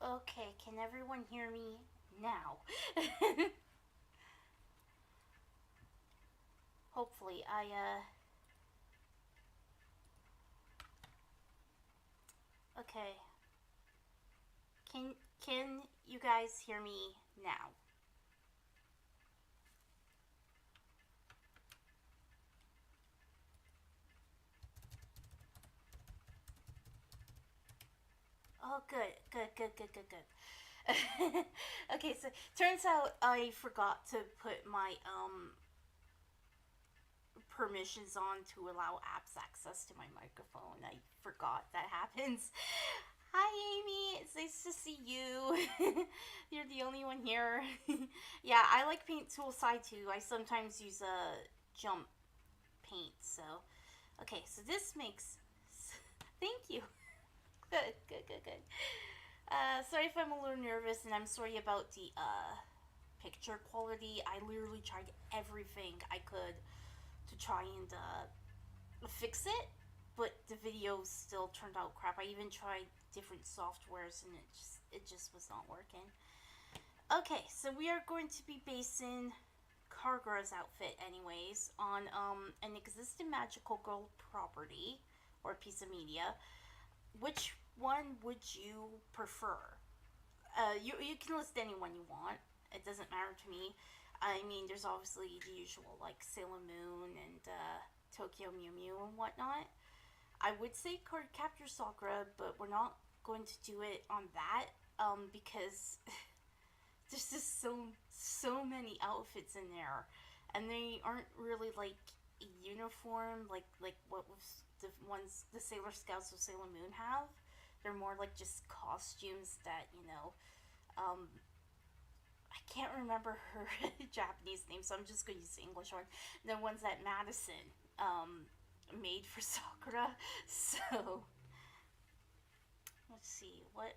Okay, can everyone hear me now? Hopefully, okay. Can you guys hear me now? Oh, good, good, good, good, good, good. Okay, so turns out I forgot to put my permissions on to allow apps access to my microphone. I forgot that happens. Hi, Amy. It's nice to see you. You're the only one here. Yeah, I like Paint Toolside too. I sometimes use a jump paint. So, okay, so this makes. Thank you. Good, good, good, good. Sorry if I'm a little nervous, and I'm sorry about the picture quality. I literally tried everything I could to try and fix it, but the video still turned out crap. I even tried different softwares, and it just was not working. Okay, so we are going to be basing Kagura's outfit, anyways, on an existing magical girl property or piece of media. Which one would you prefer? You can list any one you want. It doesn't matter to me. I mean, there's obviously the usual like Sailor Moon and Tokyo Mew Mew and whatnot. I would say Card Capture Sakura, but we're not going to do it on that because there's just so many outfits in there, and they aren't really like uniform like what was the Sailor Scouts of Sailor Moon have. They're more like just costumes that I can't remember her Japanese name, so I'm just going to use the English one. The ones that Madison made for Sakura. So let's see what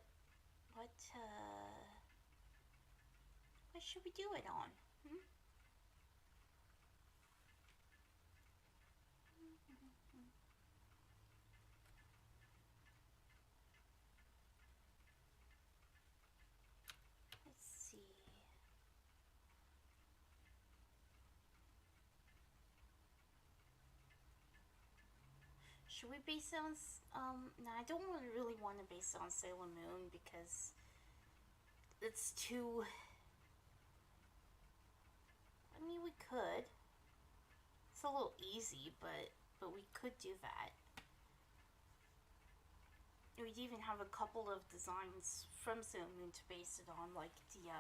should we do it on? Hmm? Let's see. Should we base it on? No, I don't really want to base it on Sailor Moon because it's too. I mean, we could. It's a little easy, but we could do that. We'd even have a couple of designs from Sailor Moon to base it on, like the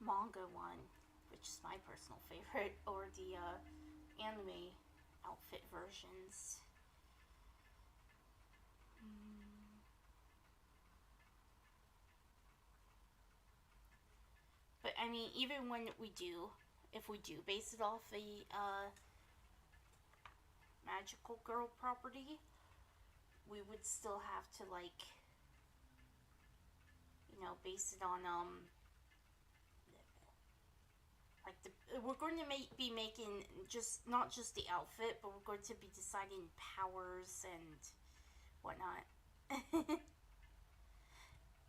manga one, which is my personal favorite, or the anime outfit versions. Mm. But I mean, even when we do, if we do base it off a magical girl property, we would still have to like, base it on like we're going to be making just not just the outfit, but we're going to be deciding powers and whatnot.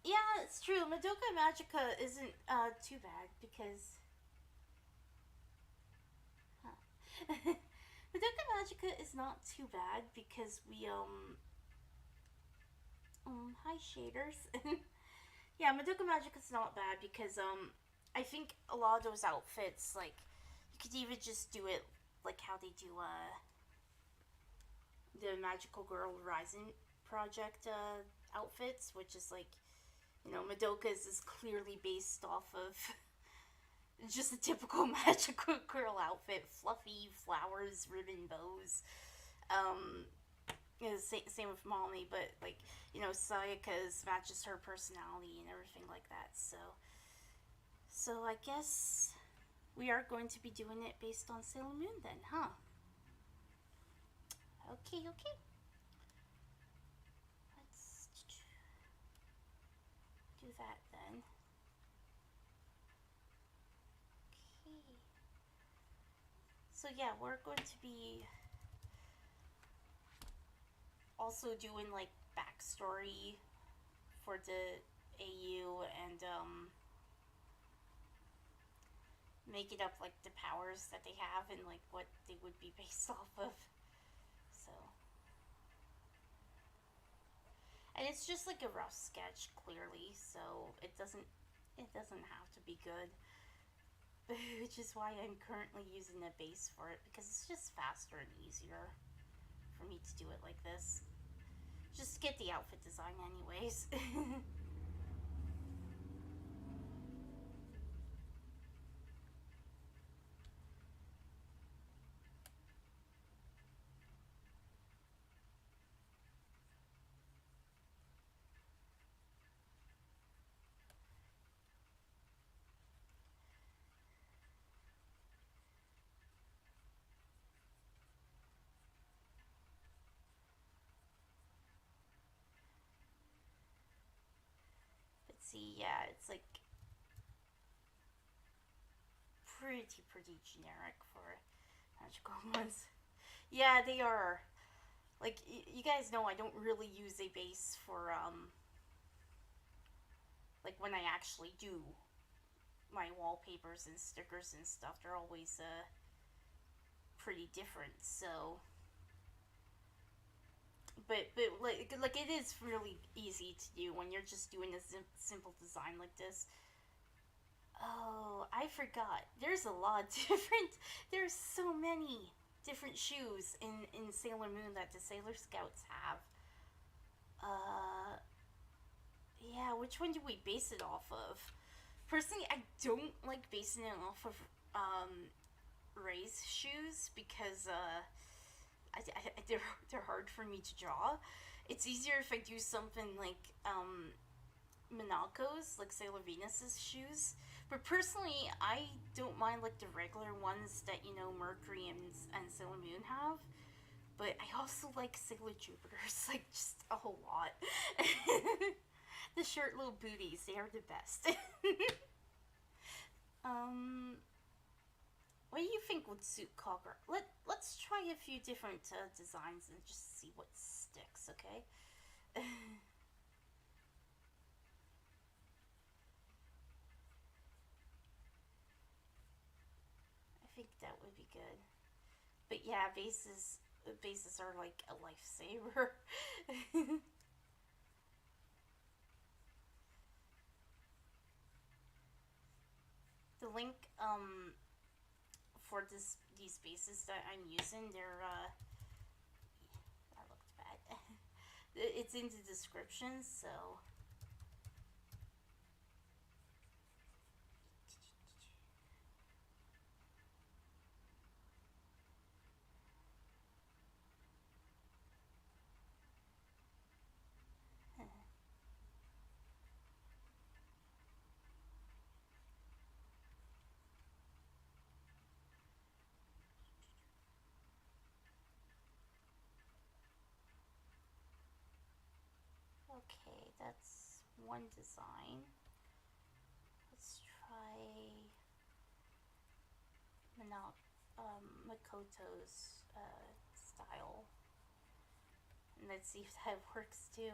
Yeah, it's true. Madoka Magica isn't too bad because huh. Madoka Magica is not too bad because we hi shaders. Yeah, Madoka Magica is not bad because I think a lot of those outfits, like, you could even just do it like how they do the Magical Girl Rising project outfits, which is like, Madoka's is clearly based off of just a typical Magical Girl outfit: fluffy flowers, ribbon bows. Um, same with Mommy, but like, Sayaka's matches her personality and everything like that. So I guess we are going to be doing it based on Sailor Moon then, huh? Okay, okay. Let's do that then. Okay. So yeah, we're going to be also doing like backstory for the AU and make it up like the powers that they have and like what they would be based off of. So, and it's just like a rough sketch, clearly, so it doesn't have to be good. Which is why I'm currently using a base for it, because it's just faster and easier for me to do it like this. Just get the outfit design anyways. But see, yeah, it's like pretty generic for magical ones. Yeah, they are. Like, you guys know I don't really use a base for, like, when I actually do my wallpapers and stickers and stuff, they're always, pretty different, so... But like it is really easy to do when you're just doing a simple design like this. Oh, I forgot. There's a lot of different... There's so many different shoes in Sailor Moon that the Sailor Scouts have. Uh, yeah, which one do we base it off of? Personally, I don't like basing it off of Ray's shoes because they're hard for me to draw. It's easier if I do something like Minako's, like Sailor Venus's shoes. But personally, I don't mind like the regular ones that Mercury and Sailor Moon have. But I also like Sailor Jupiter's, like just a whole lot. The short little booties, they are the best. um, what do you think would suit Kagura? Let's try a few different designs and just see what sticks, okay? I think that would be good. But yeah, bases are like a lifesaver. The link for these bases that I'm using, they're that looked bad. It's in the description, so okay, that's one design. Let's try Makoto's style, and let's see if that works too.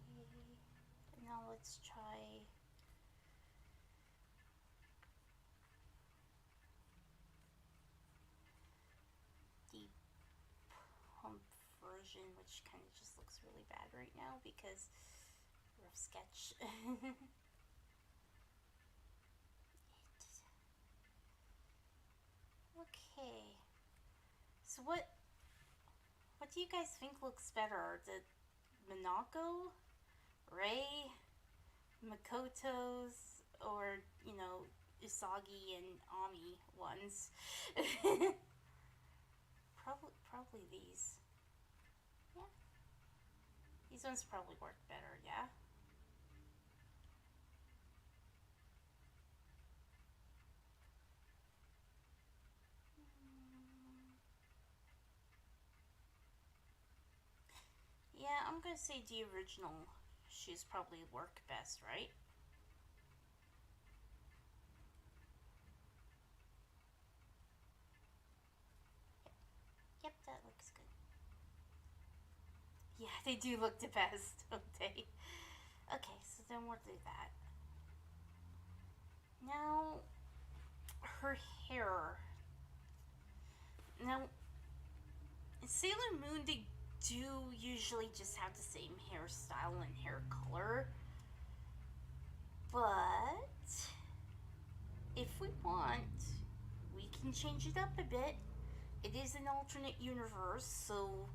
Okay, now let's try the pump version, which kind of just looks really bad right now because rough sketch. Okay, so what do you guys think looks better? The Minako, Ray, Makoto's, or Usagi and Ami ones? Probably these. Yeah, these ones probably work better. Yeah. Yeah, I'm gonna say the original shoes probably work best, right? Yep, that looks good. Yeah, they do look the best, don't they? Okay, so then we'll do that. Now, her hair. Now, in Sailor Moon, they do usually just have the same hairstyle and hair color. But, if we want, we can change it up a bit. It is an alternate universe, so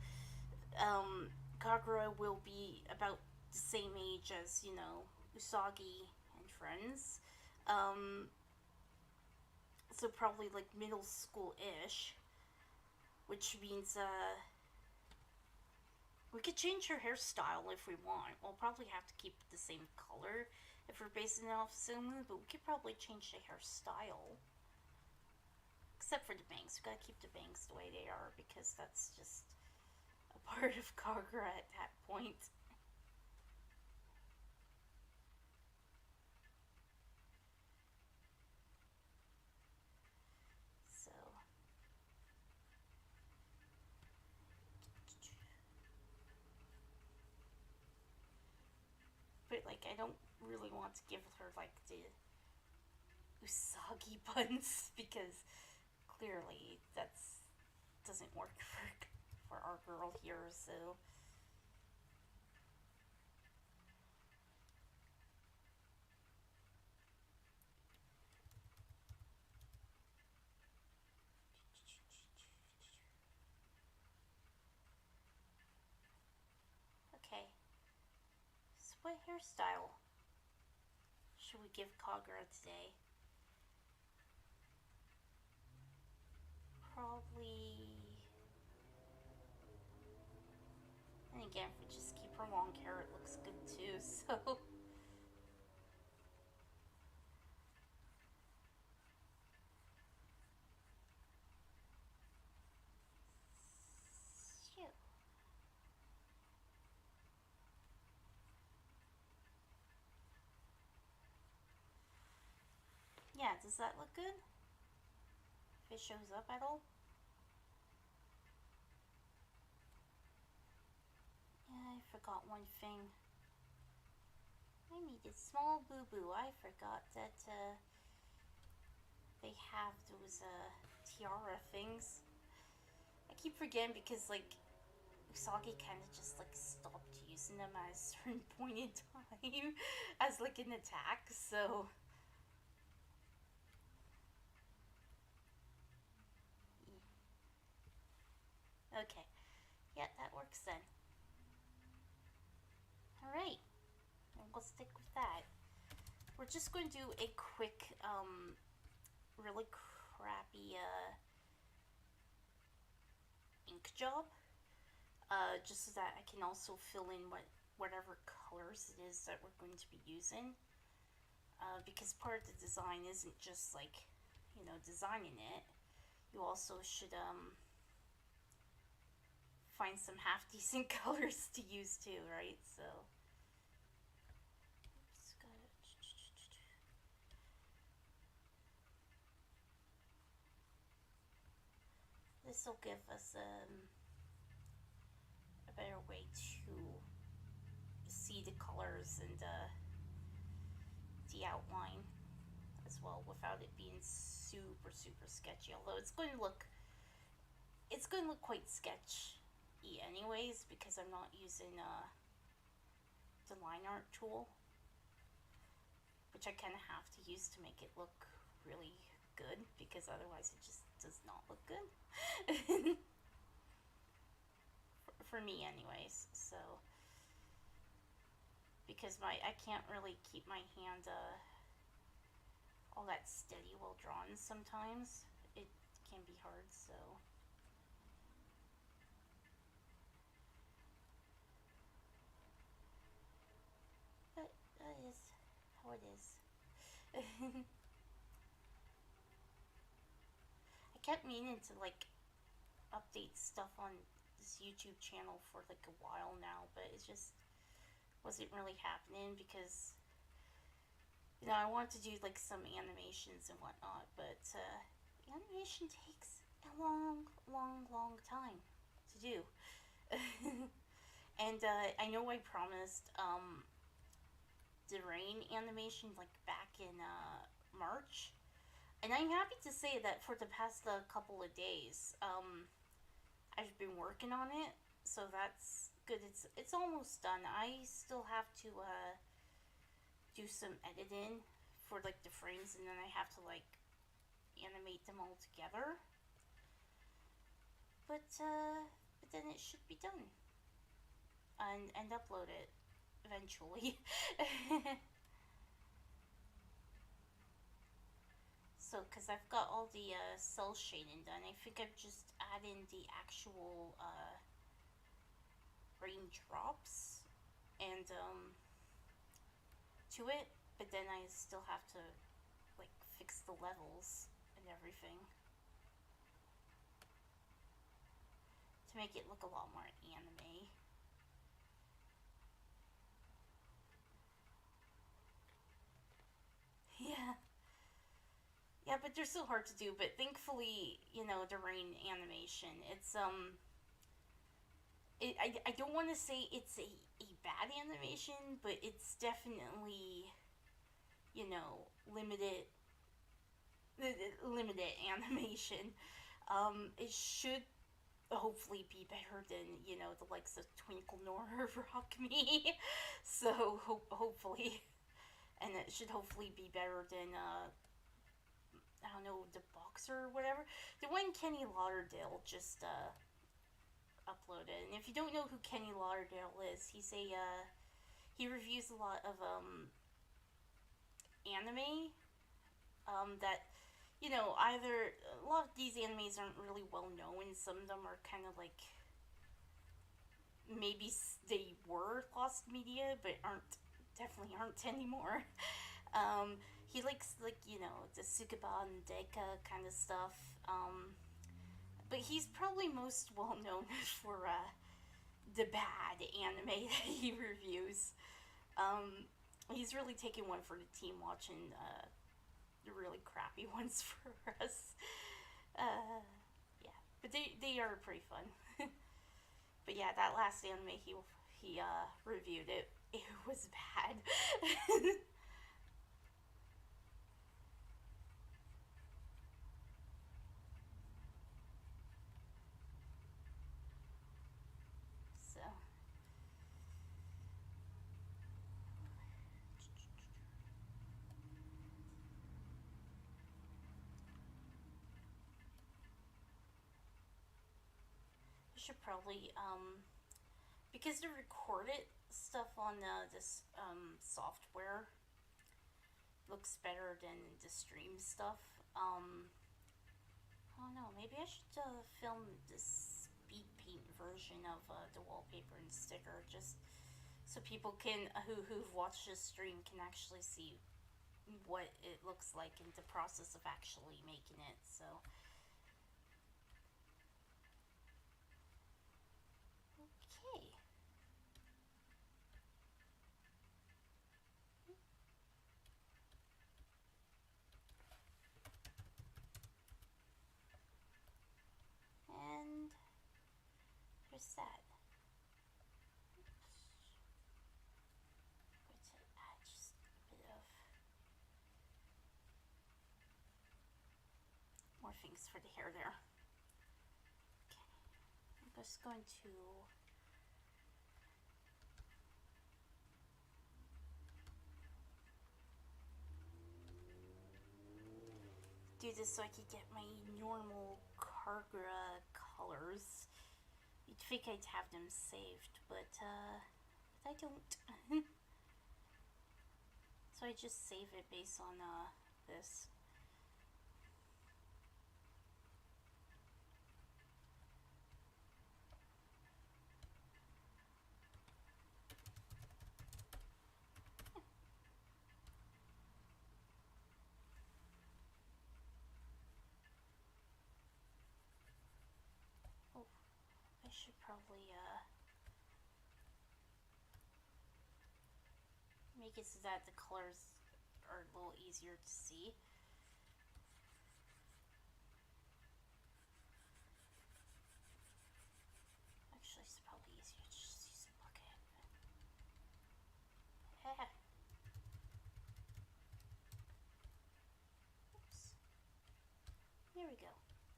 Kagura will be about the same age as, Usagi and friends. Um, so probably like middle school-ish, which means we could change her hairstyle if we want. We'll probably have to keep the same color if we're basing it off Sumu, but we could probably change the hairstyle. Except for the bangs. We gotta keep the bangs the way they are because that's just a part of Kagura at that point. So. But, like, I don't really want to give her, like, the Usagi buns because clearly that's doesn't work for our girl here, so. Okay. So what hairstyle should we give Kagura today? Probably. And again, if we just keep her long hair, it looks good too, so. Shoot. Yeah, does that look good? If it shows up at all? Yeah, I forgot one thing. I need a small boo-boo. I forgot that they have those tiara things. I keep forgetting because, like, Usagi kind of just, like, stopped using them at a certain point in time as, like, an attack, so. Okay. Yeah, that works then. Alright. We'll stick with that. We're just going to do a quick, really crappy, ink job. Just so that I can also fill in whatever colors it is that we're going to be using. Because part of the design isn't just like, designing it. You also should find some half decent colors to use too, right? So. This will give us a better way to see the colors and the outline as well without it being super sketchy. Although it's going to look quite sketchy anyways because I'm not using the line art tool, which I kind of have to use to make it look really good because otherwise it just does not look good. for me anyways, so because I can't really keep my hand all that steady while drawing sometimes. It can be hard, so. But that is how it is. I kept meaning to, like, update stuff on this YouTube channel for, like, a while now, but it just wasn't really happening because, I want to do, like, some animations and whatnot, but animation takes a long time to do. And I know I promised the rain animation like back in March, and I'm happy to say that for the past couple of days, I've been working on it, so that's good. It's almost done. I still have to do some editing for like the frames, and then I have to like animate them all together. But then it should be done and upload it eventually. So, because I've got all the cell shading done, I think I'm just adding the actual raindrops and to it, but then I still have to like fix the levels and everything to make it look a lot more anime. Yeah. Yeah, but they're so hard to do. But thankfully, the rain animation. I don't want to say it's a bad animation, but it's definitely limited limited animation. It should hopefully be better than the likes of Twinkle Nor Rock Me. So hopefully, and it should hopefully be better than I don't know, the boxer or whatever. The one Kenny Lauderdale just uploaded. And if you don't know who Kenny Lauderdale is, he reviews a lot of anime that either a lot of these animes aren't really well known. Some of them are kind of like maybe they were lost media, but definitely aren't anymore. He likes like the Tsukuba and Deka kind of stuff. But he's probably most well known for the bad anime that he reviews. He's really taken one for the team watching the really crappy ones for us. Yeah, but they are pretty fun. But yeah, that last anime he reviewed it was bad. So I should probably because the recorded stuff on this software looks better than the stream stuff. I don't know. Maybe I should film this speed paint version of the wallpaper and sticker, just so people can who've watched this stream can actually see what it looks like in the process of actually making it. So okay. And there's that. I'm going to add just a bit of more things for the hair there. Okay. I'm just going to do this so I could get my normal Kagura colors. You'd think I'd have them saved, but I don't. So I just save it based on this. Oh, I should probably make it so that the colors are a little easier to see.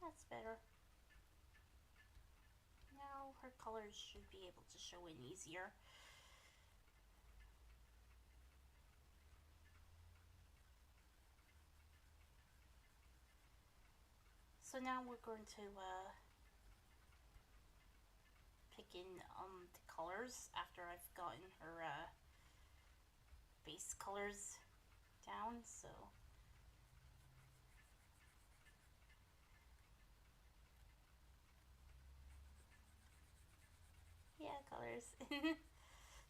That's better. Now her colors should be able to show in easier. So now we're going to pick in the colors after I've gotten her base colors down. So yeah, colors.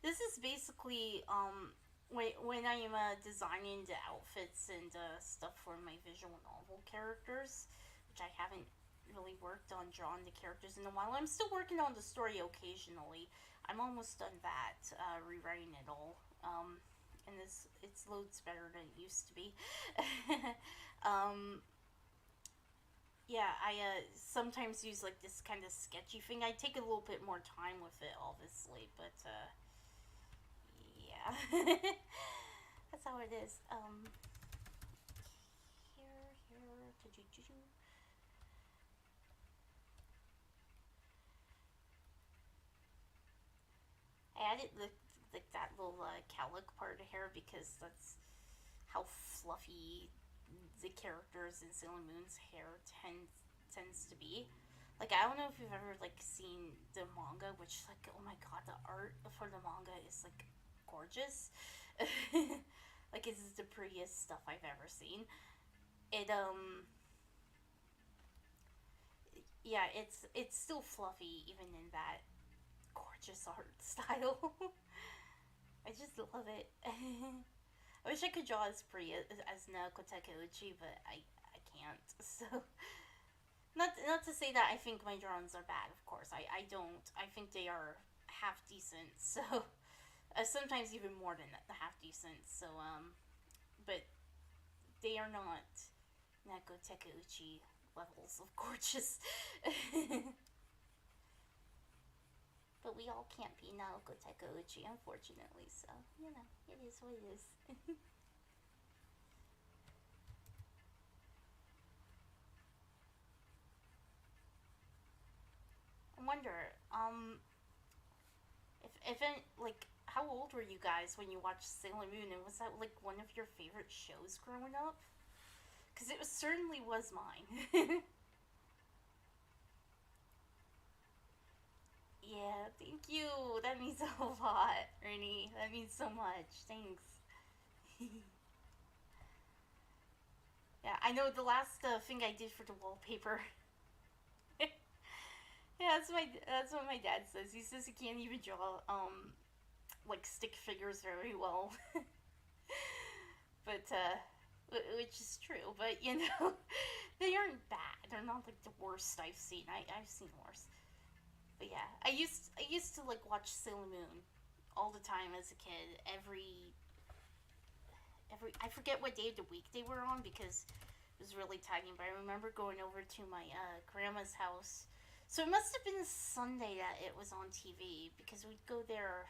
This is basically when I am designing the outfits and stuff for my visual novel characters, which I haven't really worked on drawing the characters in a while. I'm still working on the story occasionally. I'm almost done that, rewriting it all. And it's loads better than it used to be. um, yeah, I sometimes use like this kind of sketchy thing. I take a little bit more time with it, obviously, but yeah, that's how it is. Here, I added like that little cowlick part of hair because that's how fluffy the characters in Sailor Moon's hair tends to be. Like I don't know if you've ever like seen the manga, which like oh my god, the art for the manga is like gorgeous. Like it's the prettiest stuff I've ever seen. It yeah, it's still fluffy even in that gorgeous art style. I just love it. I wish I could draw as pretty as Naoko Takeuchi, but I can't. So not to say that I think my drawings are bad. Of course, I don't. I think they are half decent. So sometimes even more than half decent. So but they are not Naoko Takeuchi levels of gorgeous. But we all can't be Naoko Takeuchi, unfortunately. So you know, it is what it is. I wonder, if any, like, how old were you guys when you watched Sailor Moon, and was that like one of your favorite shows growing up? Because it was certainly was mine. Yeah, thank you. That means a lot, Ernie. That means so much. Thanks. Yeah, I know the last thing I did for the wallpaper. Yeah, that's what my dad says. He says he can't even draw like stick figures very well. But which is true. But you know, they aren't bad. They're not like the worst I've seen. I've seen worse. But yeah, I used to like watch Sailor Moon all the time as a kid. Every I forget what day of the week they were on because it was really tiny. But I remember going over to my grandma's house. So it must have been a Sunday that it was on TV because we'd go there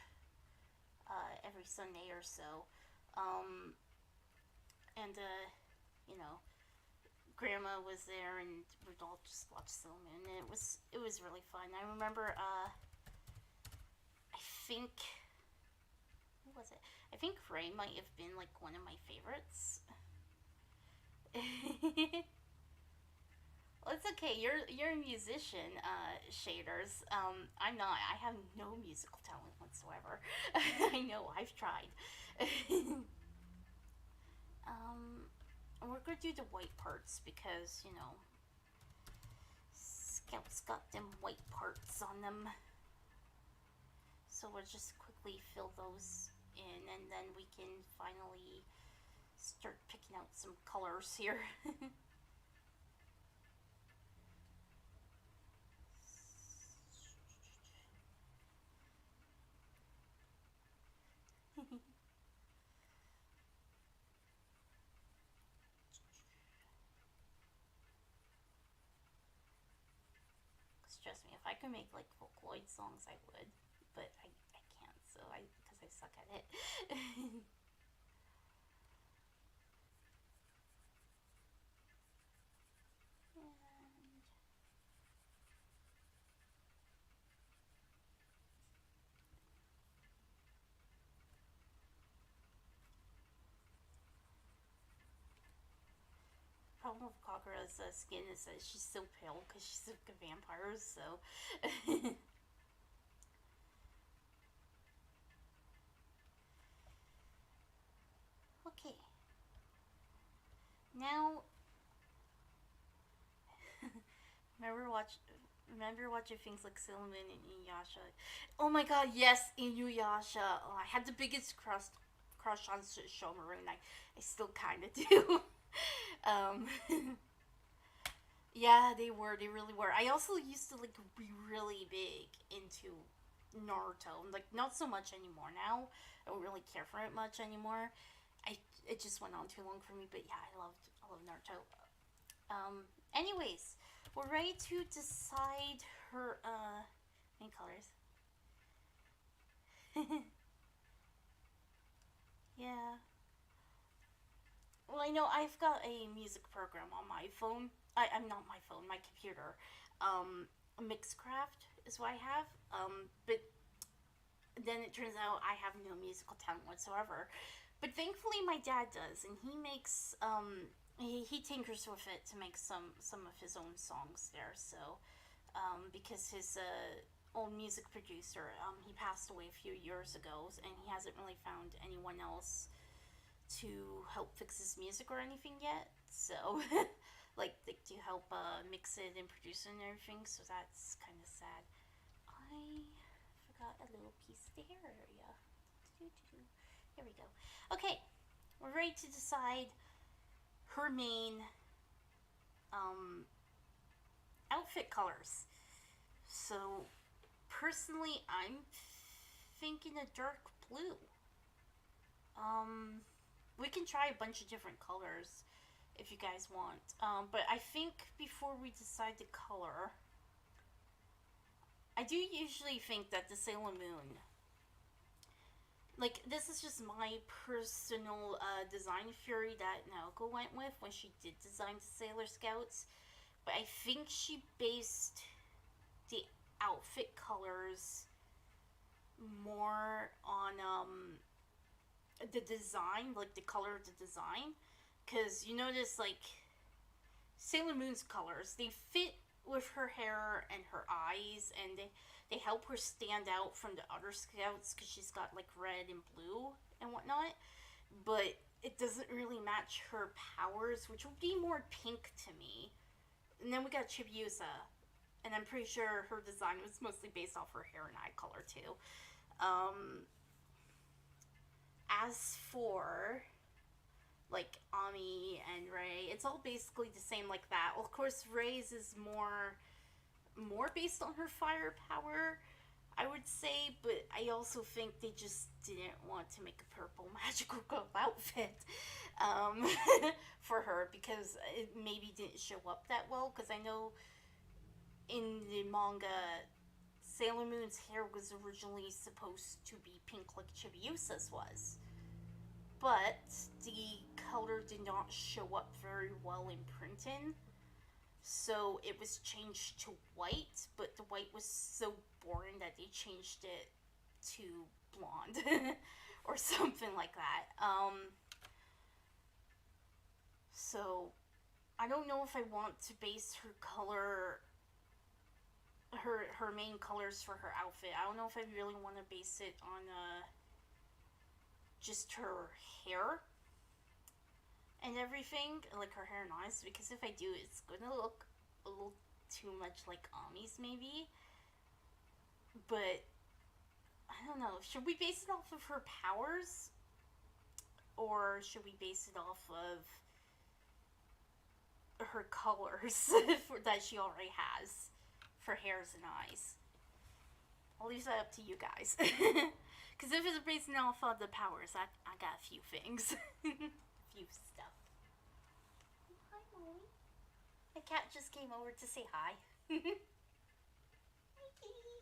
every Sunday or so. Um, and you know, grandma was there and we'd all just watch Sailor Moon, and it was really fun. I remember I think who was it? I think Ray might have been like one of my favorites. Well, it's okay. You're a musician, shaders. I'm not. I have no musical talent whatsoever. I know. I've tried. um, we're gonna do the white parts because you know Scout's got them white parts on them. So we'll just quickly fill those in, and then we can finally start picking out some colors here. Trust me, if I could make like Vocaloid songs, I would, but I can't. So I because I suck at it. And problem with Kagura's skin is that she's so pale because she's like a vampire, so. Okay. Now, remember watch. Remember watching things like Sailor Moon and Inuyasha. Oh my god, yes, Inuyasha. Oh, I had the biggest crush on Shomaru, and I still kind of do. um, yeah, they were. They really were. I also used to like be really big into Naruto. Like not so much anymore now. I don't really care for it much anymore. I It just went on too long for me. But yeah, I love Naruto. Anyways, we're ready to decide her main colors. Yeah. Well, I know I've got a music program on my phone. I'm not my phone, my computer. Mixcraft is what I have. But then it turns out I have no musical talent whatsoever. But thankfully, my dad does, and he makes he tinkers with it to make some of his own songs there. So because his old music producer he passed away a few years ago, and he hasn't really found anyone else to help fix his music or anything yet. So, like to help mix it and produce it and everything. So that's kind of sad. I forgot a little piece of the hair area. Here we go. Okay, we're ready to decide her main outfit colors. So, personally, I'm thinking a dark blue. We can try a bunch of different colors if you guys want. But I think before we decide the color, I do usually think that the Sailor Moon, like, this is just my personal design theory that Naoko went with when she did design the Sailor Scouts. But I think she based the outfit colors more on the design, like the color of the design. Because you notice, like, Sailor Moon's colors, they fit with her hair and her eyes, and they help her stand out from the other scouts because she's got like red and blue and whatnot. But it doesn't really match her powers, which would be more pink to me. And then we got Chibiusa, and I'm pretty sure her design was mostly based off her hair and eye color too. As for like Ami and Ray, it's all basically the same like that. Well, of course, Ray's is more based on her fire power, I would say, but I also think they just didn't want to make a purple magical girl outfit for her because it maybe didn't show up that well. Because I know in the manga, Sailor Moon's hair was originally supposed to be pink like Chibiusa's was. But the color did not show up very well in printing. So it was changed to white, but the white was so boring that they changed it to blonde or something like that. So I don't know if I want to base her color, her main colors for her outfit. I don't know if I really want to base it on just her hair and everything, like her hair and eyes, because if I do, it's gonna look a little too much like Ami's maybe. But I don't know. Should we base it off of her powers, or should we base it off of her colors that she already has for hairs and eyes? I'll leave that up to you guys. Because if it's based off of the powers, I got a few things. Few stuff. Hi, Molly. My cat just came over to say hi. Hi, kitty.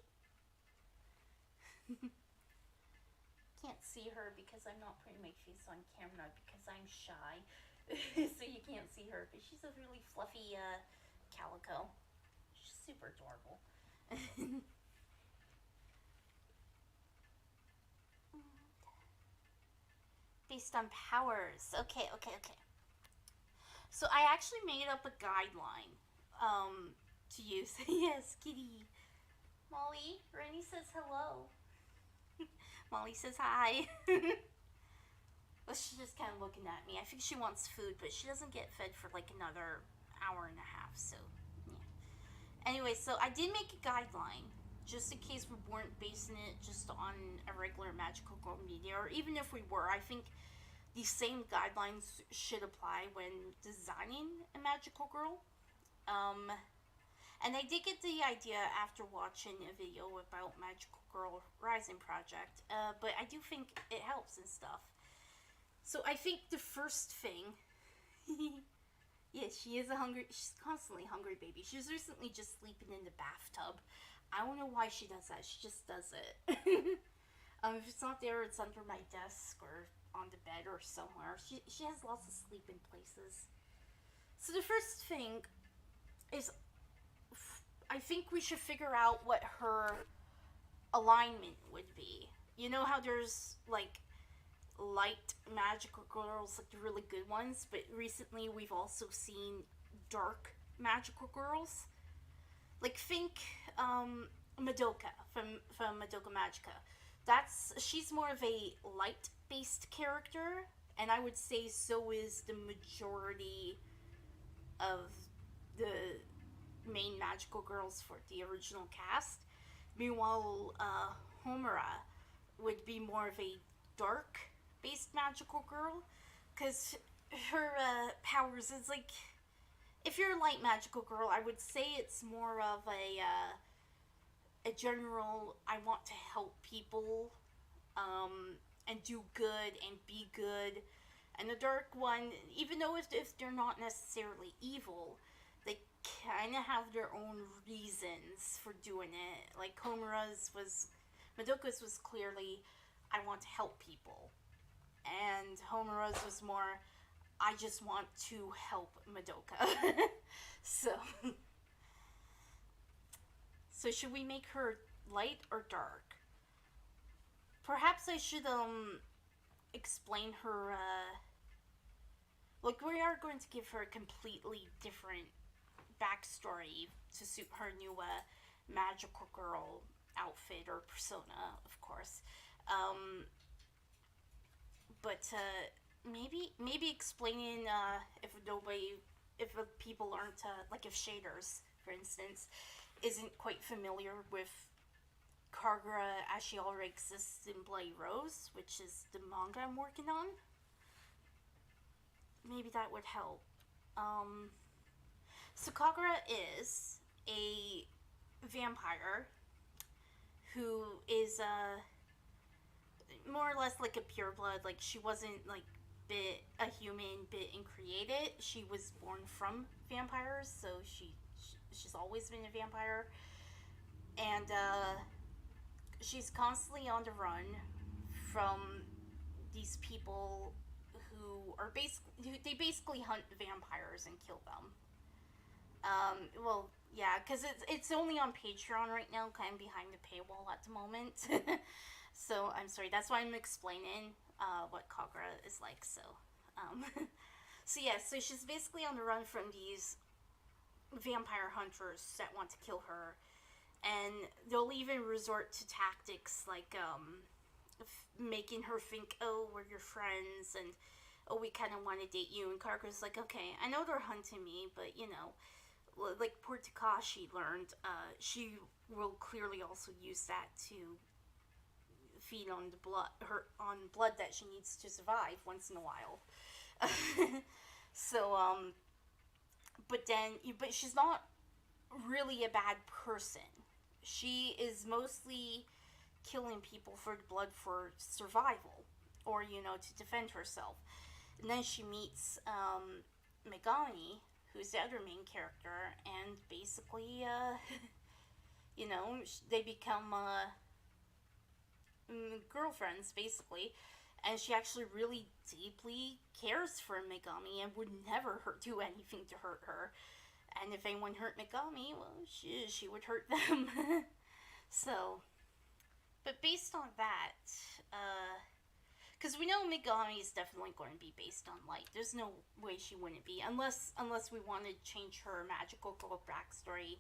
Can't see her because I'm not putting my face on camera because I'm shy. So you can't see her. But she's a really fluffy calico. She's super adorable. Based on powers. Okay. So I actually made up a guideline to use. Yes, kitty. Molly, Rennie says hello. Molly says hi. Well, she's just kind of looking at me. I think she wants food, but she doesn't get fed for like another hour and a half, so yeah. Anyway, so I did make a guideline just in case we weren't basing it just on a regular magical girl media, or even if we were, I think these same guidelines should apply when designing a magical girl. Um, and I did get the idea after watching a video about Magical Girl Rising Project, but I do think it helps and stuff. So I think the first thing, yeah, she is a hungry, she's constantly hungry baby. She was recently just sleeping in the bathtub. I don't know why she does that, she just does it. If it's not there, it's under my desk or on the bed or somewhere. She has lots of sleeping places. So the first thing is, I think we should figure out what her alignment would be. You know how there's like light magical girls, like the really good ones, but recently we've also seen dark magical girls. Like think Madoka from Madoka Magica. She's more of a light based character, and I would say so is the majority of the main magical girls for the original cast. Meanwhile, Homura would be more of a dark based magical girl, because her powers is like, if you're a light magical girl, I would say it's more of a general, I want to help people and do good and be good. And the dark one, even though if they're not necessarily evil, they kind of have their own reasons for doing it. Like Madoka's was clearly, I want to help people. And Homura's was more, I just want to help Madoka. so, so should we make her light or dark? Perhaps I should explain her. Like we are going to give her a completely different backstory to suit her new magical girl outfit or persona, of course. But maybe explaining if people aren't like if shaders, for instance, isn't quite familiar with Kagura as she already exists in Bloody Rose, which is the manga I'm working on. Maybe that would help. So Kagura is a vampire who is more or less like a pureblood. Like she wasn't like bit a human, bit and created. She was born from vampires, so she's always been a vampire, and she's constantly on the run from these people who are basically hunt vampires and kill them. Well, yeah, because it's only on Patreon right now, kind of behind the paywall at the moment. So I'm sorry. That's why I'm explaining what Kagura is like. So, so yeah. So she's basically on the run from these vampire hunters that want to kill her, and they'll even resort to tactics like making her think, oh, we're your friends, and oh, we kind of want to date you. And Kagura's like, okay, I know they're hunting me, but you know, like poor Takashi learned, she will clearly also use that to feed on blood that she needs to survive once in a while. So but she's not really a bad person. She is mostly killing people for the blood for survival, or to defend herself. And then she meets Megami, who's the other main character, and basically they become girlfriends, basically. And she actually really deeply cares for Megami and would never do anything to hurt her. And if anyone hurt Megami, well, she would hurt them. So, but based on that, Because we know Megami is definitely going to be based on light. There's no way she wouldn't be, unless we want to change her magical girl backstory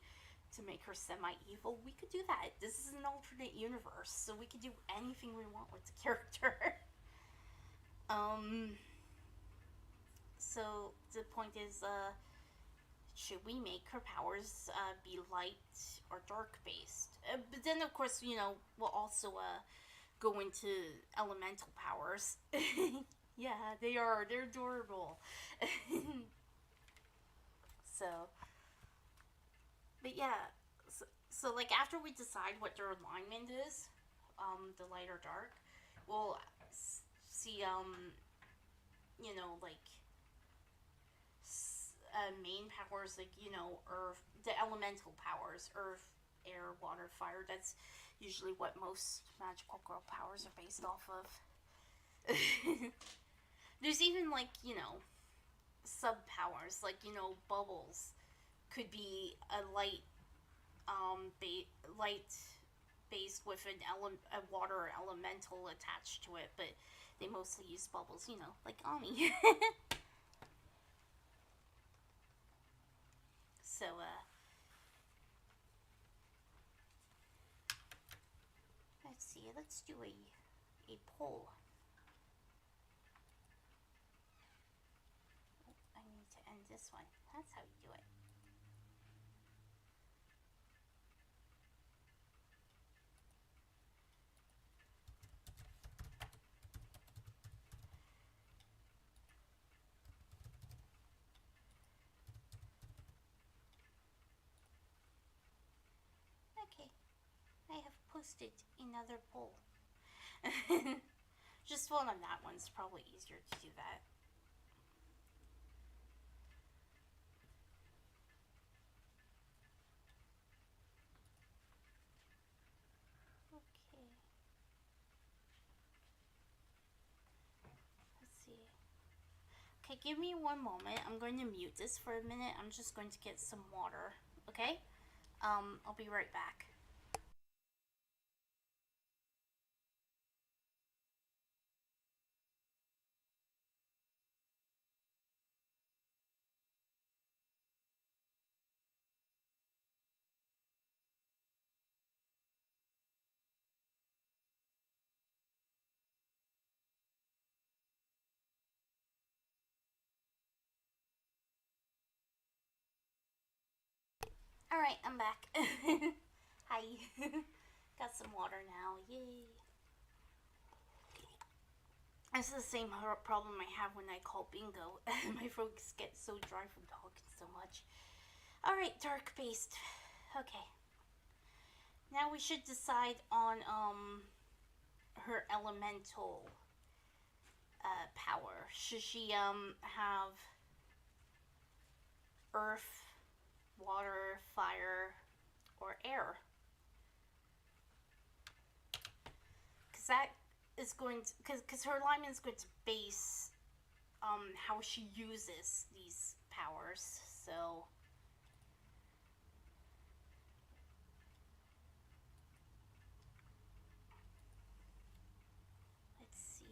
to make her semi-evil. We could do that. This is an alternate universe, so we could do anything we want with the character. um. So the point is, should we make her powers be light or dark based? But then, of course, we'll also go into elemental powers. Yeah, they are. They're adorable. So, but yeah, so like after we decide what their alignment is, the light or dark, we'll see like main powers like earth, the elemental powers, earth, air, water, fire. That's usually what most magical girl powers are based off of. There's even like sub powers like bubbles could be a light light based with a water elemental attached to it, but they mostly use bubbles, like Ami. So let's see. Let's do a poll. Oh, I need to end this one. That's how you do it. Okay, I have posted another poll. Just vote on that one. It's probably easier to do that. Okay. Let's see. Okay, give me one moment. I'm going to mute this for a minute. I'm just going to get some water. Okay? I'll be right back. Alright, I'm back. Hi. Got some water now. Yay. This is the same problem I have when I call bingo. My throat gets so dry from talking so much. Alright, dark based. Okay. Now we should decide on her elemental power. Should she have earth, water, fire, or air? Because that is going to, because her alignment is going to base how she uses these powers. So let's see.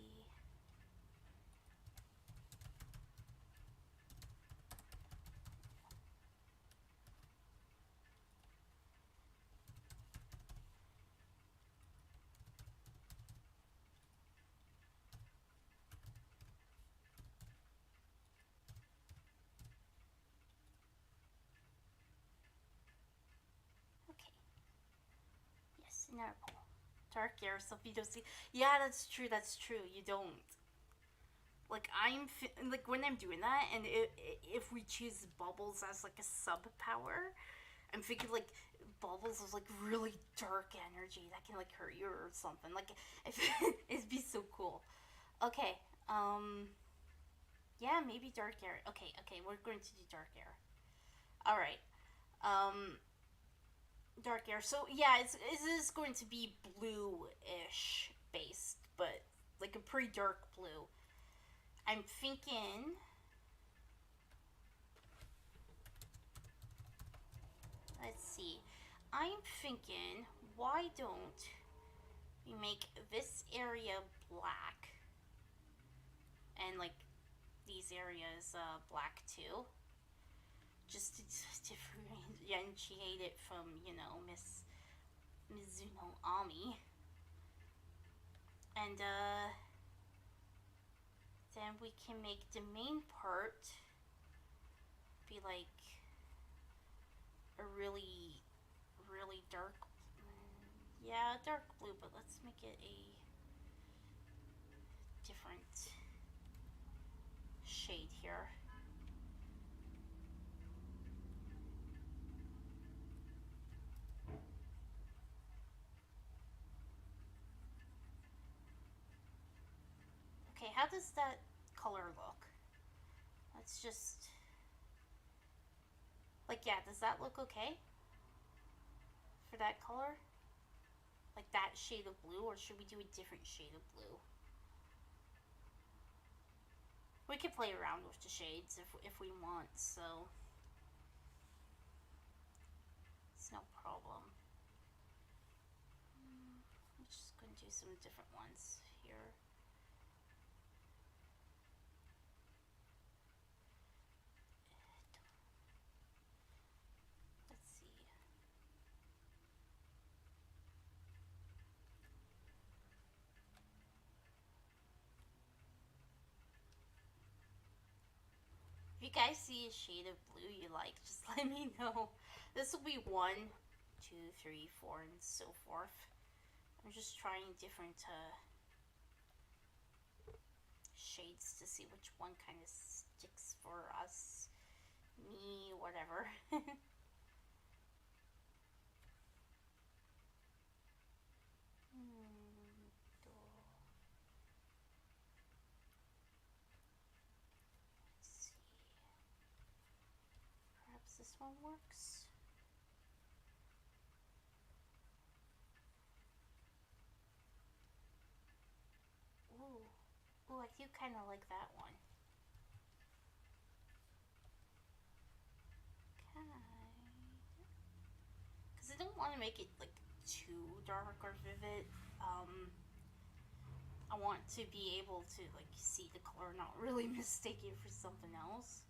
Okay. Yes, another poll. Dark air, so if you don't see. Yeah, that's true. That's true. You don't. Like like when I'm doing that, and if we choose bubbles as like a sub power, I'm thinking like bubbles is like really dark energy that can like hurt you or something. Like it'd be so cool. Okay. Yeah, maybe dark air. Okay, okay, we're going to do dark air. All right. Um, dark air. So yeah, it is going to be blue-ish based, but like a pretty dark blue. I'm thinking. Let's see. I'm thinking, why don't we make this area black and like these areas black too, just to differentiate it from, you know, Miss Mizuno Ami. And then we can make the main part be like a really, really dark, yeah, dark blue, but let's make it a different shade here. Okay, how does that color look? Let's just, like, yeah, does that look okay for that color? Like that shade of blue, or should we do a different shade of blue? We could play around with the shades if we want, so it's no problem. I'm just going to do some different ones here. Let's see. If you guys see a shade of blue you like, just let me know. This will be 1, 2, 3, 4, and so forth. I'm just trying different shades to see which one kind of sticks for us, me, whatever. Let's see. Perhaps this one works. Ooh, I do kind of like that one. Because I don't want to make it like too dark or vivid. I want to be able to like see the color, not really mistake it for something else.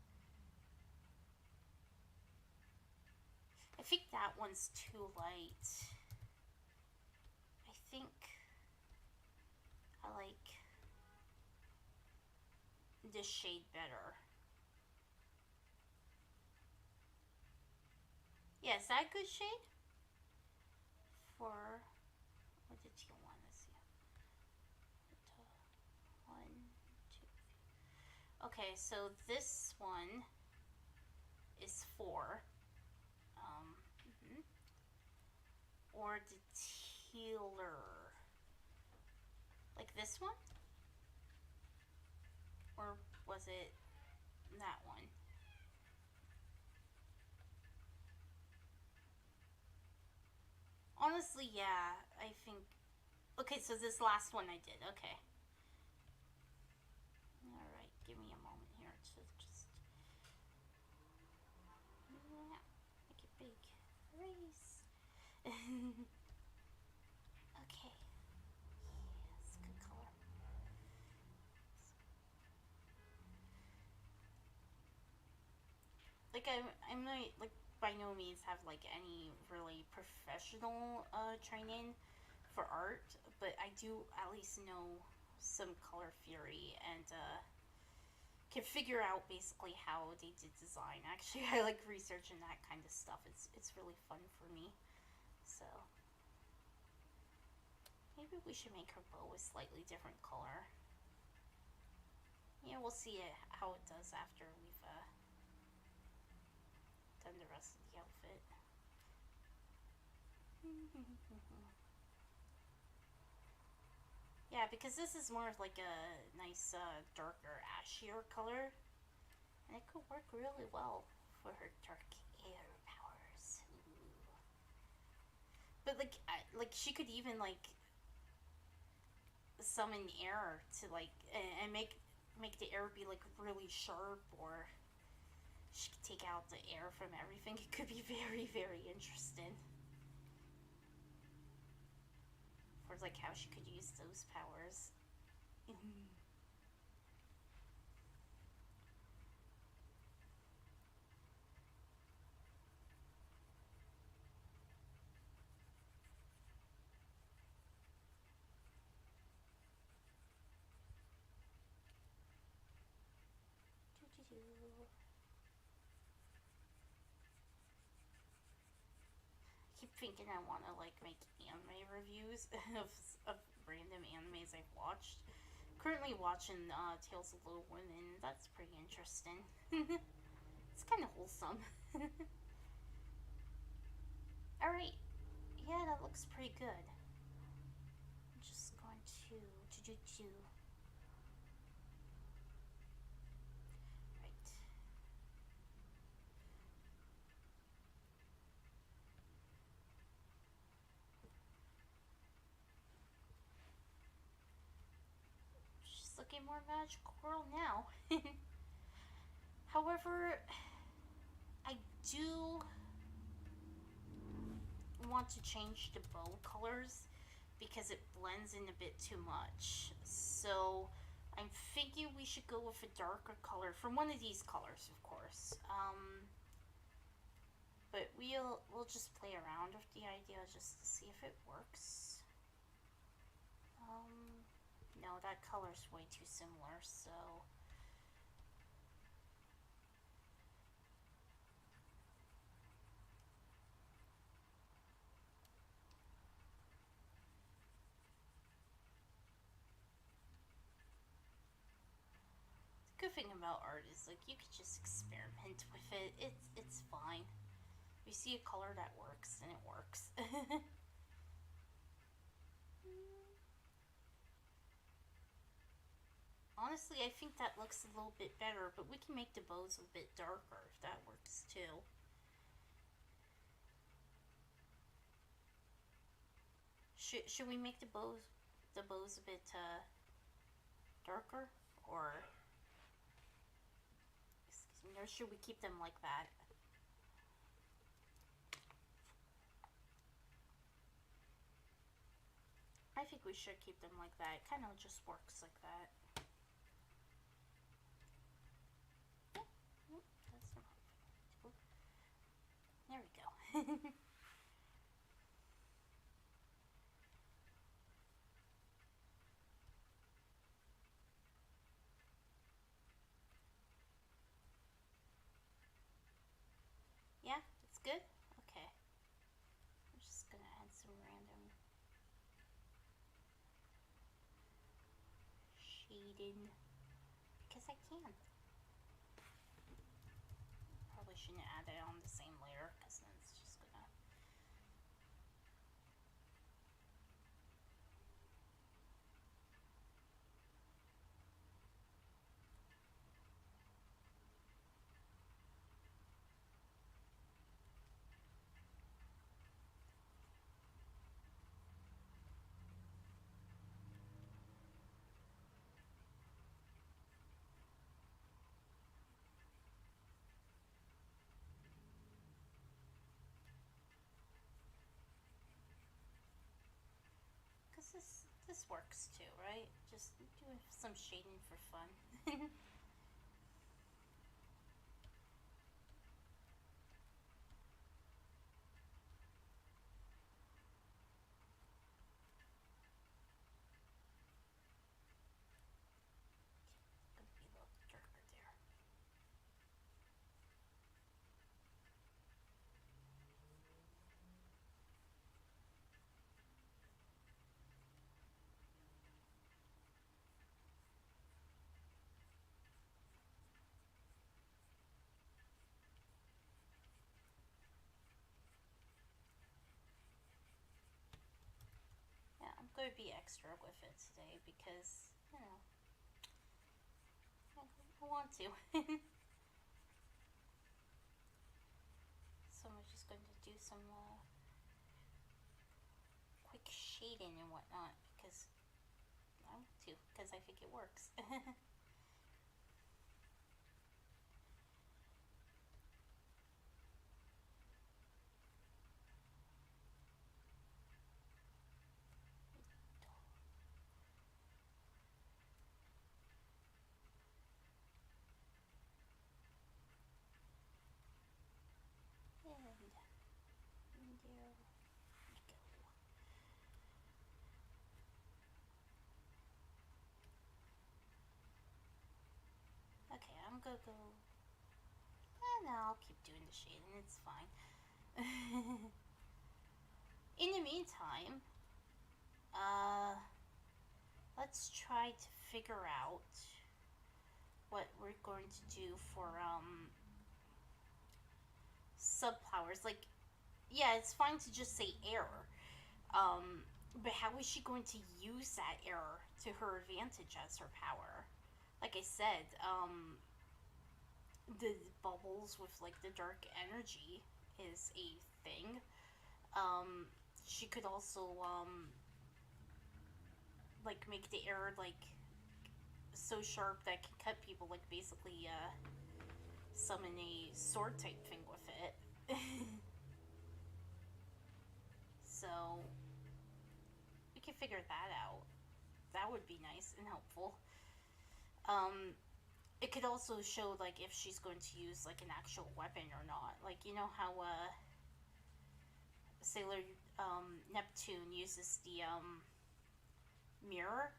I think that one's too light. I think I like this shade better. Yeah, is that a good shade? For, what did you want to see? 1, 2. Okay, so this one is 4. Or the tealer. Like this one? Or was it that one? Honestly, yeah, I think... Okay, so this last one I did, okay. Alright, give me a moment here to just... Yeah, make it big. Erase. Okay. Yes, good color. Like, I'm not, like, by no means have, like, any really professional training for art, but I do at least know some color theory and can figure out basically how they did design. Actually, I like researching that kind of stuff. It's really fun for me. So maybe we should make her bow a slightly different color. Yeah, we'll see how it does after we've done the rest of the outfit. Yeah, because this is more of like a nice darker ashier color, and it could work really well for her dark air powers. Ooh. But like she could even like summon air to like and make the air be like really sharp, or she could take out the air from everything. It could be very, very interesting. Or like how she could use those powers. thinking I want to like make anime reviews of random animes I've watched. Currently watching Tales of Little Women. That's pretty interesting. It's kind of wholesome. All right. Yeah, that looks pretty good. I'm just going to do. Right. Just looking more magical girl now. However, I do want to change the bow colors because it blends in a bit too much. So I'm thinking we should go with a darker color from one of these colors, of course. But we'll just play around with the idea just to see if it works. No, that color's way too similar, so good thing about art is like you could just experiment with it. It's fine. If you see a color that works, then it works. Honestly, I think that looks a little bit better, but we can make the bows a bit darker if that works too. Should we make the bows a bit darker, or excuse me, or should we keep them like that? I think we should keep them like that. It kind of just works like that. That's not. There we go. Yeah, it's good? Okay. I'm just gonna add some random shading because I can. Probably shouldn't add it on the same layer because then it's just gonna. Because this works too, right? Just doing some shading for fun. Gonna be a little darker there. Yeah, I'm going to be extra with it today because, you know, I want to. So I'm just going to do some quick shading and whatnot because I want to, because I think it works. And there we go. Okay, I'm gonna go. No, I'll keep doing the shading. It's fine. meantime, uh, let's try to figure out what we're going to do for, subpowers. Like, yeah, it's fine to just say error. But how is she going to use that error to her advantage as her power? Like I said, the bubbles with like the dark energy is a thing. Um, she could also like make the arrow like so sharp that can cut people. Like basically summon a sword type thing with it. So we can figure that out. That would be nice and helpful. Um, it could also show like if she's going to use like an actual weapon or not. Like you know how Sailor Neptune uses the mirror,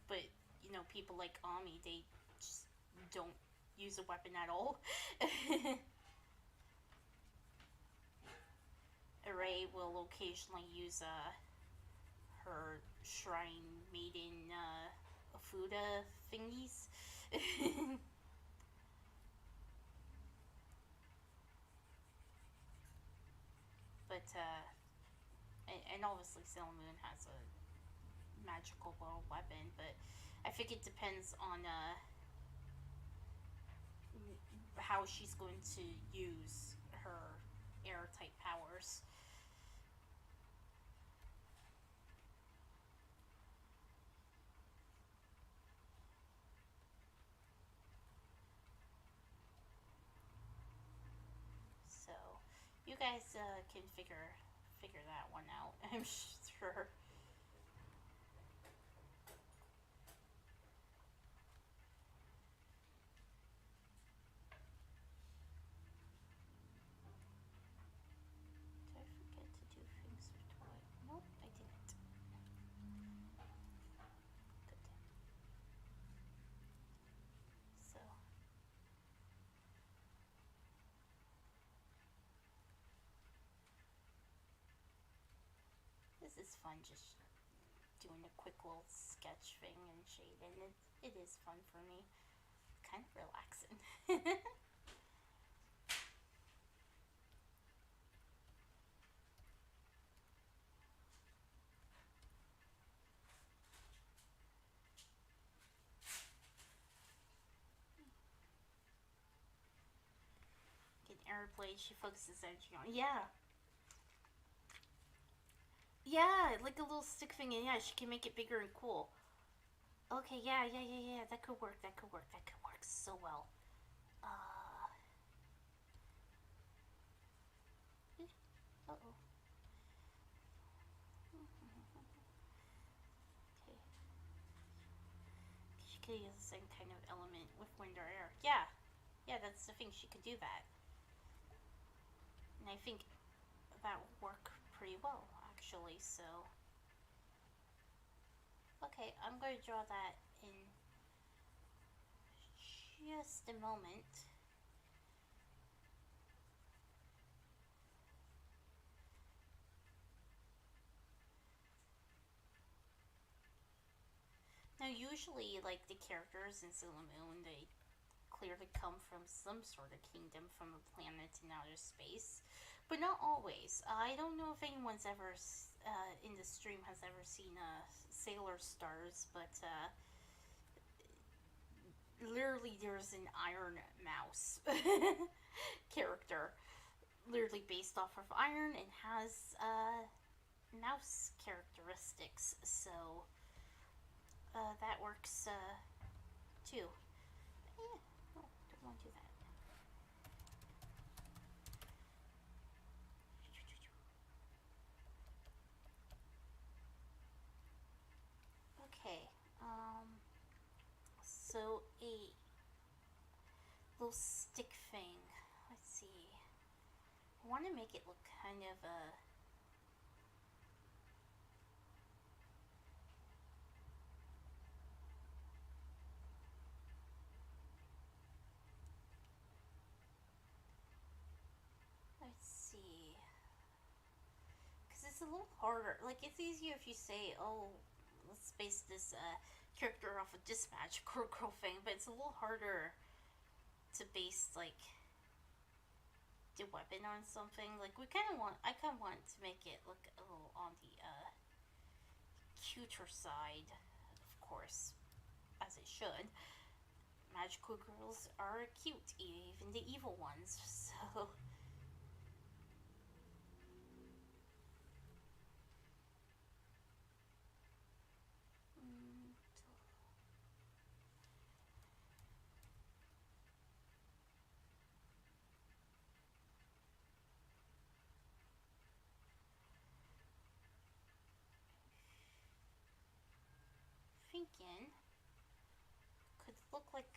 but you know people like Ami they just don't use a weapon at all. Array will occasionally use her shrine maiden Fuda thingies. But and obviously Sailor Moon has a magical world weapon, but I think it depends on how she's going to use her air type powers. So you guys can figure that one out. I'm sure. Did I forget to do things with what? Nope, I didn't. Good. So this is fun, just doing a quick little sketch thing and shade, and it is fun for me. Kind of relaxing. Get airplay, she focuses energy on. Yeah. Yeah, like a little stick thing, and yeah, she can make it bigger and cool. Okay, yeah. That could work. That could work. That could work so well. Uh. Uh oh. Okay. She could use the same kind of element with wind or air. Yeah. Yeah, that's the thing. She could do that. And I think that would work pretty well, actually, so. Okay, I'm going to draw that in just a moment. Now, usually, like, the characters in Sailor Moon, they clearly come from some sort of kingdom from a planet in outer space, but not always. I don't know if anyone's ever in the stream has ever seen Sailor Stars, but literally there's an Iron Mouse character, literally based off of iron and has mouse characteristics, so that works too. Yeah, no, don't want to do that. Okay, so a little stick thing. Let's see. I want to make it look kind of let's see. Because it's a little harder. Like, it's easier if you say, oh, let's base this character off of this magical girl thing, but it's a little harder to base, like, the weapon on something. Like, I kind of want to make it look a little on the cuter side, of course, as it should. Magical girls are cute, even the evil ones, so. Thinking could look like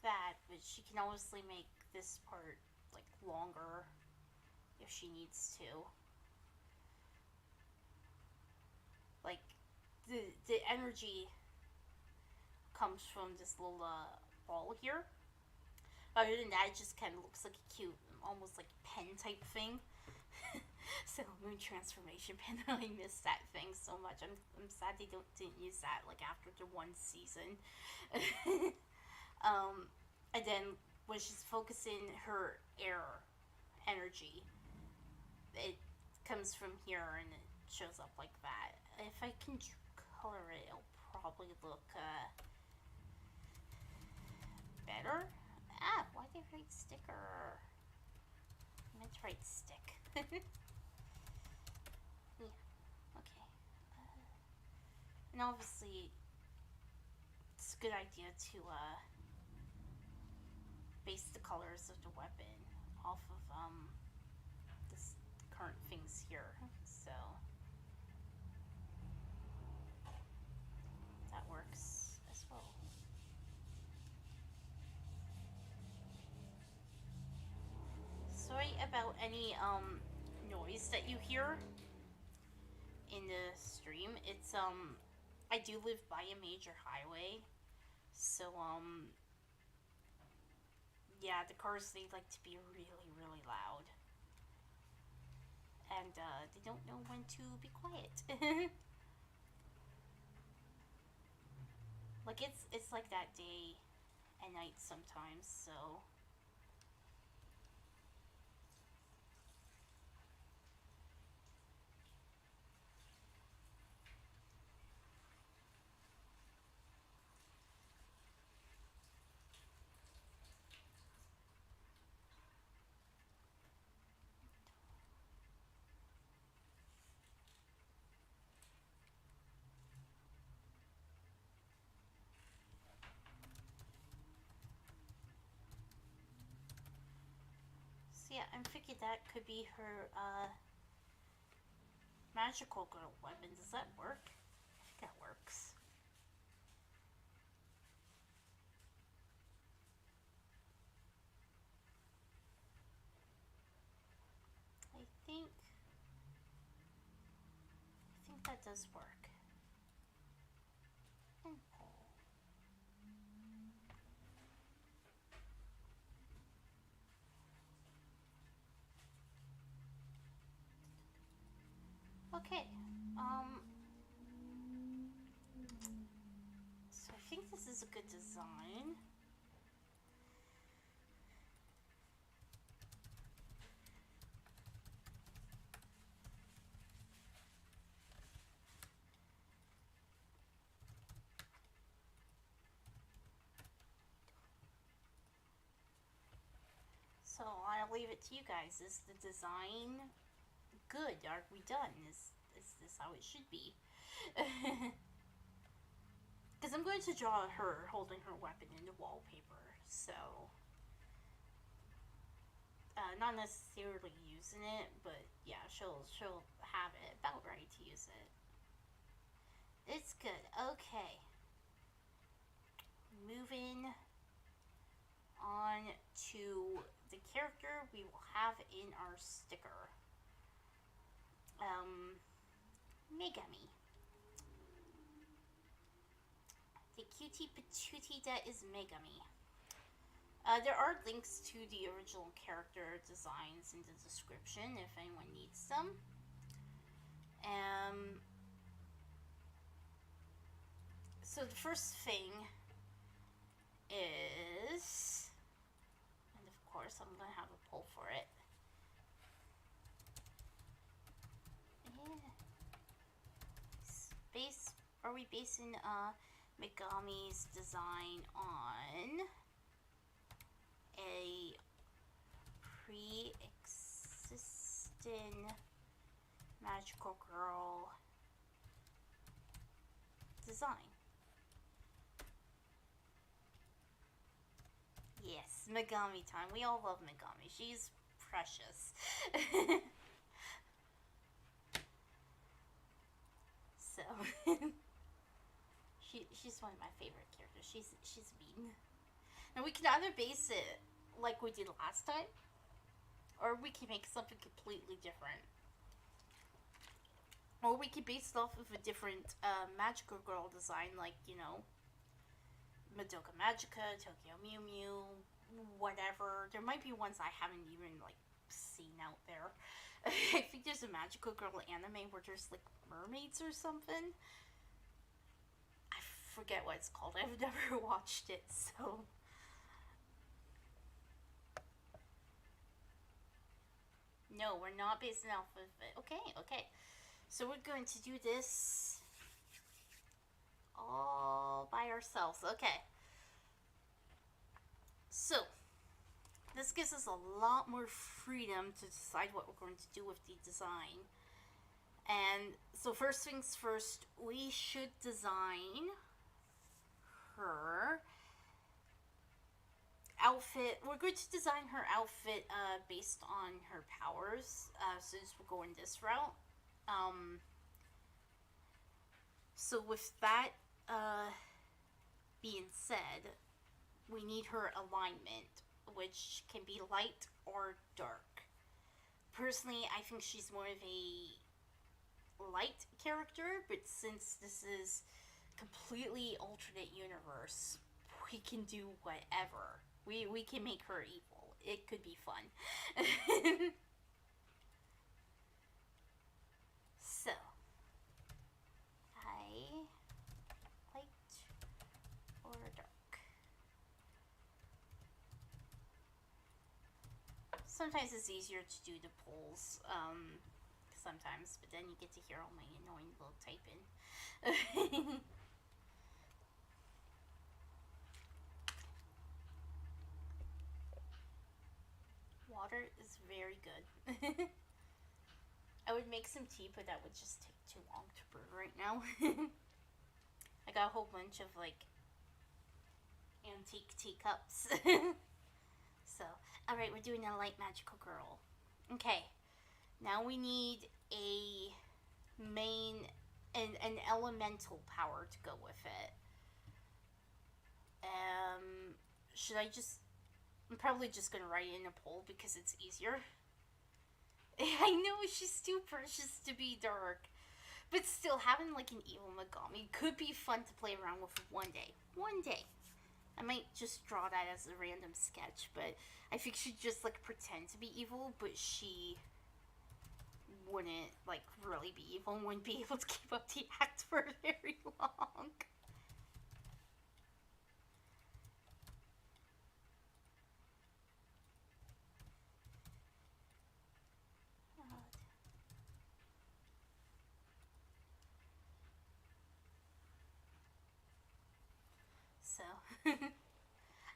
that, but she can obviously make this part like longer if she needs to. Like the energy comes from this little ball here. Other than that, it just kind of looks like a cute, almost like pen type thing. So moon transformation pen. I miss that thing so much. I'm sad they didn't use that like after the one season. And then when she's focusing her air energy, it comes from here and it shows up like that. If I can color it, it'll probably look better. Ah, why did I write sticker? I meant to write stick. Yeah, okay. And obviously, it's a good idea to base the colors of the weapon off of this current things here. So that works as well. Sorry about any noise that you hear in the stream. It's I do live by a major highway, so yeah, the cars, they like to be really, really loud. And they don't know when to be quiet. Like, it's like that day and night sometimes, so. So yeah, I'm thinking that could be her magical girl weapon. Does that work? I think that works. I think that does work. And pull. Okay. So I think this is a good design. So I'll leave it to you guys. Is the design good? Are we done? Is this how it should be? Because I'm going to draw her holding her weapon in the wallpaper, so not necessarily using it, but yeah, she'll have it about right to use it. It's good. Okay, moving on to the character we will have in our sticker. Megami. The cutie patootie that is Megami. There are links to the original character designs in the description if anyone needs them. So the first thing is, and of course I'm gonna have a poll for it. Yeah. Are we basing Megami's design on a pre-existing magical girl design? Yes, Megami time. We all love Megami. She's precious. So she's one of my favorite characters. She's mean. And we can either base it like we did last time, or we can make something completely different. Or we can base it off of a different magical girl design, like, you know, Madoka Magica, Tokyo Mew Mew, whatever. There might be ones I haven't even, like, seen out there. I think there's a magical girl anime where there's, like, mermaids or something. I forget what it's called. I've never watched it, so... No, we're not basing it off of it. Okay. So we're going to do this all by ourselves. Okay. So, this gives us a lot more freedom to decide what we're going to do with the design. And so first things first, we should design her outfit. We're going to design her outfit based on her powers, since we're going this route. So with that being said, we need her alignment, which can be light or dark. Personally, I think she's more of a light character, but since this is completely alternate universe, we can do whatever. We can make her evil. It could be fun. So, light or dark. Sometimes it's easier to do the polls, sometimes, but then you get to hear all my annoying little typing. Water is very good. I would make some tea, but that would just take too long to brew right now. I got a whole bunch of, like, antique teacups. So, alright, we're doing a light magical girl. Okay, now we need a main, an elemental power to go with it. Should I just... I'm probably just gonna write in a poll because it's easier. I know she's too precious to be dark. But still, having like an evil Megami could be fun to play around with one day. One day. I might just draw that as a random sketch, but I think she'd just like pretend to be evil, but she wouldn't like really be evil and wouldn't be able to keep up the act for very long. So,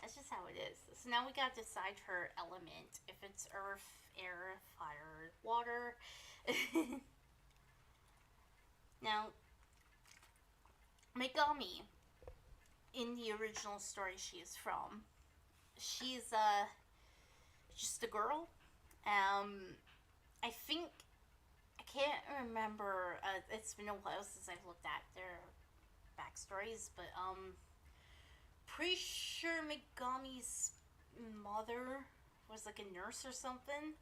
that's just how it is. So now we gotta decide her element. If it's earth, air, fire, water. Now, Megami, in the original story she is from, she's just a girl. I think, I can't remember, it's been a while since I've looked at their backstories, but pretty sure Megami's mother was like a nurse or something.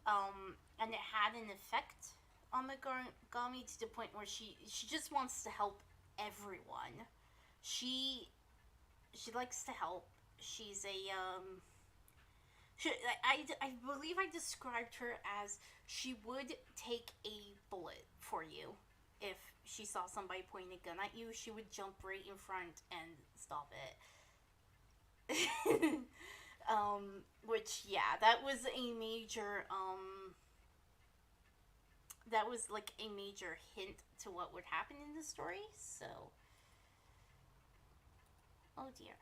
And it had an effect on Megami to the point where she just wants to help everyone. She likes to help, She's a I believe I described her as she would take a bullet for you. If she saw somebody pointing a gun at you, she would jump right in front and stop it. Which, yeah, that was a major, that was like a major hint to what would happen in the story, so. Oh dear.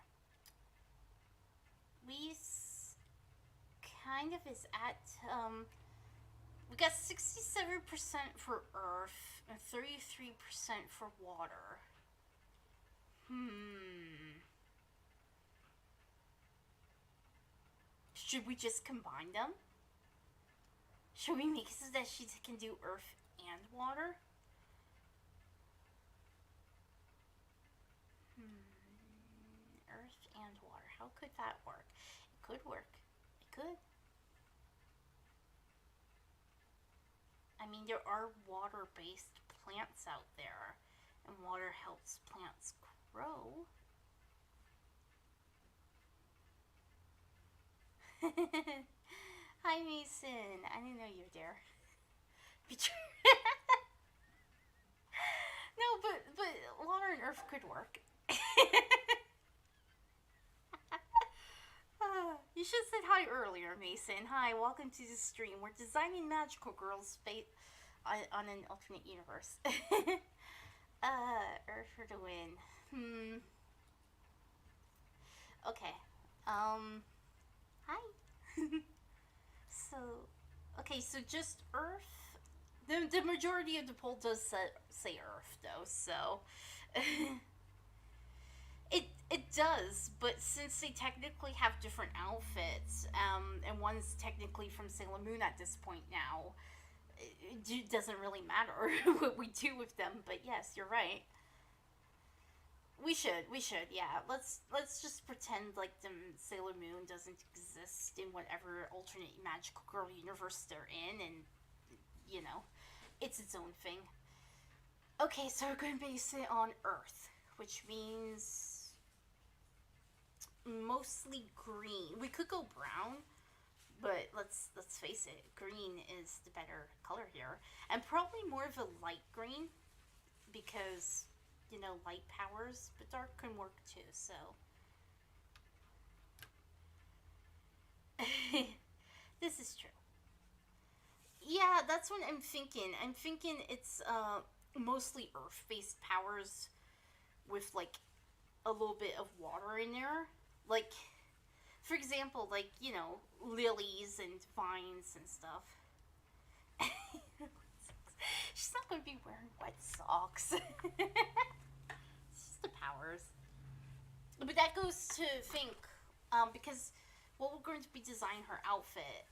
We kind of is at, we got 67% for Earth and 33% for water. Should we just combine them? Should we make it so that she can do Earth and water? Earth and water. How could that work? It could work. It could. I mean, there are water-based plants out there, and water helps plants grow. Hi, Mason. I didn't know you were there. No, but water and earth could work. You should have said hi earlier, Mason. Hi, welcome to the stream. We're designing magical girls on an alternate universe. Earth for the win. Okay. Hi. So just Earth. The majority of the poll does say Earth, though, so. It does, but since they technically have different outfits, and one's technically from Sailor Moon at this point now, it doesn't really matter what we do with them, but yes, you're right. We should, yeah. Let's just pretend like the Sailor Moon doesn't exist in whatever alternate magical girl universe they're in, and, you know, it's its own thing. Okay, so we're going to base it on Earth, which means mostly green. We could go brown, but let's face it, green is the better color here, and probably more of a light green, because, you know, light powers, but dark can work too, so. This is true. Yeah, that's what I'm thinking. I'm thinking it's mostly earth-based powers with, like, a little bit of water in there. Like, for example, like, you know, lilies and vines and stuff. She's not going to be wearing wet socks. It's just the powers. But that goes to think, because what we're going to be designing her outfit,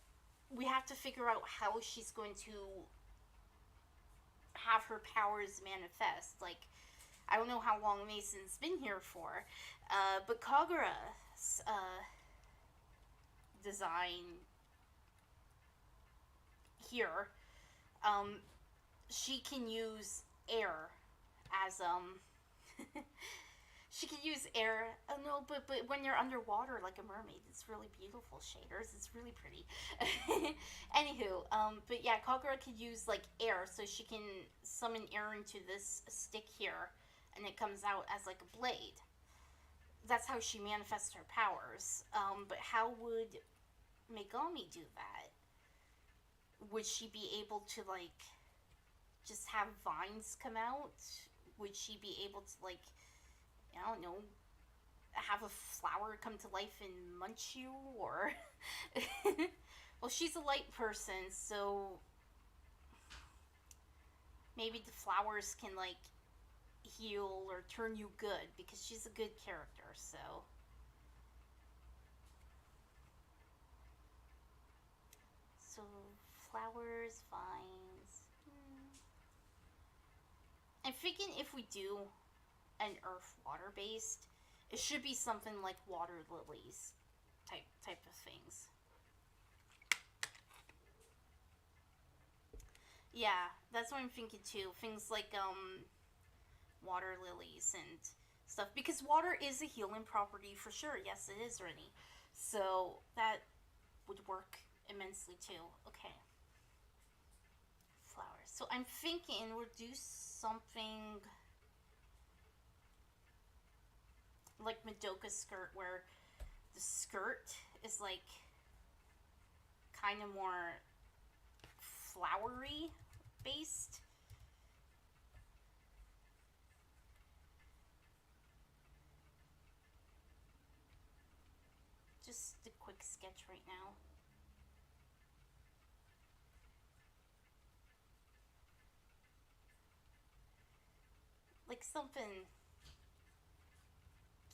we have to figure out how she's going to have her powers manifest. Like, I don't know how long Mason's been here for, but Kagura's design here, she can use air as she can use air. Oh no, but when you're underwater like a mermaid, it's really beautiful shaders. It's really pretty. Anywho, but yeah, Kagura could use like air, so she can summon air into this stick here, and it comes out as like a blade. That's how she manifests her powers. But how would Megami do that? Would she be able to, like, just have vines come out? Would she be able to, like, I don't know, have a flower come to life and munch you? Or, well, she's a light person, so maybe the flowers can, like, heal or turn you good, because she's a good character, so. So, flowers, vines. I'm thinking if we do an earth water based, it should be something like water lilies type of things. Yeah, that's what I'm thinking too. Things like water lilies and stuff, because water is a healing property for sure. Yes, it is, Rennie. So that would work immensely too. Okay. Flowers. So I'm thinking we'll do something like Madoka's skirt, where the skirt is like kind of more flowery based. Just a quick sketch right now. Like something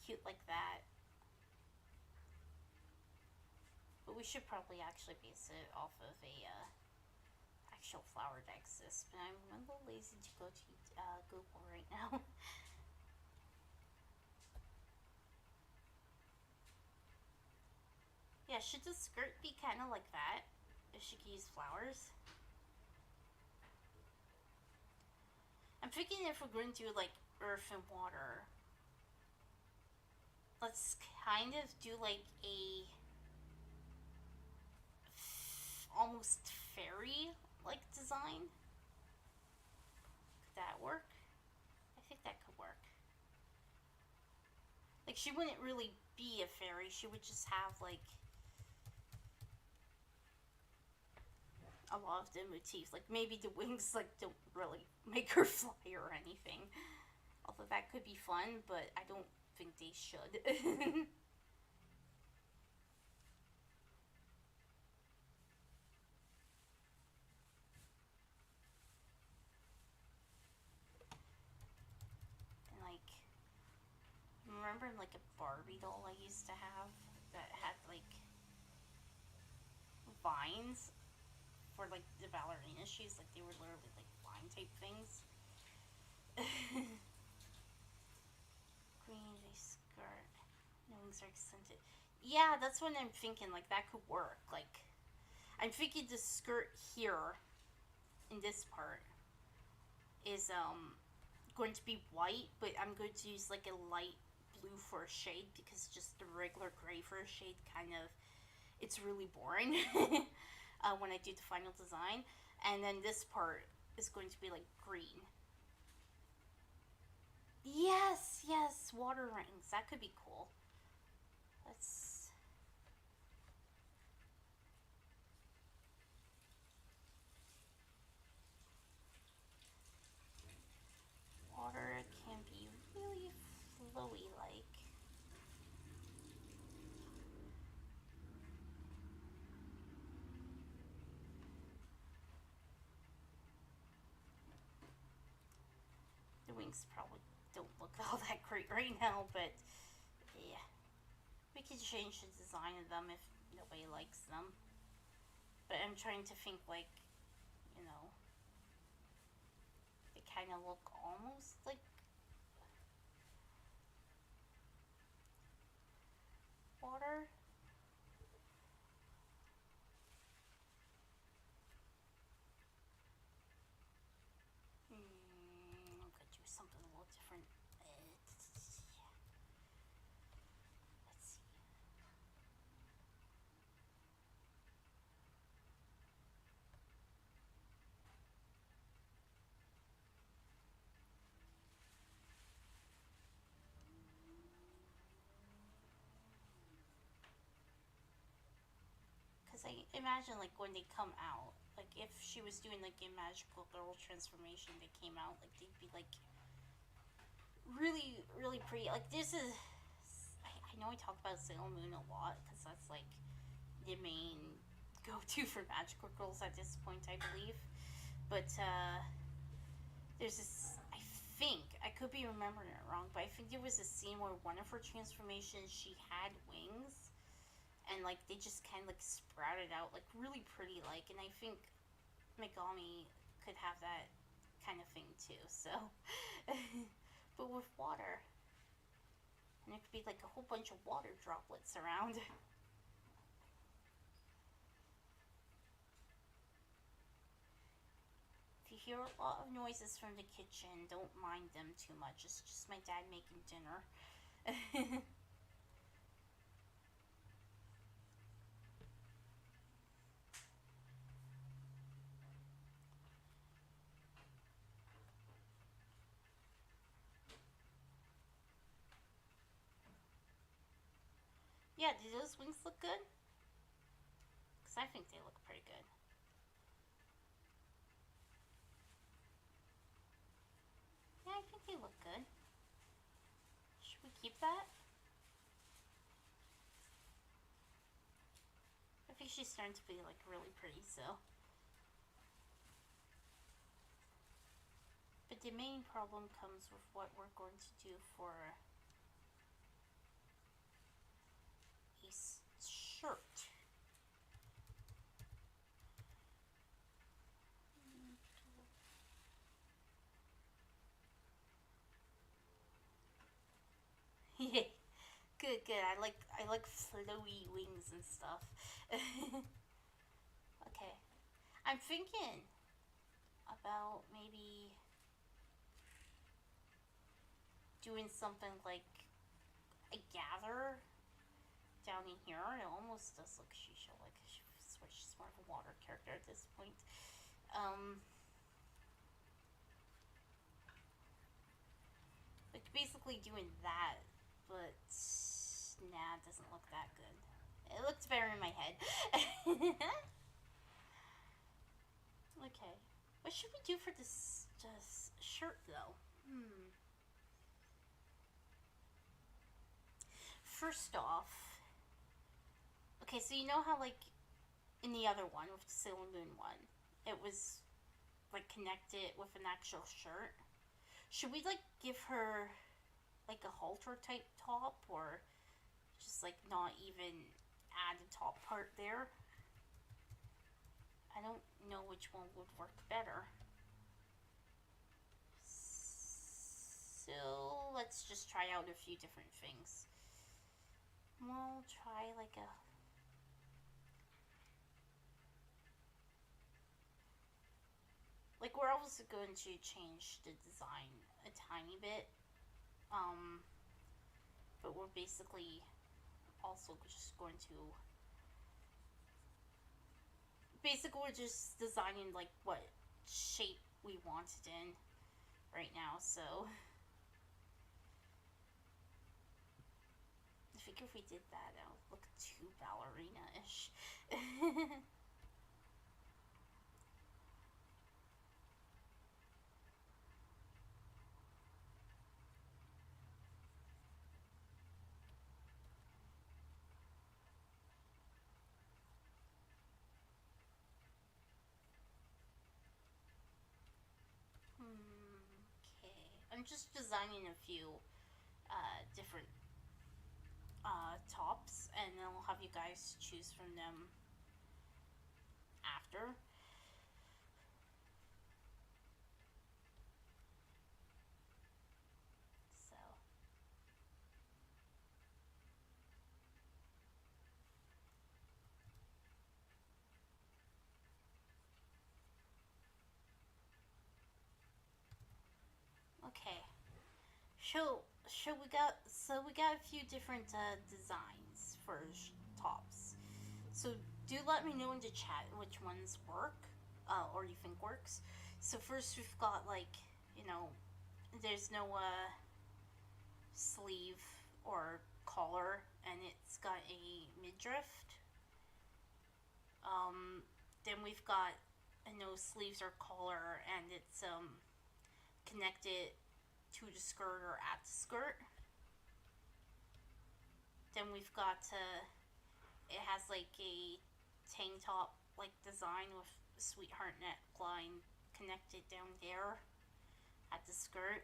cute like that. But we should probably actually base it off of a actual flower that exists. But I'm a little lazy to go to Google right now. Yeah, should the skirt be kind of like that? If she could use flowers? I'm thinking if we're going to do like earth and water, let's kind of do like a almost fairy like design. Could that work? I think that could work. Like, she wouldn't really be a fairy, she would just have like a lot of the motifs. Like maybe the wings like don't really make her fly or anything. Although that could be fun, but I don't think they should. And like, remember like a Barbie doll I used to have that had like vines for like the ballerina shoes? Like they were literally like vine type things. Green skirt. No wings are extended. Yeah, that's what I'm thinking. Like that could work. Like I'm thinking the skirt here in this part is going to be white, but I'm going to use like a light blue for a shade, because just the regular gray for a shade kind of, it's really boring when I do the final design. And then this part is going to be like green. Yes, yes, water rings. That could be cool. Let's. Water can be really flowy like. The wings probably don't look all that great right now, but yeah. We could change the design of them if nobody likes them. But I'm trying to think like, you know, they kind of look almost like water. I'm gonna do something a little different. Let's see. Because I imagine like when they come out, like if she was doing like a magical girl transformation, they came out, like they'd be like really, really pretty. Like this is, I know I talk about Sailor Moon a lot because that's like the main go-to for magical girls at this point, I believe. But there's this, I think, I could be remembering it wrong, but I think there was a scene where one of her transformations, she had wings, and like they just kind of like sprouted out, like really pretty, like. And I think Megami could have that kind of thing too. So, but with water, and it could be like a whole bunch of water droplets around. The you hear a lot of noises from the kitchen, don't mind them too much. It's just my dad making dinner. Yeah, do those wings look good? Because I think they look pretty good. Yeah, I think they look good. Should we keep that? I think she's starting to be like really pretty, so. But the main problem comes with what we're going to do for a shirt. Yeah. Good, good. I like flowy wings and stuff. Okay. I'm thinking about maybe doing something like a gather down in here. It almost does look Shisha, like she's more of a water character at this point. Like basically doing that, but nah, it doesn't look that good. It looks better in my head. Okay. What should we do for this shirt though? First off, okay, so you know how like in the other one with the Sailor Moon one, it was like connected with an actual shirt. Should we like give her like a halter type top, or just like not even add a top part there? I don't know which one would work better. So let's just try out a few different things. We'll try like a we're also going to change the design a tiny bit. But we're basically also just going to we're just designing like what shape we want it in right now, so I think if we did that, it would look too ballerina-ish. Okay, I'm just designing a few different tops, and then I'll have you guys choose from them after. So okay, we got a few different designs for tops. So do let me know in the chat which ones work, or you think works. So first we've got like, there's no sleeve or collar, and it's got a midriff. Then we've got no sleeves or collar, and it's connected to the skirt or at the skirt. Then we've got it has like a tank top like design with a sweetheart neckline connected down there at the skirt.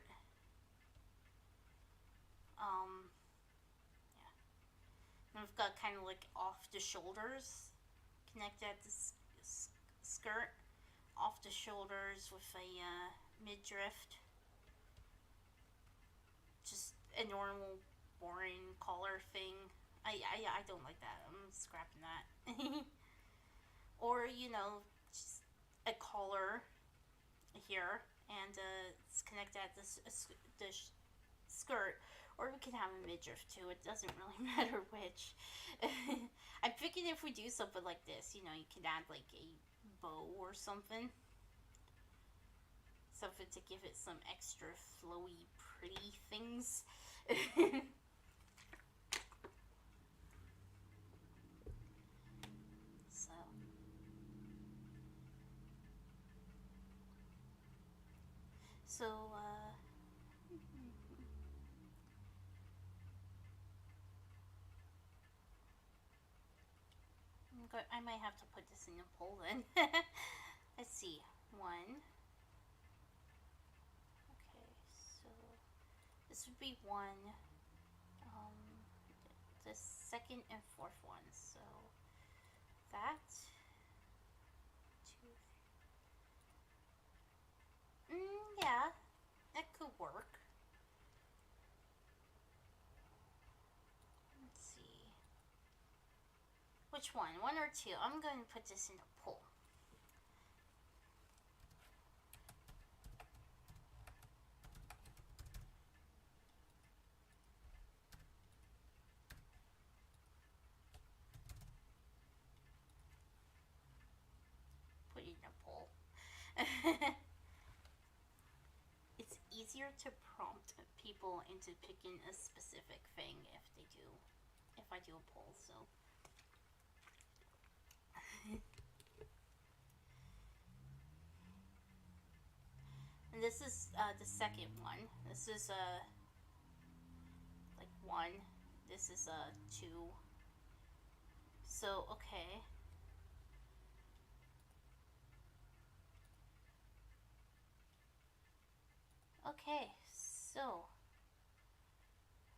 Yeah. Then we've got kind of like off the shoulders connected at the skirt, off the shoulders with a midriff. Just a normal boring collar thing. I don't like that. I'm scrapping that. Or just a collar here, and it's connected at the skirt, or we can have a midriff too. It doesn't really matter which. I'm thinking if we do something like this, you know, you can add like a bow or something. Something to give it some extra flowy, pretty things. So. So, I might have to put this in a poll then. Let's see. One. Okay, so this would be one. Um, the second and fourth one. So that. Two. Yeah, that could work. Let's see. Which one? One or two? I'm going to put this in a poll. Put it in a poll. It's easier to prompt people into picking a specific thing if I do a poll, so. And this is the second one. This is like one. This is two. So, okay. Okay, so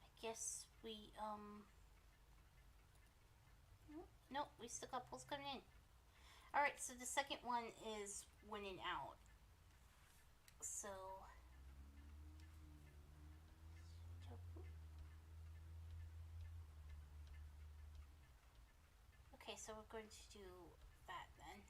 I guess we nope, we still got polls coming in. Alright, so the second one is winning out. So okay, so we're going to do that then.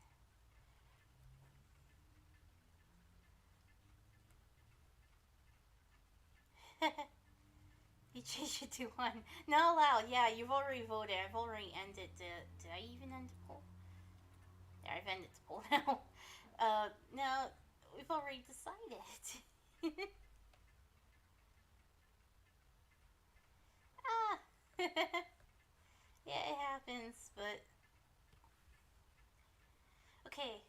You changed it to one. Not allowed. Yeah, you've already voted. I've already ended the. Did I even end the poll? Yeah, I've ended the poll now. Now we've already decided. Ah. Yeah, it happens, but okay.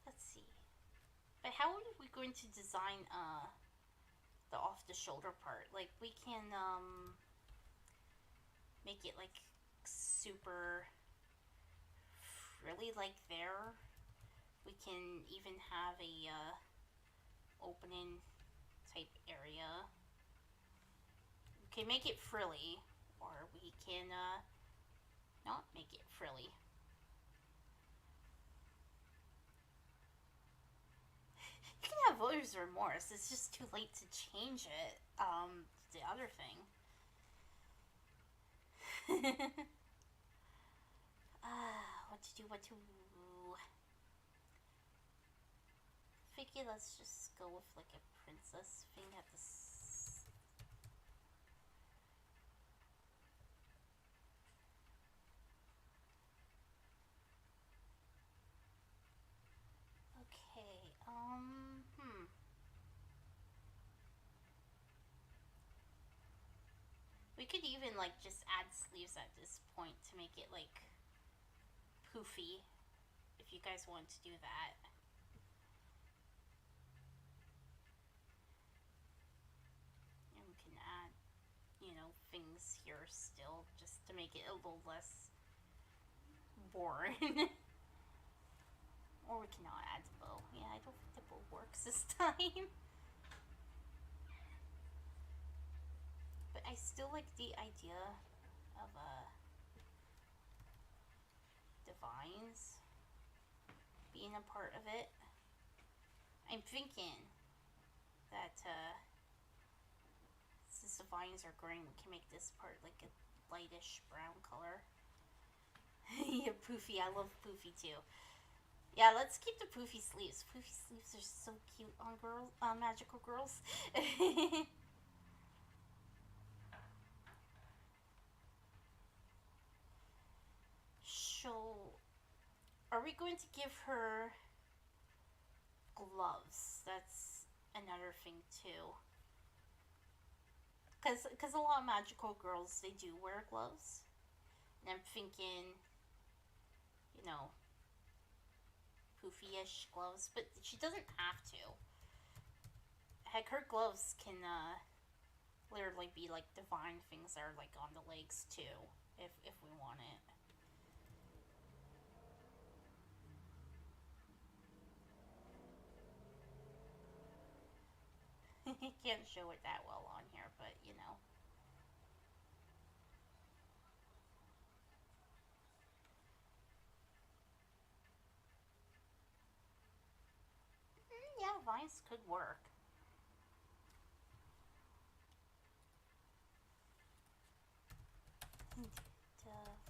Let's see. But how are we going to design the off the shoulder part? Like we can make it like super frilly like there. We can even have a opening type area. We can make it frilly, or we can not make it frilly. You can have voters' remorse. It's just too late to change it. The other thing. What to do? What to? Figure. Let's just go with like a princess thing at the. Okay. We could even like just add sleeves at this point to make it like poofy, if you guys want to do that. And we can add, you know, things here still just to make it a little less boring. Or we cannot add the bow. Yeah, I don't think the bow works this time. But I still like the idea of the vines being a part of it. I'm thinking that since the vines are green, we can make this part like a lightish brown color. Yeah, poofy. I love poofy too. Yeah, let's keep the poofy sleeves. Poofy sleeves are so cute on girls, magical girls. So, are we going to give her gloves? That's another thing too. Cause a lot of magical girls they do wear gloves, and I'm thinking, you know, poofy-ish gloves, but she doesn't have to. Heck, her gloves can literally be like divine things that are like on the legs too, if we want it. Can't show it that well on here, but you know. Yeah, vines could work.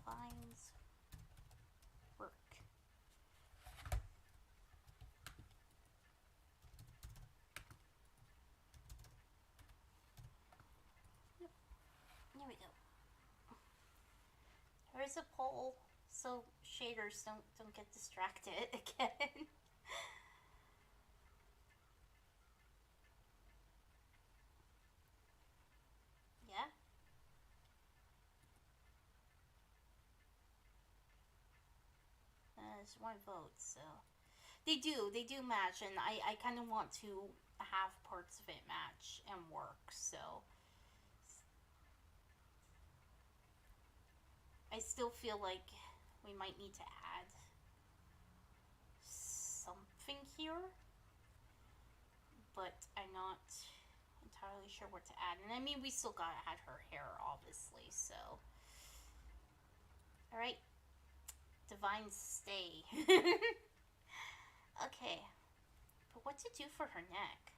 Vines work. Yep, there we go. There's a pole, so shaders don't get distracted again. Yeah, there's one vote, so they do match, and I kind of want to have parts of it match and work. So I still feel like we might need to add something here, but I'm not entirely sure what to add. And I mean, we still gotta add her hair, obviously. So, all right, divine stay. Okay, but what to do for her neck?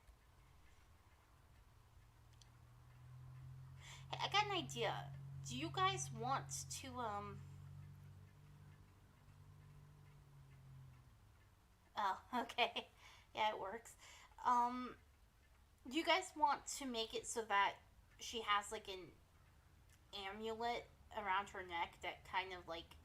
Hey, I got an idea. Do you guys want to Oh, okay. Yeah, it works. Do you guys want to make it so that she has like an amulet around her neck that kind of like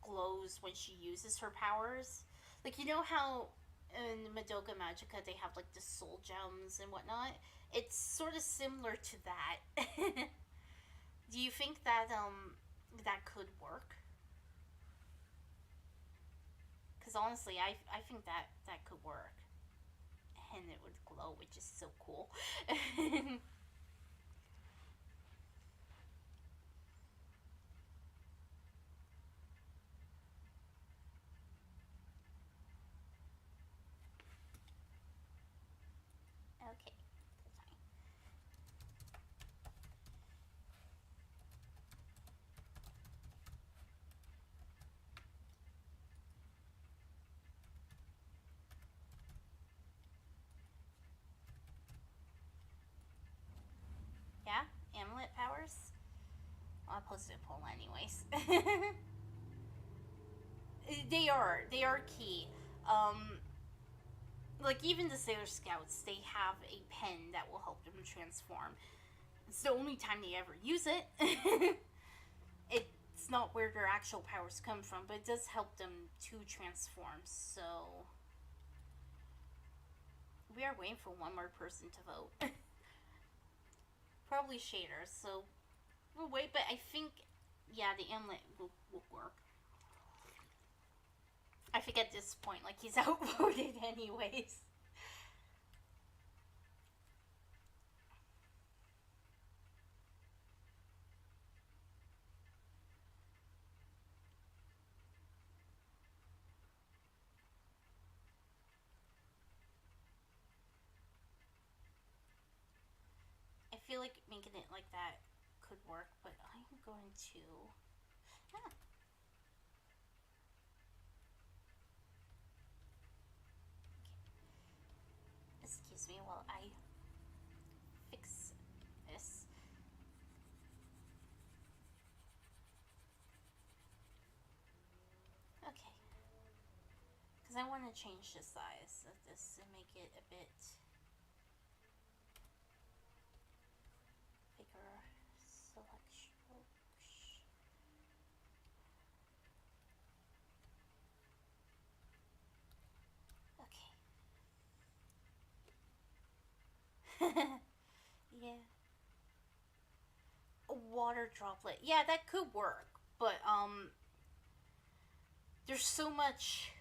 glows when she uses her powers? Like, you know how in Madoka Magica they have like the soul gems and whatnot? It's sort of similar to that. Do you think that that could work? Because honestly, I think that that could work, and it would glow, which is so cool. Okay, fine. Yeah, amulet powers. I'll post a poll anyways. They are key. Um, like even the Sailor Scouts, they have a pen that will help them transform. It's the only time they ever use it. It's not where their actual powers come from, but it does help them to transform. So we are waiting for one more person to vote. Probably shaders. So we'll wait, but I think yeah, the amulet will work. I think at this point, like he's outvoted anyways. I feel like making it like that could work, but I'm going to. Ah, excuse me while I fix this. Okay. Because Because I want to change the size of this and make it a bit bigger. Select strokes. Okay. Yeah. A water droplet. Yeah, that could work. But, there's so much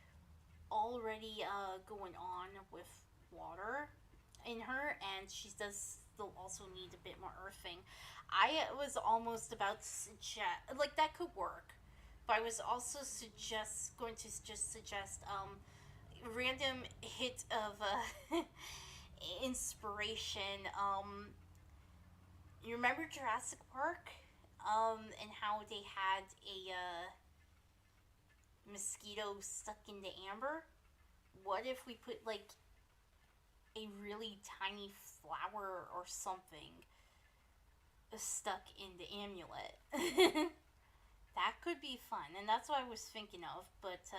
already going on with water in her, and she does still also need a bit more earthing. I was almost about to suggest, like, that could work, but I was also going to just suggest random hit of inspiration. You remember Jurassic Park, and how they had a mosquito stuck in the amber? What if we put like a really tiny flower or something stuck in the amulet? That could be fun, and that's what I was thinking of, but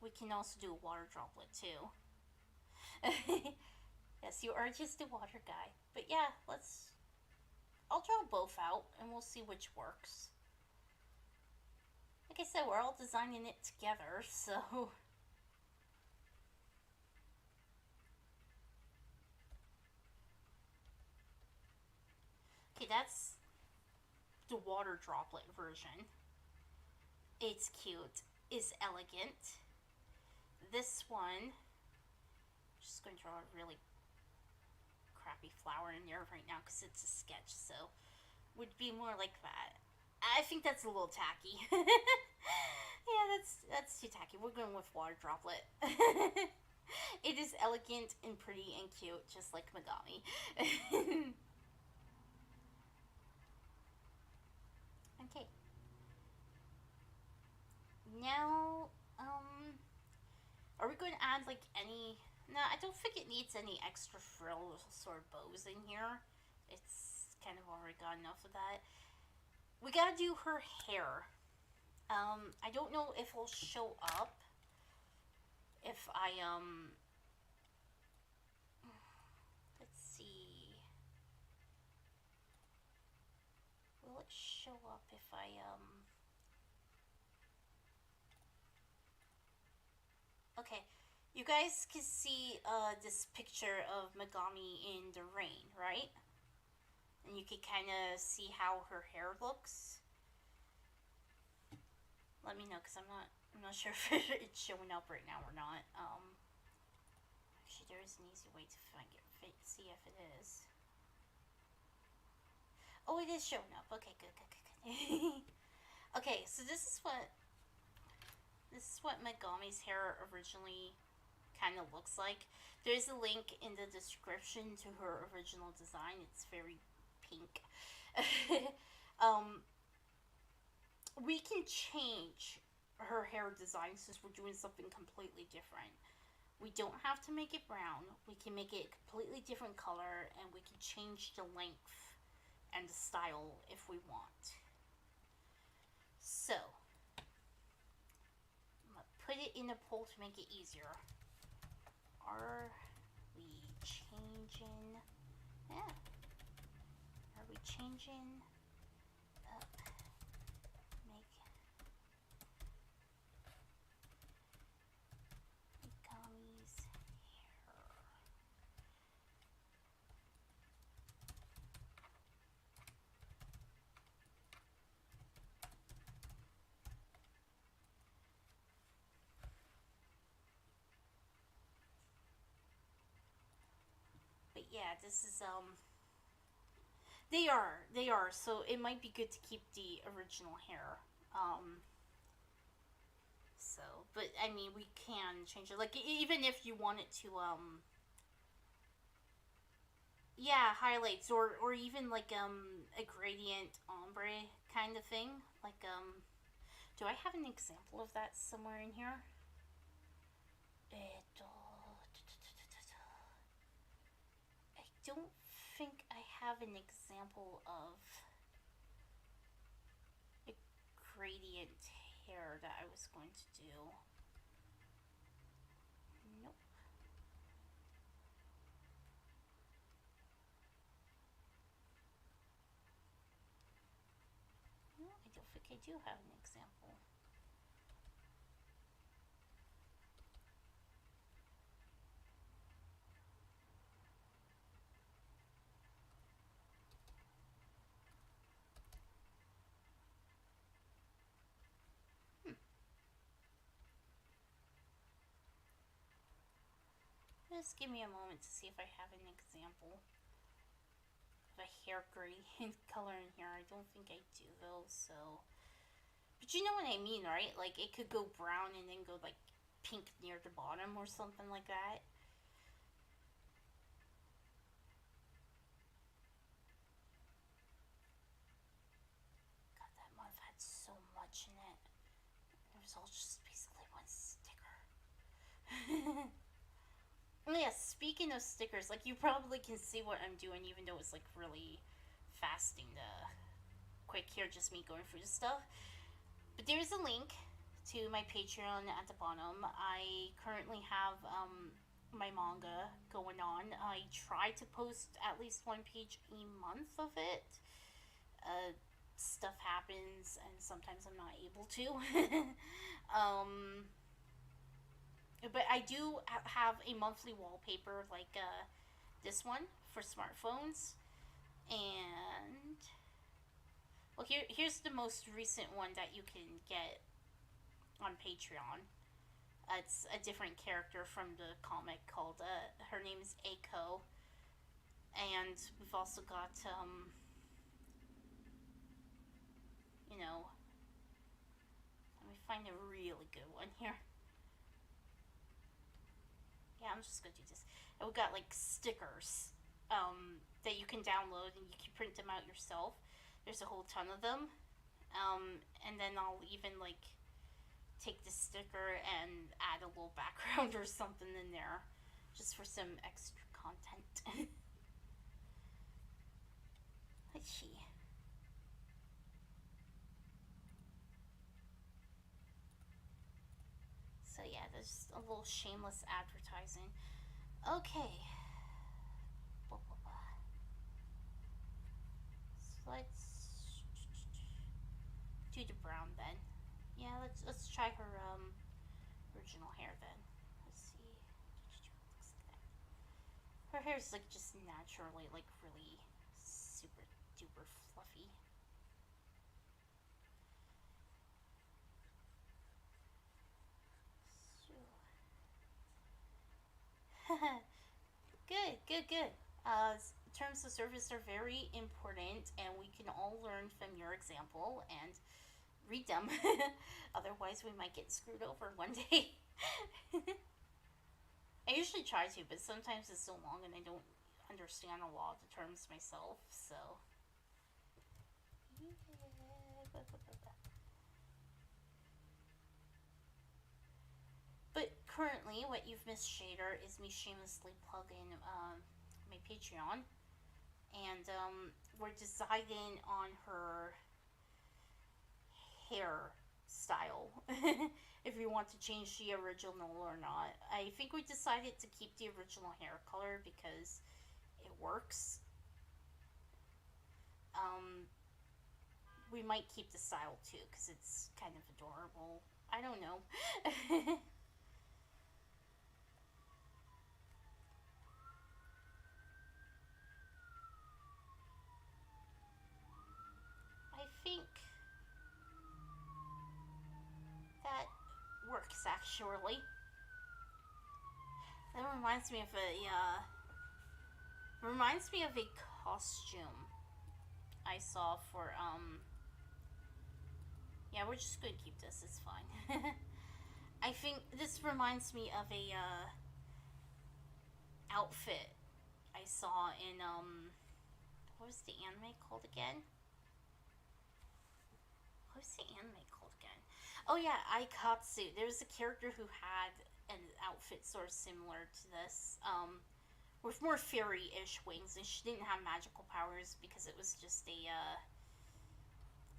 we can also do a water droplet too. Yes, you are just a water guy. But yeah, I'll draw both out and we'll see which works. Like I said, we're all designing it together, so. Okay, that's the water droplet version. It's cute. It's elegant. This one, I'm just going to draw a really crappy flower in there right now because it's a sketch, so would be more like that. I think that's a little tacky. Yeah, that's too tacky. We're going with water droplet. It is elegant and pretty and cute, just like Megami. Okay. Now, are we going to add like any? No, I don't think it needs any extra frills or bows in here. It's kind of already got enough of that. We gotta do her hair. I don't know if it'll show up if I let's see. Will it show up if I Okay, you guys can see this picture of Megami in the rain, right? And you can kind of see how her hair looks. Let me know, because I'm not sure if it's showing up right now or not. Actually, there is an easy way to find it. See if it is. Oh, it is showing up. Okay, good. Okay, so this is what Megami's hair originally kind of looks like. There's a link in the description to her original design. It's very pink. We can change her hair design since we're doing something completely different. We don't have to make it brown. We can make it a completely different color, and we can change the length and the style if we want. So, I'm going to put it in a poll to make it easier. Are we changing? Yeah. Are we changing up? Make Megami's hair. But yeah, this is they are, so it might be good to keep the original hair. So, but I mean, we can change it. Like, even if you wanted to, yeah, highlights, or even like, a gradient ombre kind of thing. Like, do I have an example of that somewhere in here? I don't think I have an example of a gradient hair that I was going to do. I do have an example. Just give me a moment to see if I have an example of a hair gray color in here. I don't think I do though, so. But you know what I mean, right? Like it could go brown and then go like pink near the bottom or something like that. God, that month had so much in it. It was all just basically one sticker. Yeah, speaking of stickers, like you probably can see what I'm doing, even though it's like really fasting the quick here, just me going through the stuff. But there's a link to my Patreon at the bottom. I currently have my manga going on. I try to post at least one page a month of it. Stuff happens, and sometimes I'm not able to. But I do have a monthly wallpaper like this one for smartphones, and well, here's the most recent one that you can get on Patreon. It's a different character from the comic called her name is Aiko, and we've also got you know, let me find a really good one here. Yeah, I'm just gonna do this. And we got like stickers that you can download and you can print them out yourself. There's a whole ton of them. And then I'll even like take the sticker and add a little background or something in there just for some extra content. Let's see. So yeah, there's a little shameless advertising. Okay. So let's do the brown then. Yeah, let's try her original hair then. Let's see. Looks like that. Her hair's like just naturally like really super duper fluffy. Good. Terms of service are very important, and we can all learn from your example and read them. Otherwise, we might get screwed over one day. I usually try to, but sometimes it's so long and I don't understand a lot of the terms myself, so. But currently, what you've missed, Shader, is me shamelessly plugging my Patreon. And we're deciding on her hair style. If we want to change the original or not. I think we decided to keep the original hair color because it works. We might keep the style too because it's kind of adorable. I don't know. I think that works actually. That reminds me of a costume I saw for yeah, we're just gonna keep this, it's fine. I think this reminds me of a outfit I saw in what was the anime called again? What was the anime called again? Oh yeah, Aikatsu. There's a character who had an outfit sort of similar to this, with more fairy-ish wings, and she didn't have magical powers because it was just a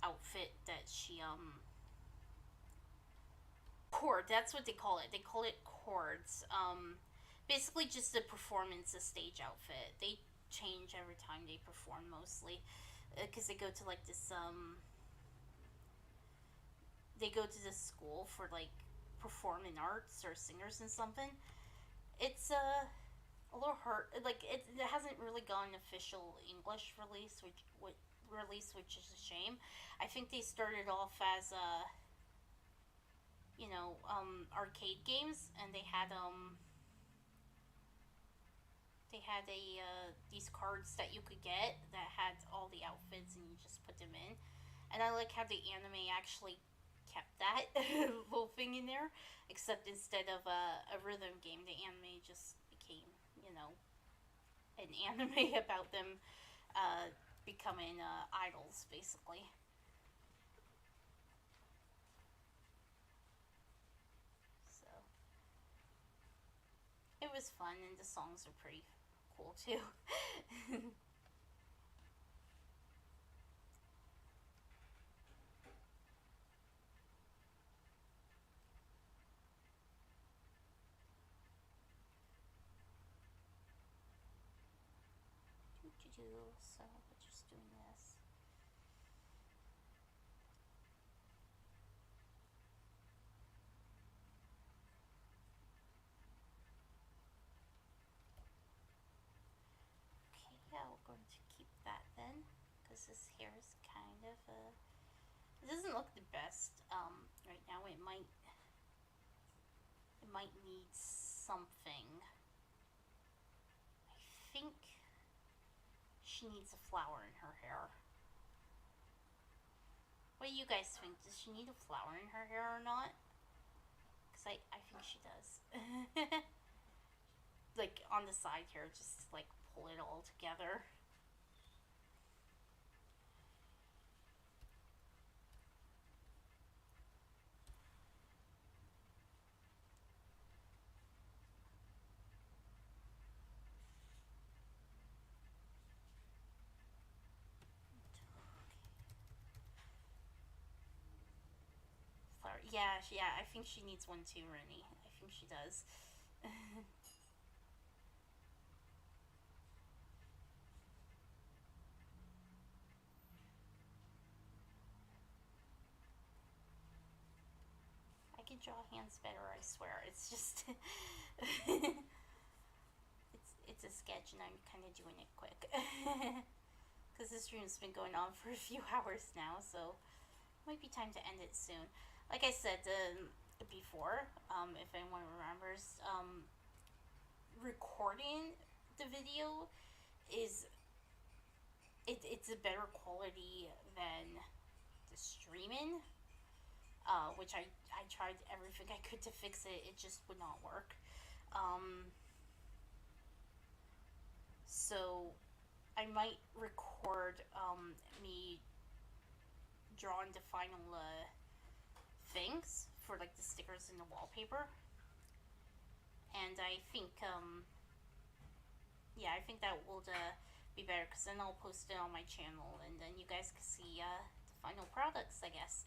outfit that she cord. That's what they call it. They call it cords. Basically just a performance, a stage outfit. They change every time they perform mostly, because they go to like this they go to this school for like performing arts or singers and something. It's a little hard. Like it hasn't really gotten official English release, which is a shame. I think they started off as arcade games, and they had a these cards that you could get that had all the outfits, and you just put them in. And I like how the anime actually kept that little thing in there, except instead of a rhythm game, the anime just became, an anime about them becoming idols, basically. So it was fun, and the songs are pretty cool too. So we're just doing this. Okay, yeah, we're going to keep that then, because this hair is kind of it doesn't look the best right now. It might need something. I think she needs a flower in her hair. What do you guys think? Does she need a flower in her hair or not? Because I think she does. Like on the side here, just like pull it all together. Flower. Yeah, yeah. I think she needs one too, Rennie. I think she does. I can draw hands better, I swear. It's just it's a sketch, and I'm kind of doing it quick because this stream's been going on for a few hours now, so it might be time to end it soon. Like I said before, if anyone remembers, recording the video is it's a better quality than the streaming, which I tried everything I could to fix it. It just would not work. So I might record me drawing the final things for like the stickers and the wallpaper, and I think yeah, I think that will be better, because then I'll post it on my channel, and then you guys can see the final products, I guess.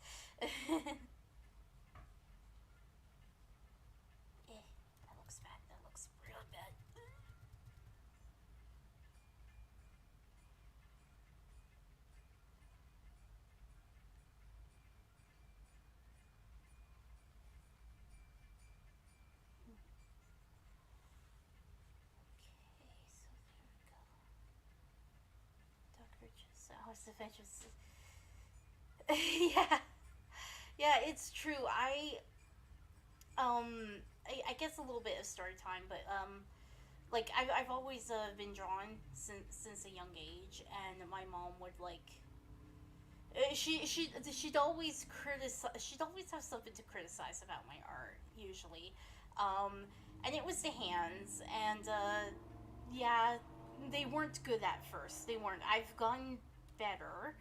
That looks bad. That looks really bad. Okay, so there we go. Dark Ridges. House of Edges. Yeah, yeah, it's true. I guess a little bit of story time, but like I've always been drawn since a young age, and my mom would like she'd always she'd always have something to criticize about my art usually, and it was the hands, and yeah, they weren't good at first. They weren't. I've gotten better,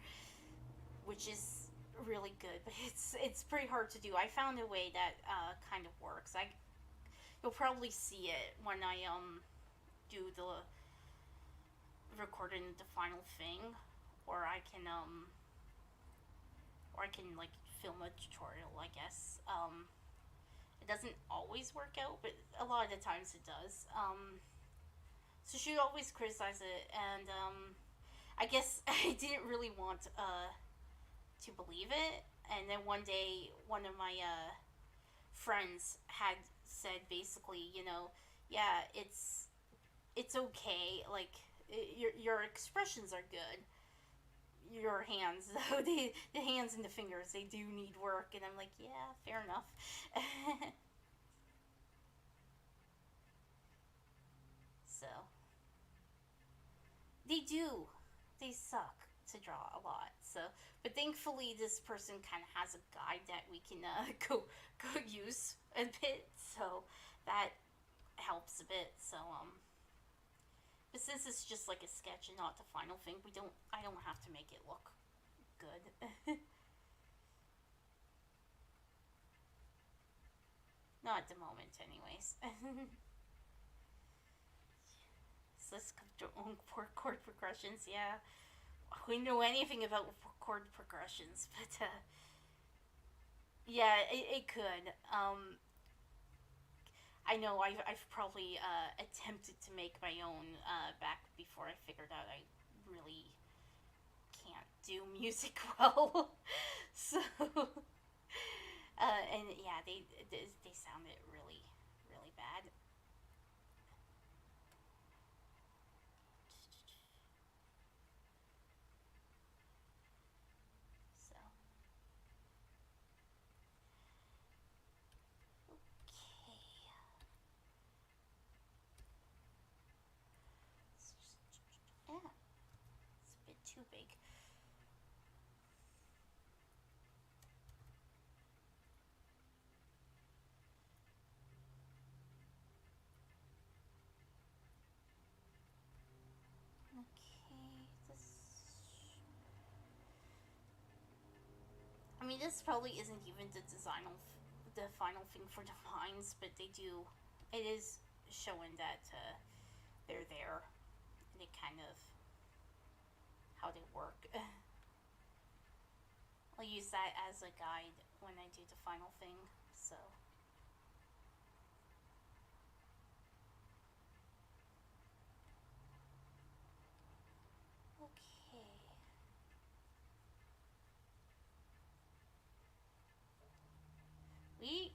which is really good, but it's pretty hard to do. I found a way that kind of works. You'll probably see it when I do the recording the final thing, or I can like film a tutorial, I guess. It doesn't always work out, but a lot of the times it does. So she always criticize it, and I guess I didn't really want to believe it, And then one day, one of my friends had said basically, yeah, it's okay. Like your expressions are good. Your hands, though, the hands and the fingers, they do need work. And I'm like, yeah, fair enough. So they do. They suck to draw a lot. So, but thankfully, this person kind of has a guide that we can go use a bit. So that helps a bit. So but since it's just like a sketch and not the final thing, I don't have to make it look good. Not at the moment, anyways. So let's go own chord progressions. Yeah, we know anything about chord progressions, but yeah, it could. I know I've probably attempted to make my own back before I figured out I really can't do music well. So, and yeah, they sounded really really bad. So okay, yeah, it's a bit too big. Okay, this. I mean, this probably isn't even the final thing for the vines, but they do. It is showing that they're there. And it kind of how they work. I'll use that as a guide when I do the final thing. So okay. We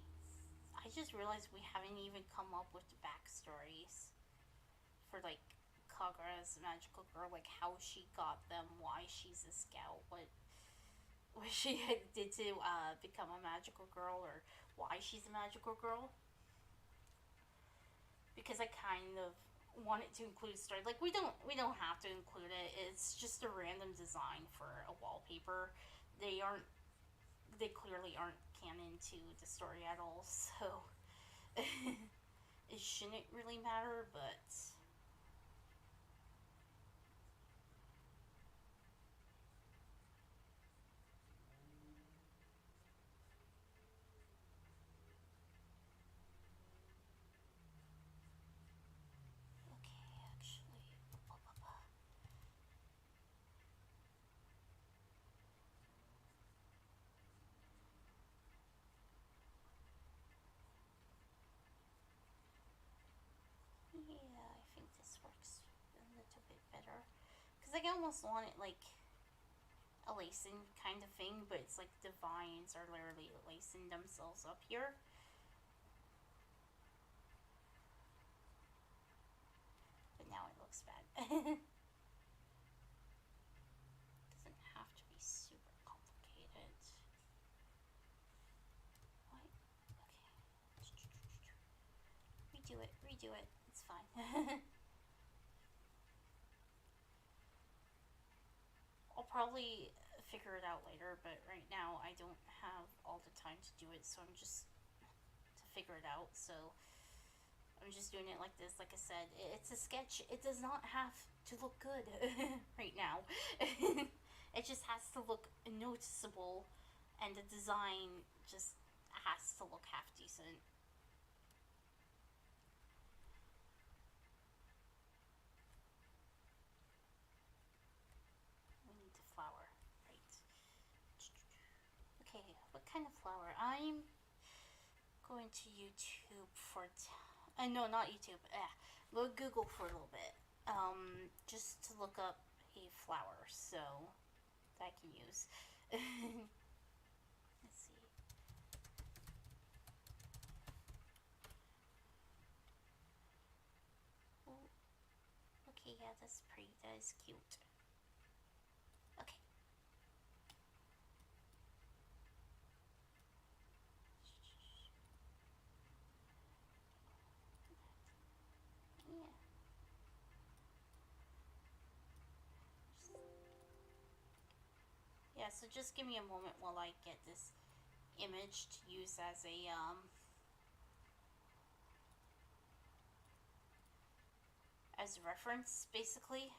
I just realized we haven't even come up with the backstories for like Kagura's magical girl, like how she got them, why she's a scout, what she did to become a magical girl, or why she's a magical girl. Because I kind of wanted to include a story. Like we don't have to include it. It's just a random design for a wallpaper. They aren't they clearly aren't canon to the story at all. So it shouldn't really matter, but okay, actually. Yeah, I think this works a little bit better. Because I almost want it like a lacing kind of thing, but it's like the vines are literally lacing themselves up here. But now it looks bad. Doesn't have to be super complicated. What? Okay. Redo it. It's fine. I'll probably figure it out later, but right now I don't have all the time to do it, so I'm just to figure it out. So I'm just doing it like this. Like I said, it's a sketch. It does not have to look good right now. It just has to look noticeable, and the design just has to look half decent. We need the flower, right? Okay, what kind of flower? I'm going to YouTube for no, not YouTube. Go Google for a little bit. Just to look up a flower so that I can use. that's pretty. That is cute. Okay. Yeah. Yeah, so just give me a moment while I get this image to use as a as reference, basically.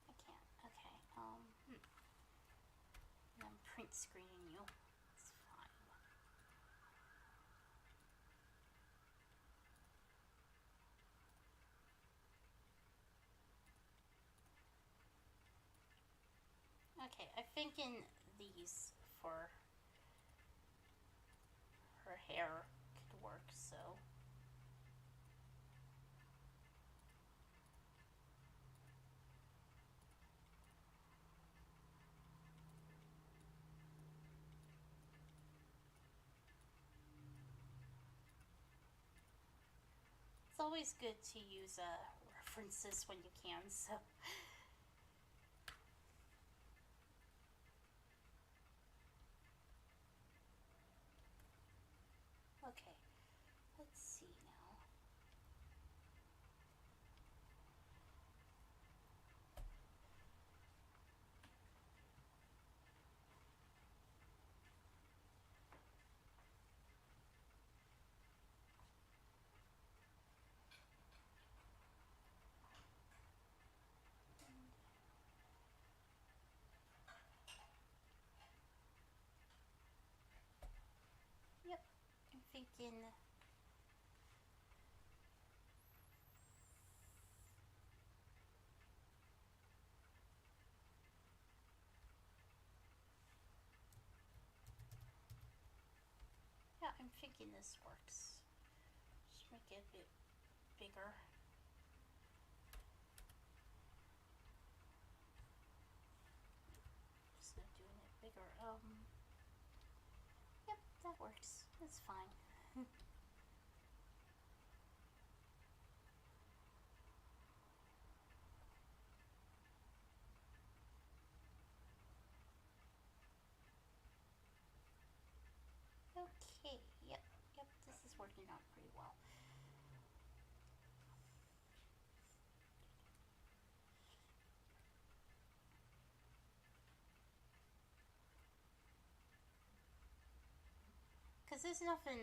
I can't. Okay. I'm print screening you. It's fine. Okay, I'm thinking these for her hair could work, so. It's always good to use references when you can, so. Okay, let's see now. Yep, I'm thinking. Yeah, I'm thinking this works. Just make it a bit bigger. Just not doing it bigger. Yep, that works. That's fine. Okay, yep, this is working out pretty well. Because there's nothing,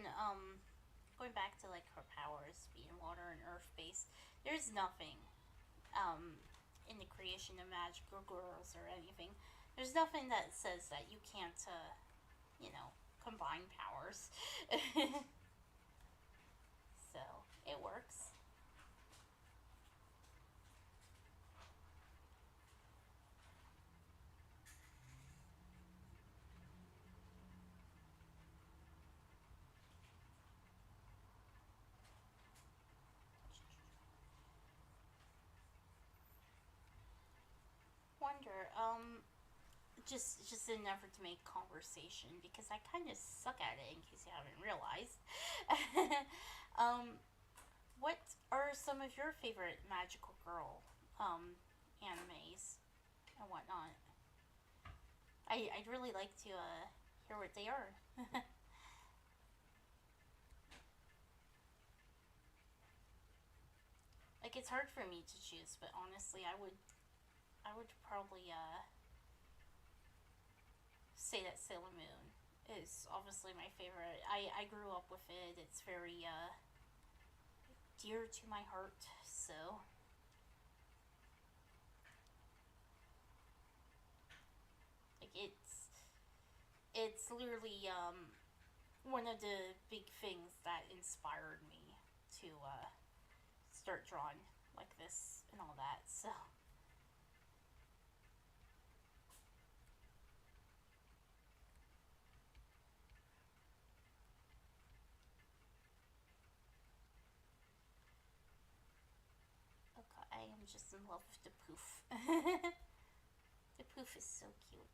going back to like her powers being water and earth based, there's nothing, in the creation of magical girls or anything. There's nothing that says that you can't, combine powers. So, it works. Wonder, just in an effort to make conversation because I kind of suck at it. In case you haven't realized, what are some of your favorite magical girl animes and whatnot? I'd really like to hear what they are. Like it's hard for me to choose, but honestly, I would probably say that Sailor Moon is obviously my favorite. I grew up with it. It's very dear to my heart. So like it's literally one of the big things that inspired me to start drawing like this and all that. So okay, I am I'm just in love with the poof. The poof is so cute.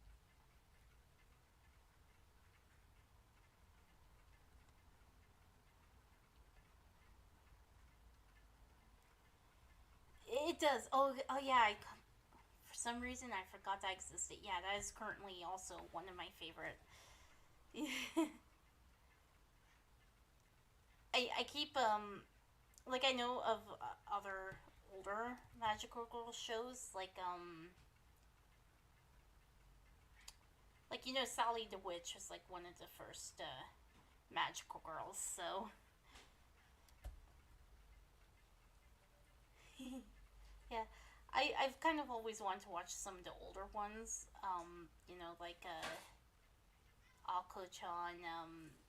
It does. Oh yeah. For some reason, I forgot that existed. Yeah, that is currently also one of my favorite. I keep like I know of other older magical girl shows like Sally the Witch was like one of the first magical girls. So yeah, I've kind of always wanted to watch some of the older ones. Like Alko-chan,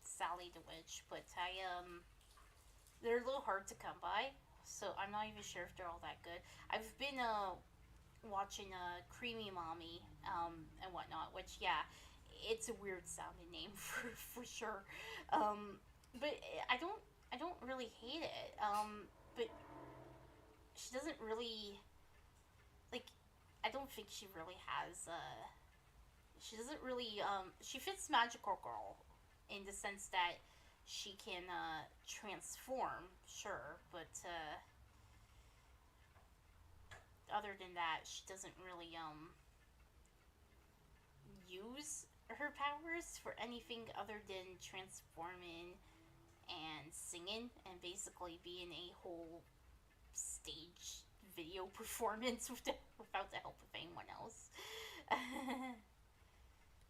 Sally the Witch, but they're a little hard to come by. So I'm not even sure if they're all that good. I've been watching Creamy Mommy and whatnot, which yeah, it's a weird sounding name for sure. But I don't really hate it. But she doesn't really like. I don't think she really has. She doesn't really. She fits magical girl, in the sense that she can transform, sure, but other than that, she doesn't really use her powers for anything other than transforming and singing and basically being a whole stage video performance without the help of anyone else.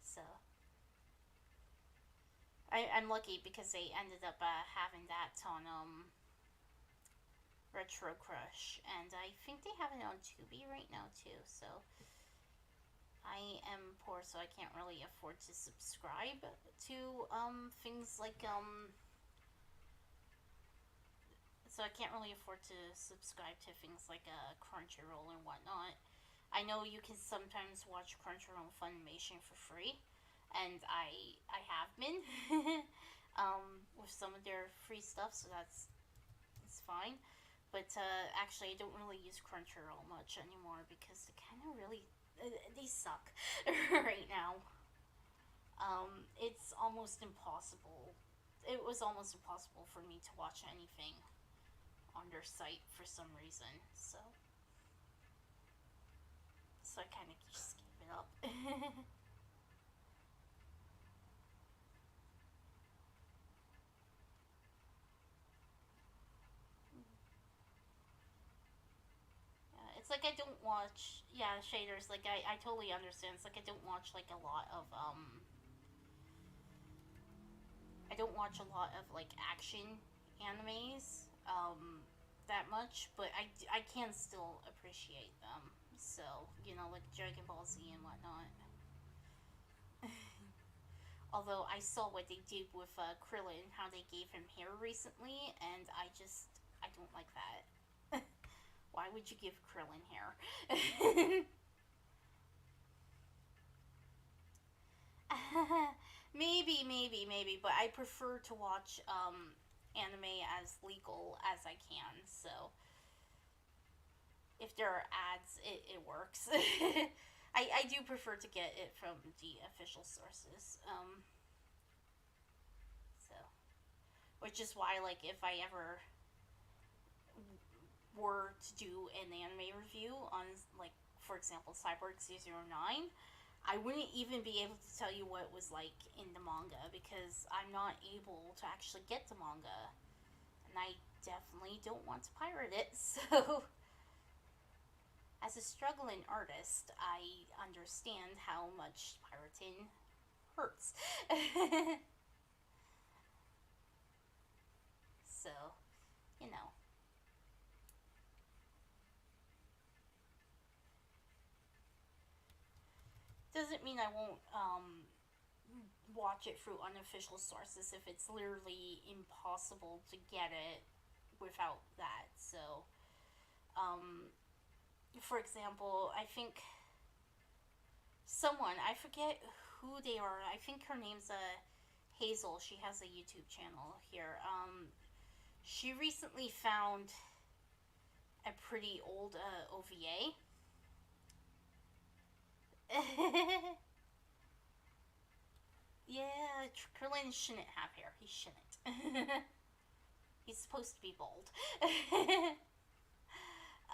So I'm lucky because they ended up having that on Retro Crush, and I think they have it on Tubi right now too. So I am poor, so I can't really afford to subscribe to things like so I can't really afford to subscribe to things like Crunchyroll and whatnot. I know you can sometimes watch Crunchyroll Funimation for free, and I have been with some of their free stuff, so it's fine. But actually, I don't really use Crunchyroll much anymore because they kind of really they suck right now. It's almost impossible. It was almost impossible for me to watch anything on their site for some reason. So I kind of just gave it up. Yeah, it's like I don't watch. Yeah, shaders. Like I totally understand. It's like I don't watch like a lot of I don't watch a lot of like action animes that much, but I can still appreciate them. So like Dragon Ball Z and whatnot. Although I saw what they did with Krillin, how they gave him hair recently, and I don't like that. Why would you give Krillin hair? maybe, but I prefer to watch anime as legal as I can. So if there are ads, it works. I do prefer to get it from the official sources. So, which is why, like, if I ever were to do an anime review on, like, for example, Cyborg 009, I wouldn't even be able to tell you what it was like in the manga because I'm not able to actually get the manga. And I definitely don't want to pirate it, so as a struggling artist, I understand how much pirating hurts. So, you know. Doesn't mean I won't watch it through unofficial sources if it's literally impossible to get it without that. So, um, for example, I think someone, I forget who they are, I think her name's Hazel. She has a YouTube channel here. She recently found a pretty old OVA. Yeah, Krillin shouldn't have hair. He shouldn't. He's supposed to be bald.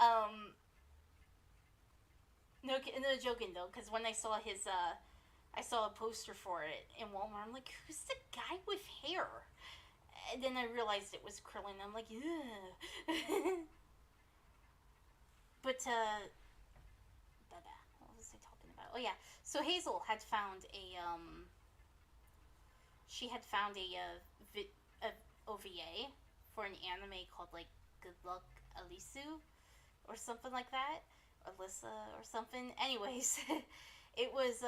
um, no joking though, because when I saw his, I saw a poster for it in Walmart. I'm like, who's the guy with hair? And then I realized it was Krillin. I'm like, ugh. But what was I talking about? Oh yeah. So Hazel had found she had found a OVA for an anime called like Good Luck Alisu or something like that, Alyssa or something. Anyways, it was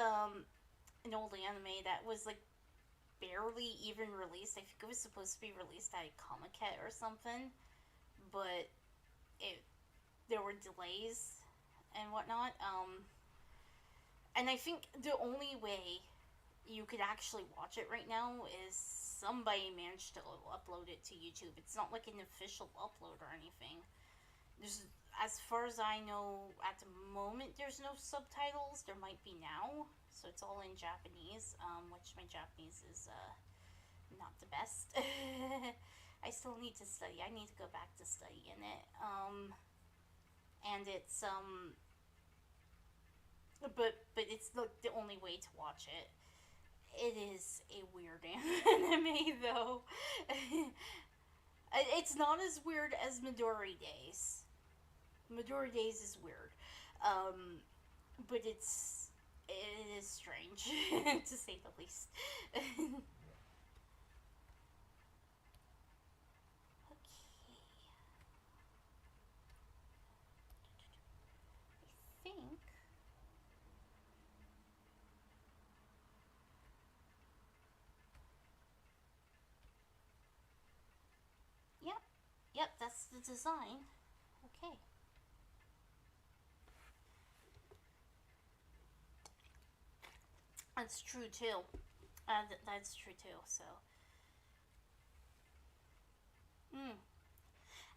an old anime that was like barely even released. I think it was supposed to be released at Comic Con or something, but it there were delays and whatnot. And I think the only way you could actually watch it right now is somebody managed to upload it to YouTube. It's not like an official upload or anything. There's, as far as I know, at the moment, there's no subtitles. There might be now, so it's all in Japanese, which my Japanese is not the best. I still need to study. I need to go back to studying it. And it's but it's the only way to watch it. It is a weird anime though. It's not as weird as Midori Days. Midori Days is weird, but it is strange to say the least. Okay. I think. Yep. Yep, that's the design. Okay. That's true too. That's true too. So,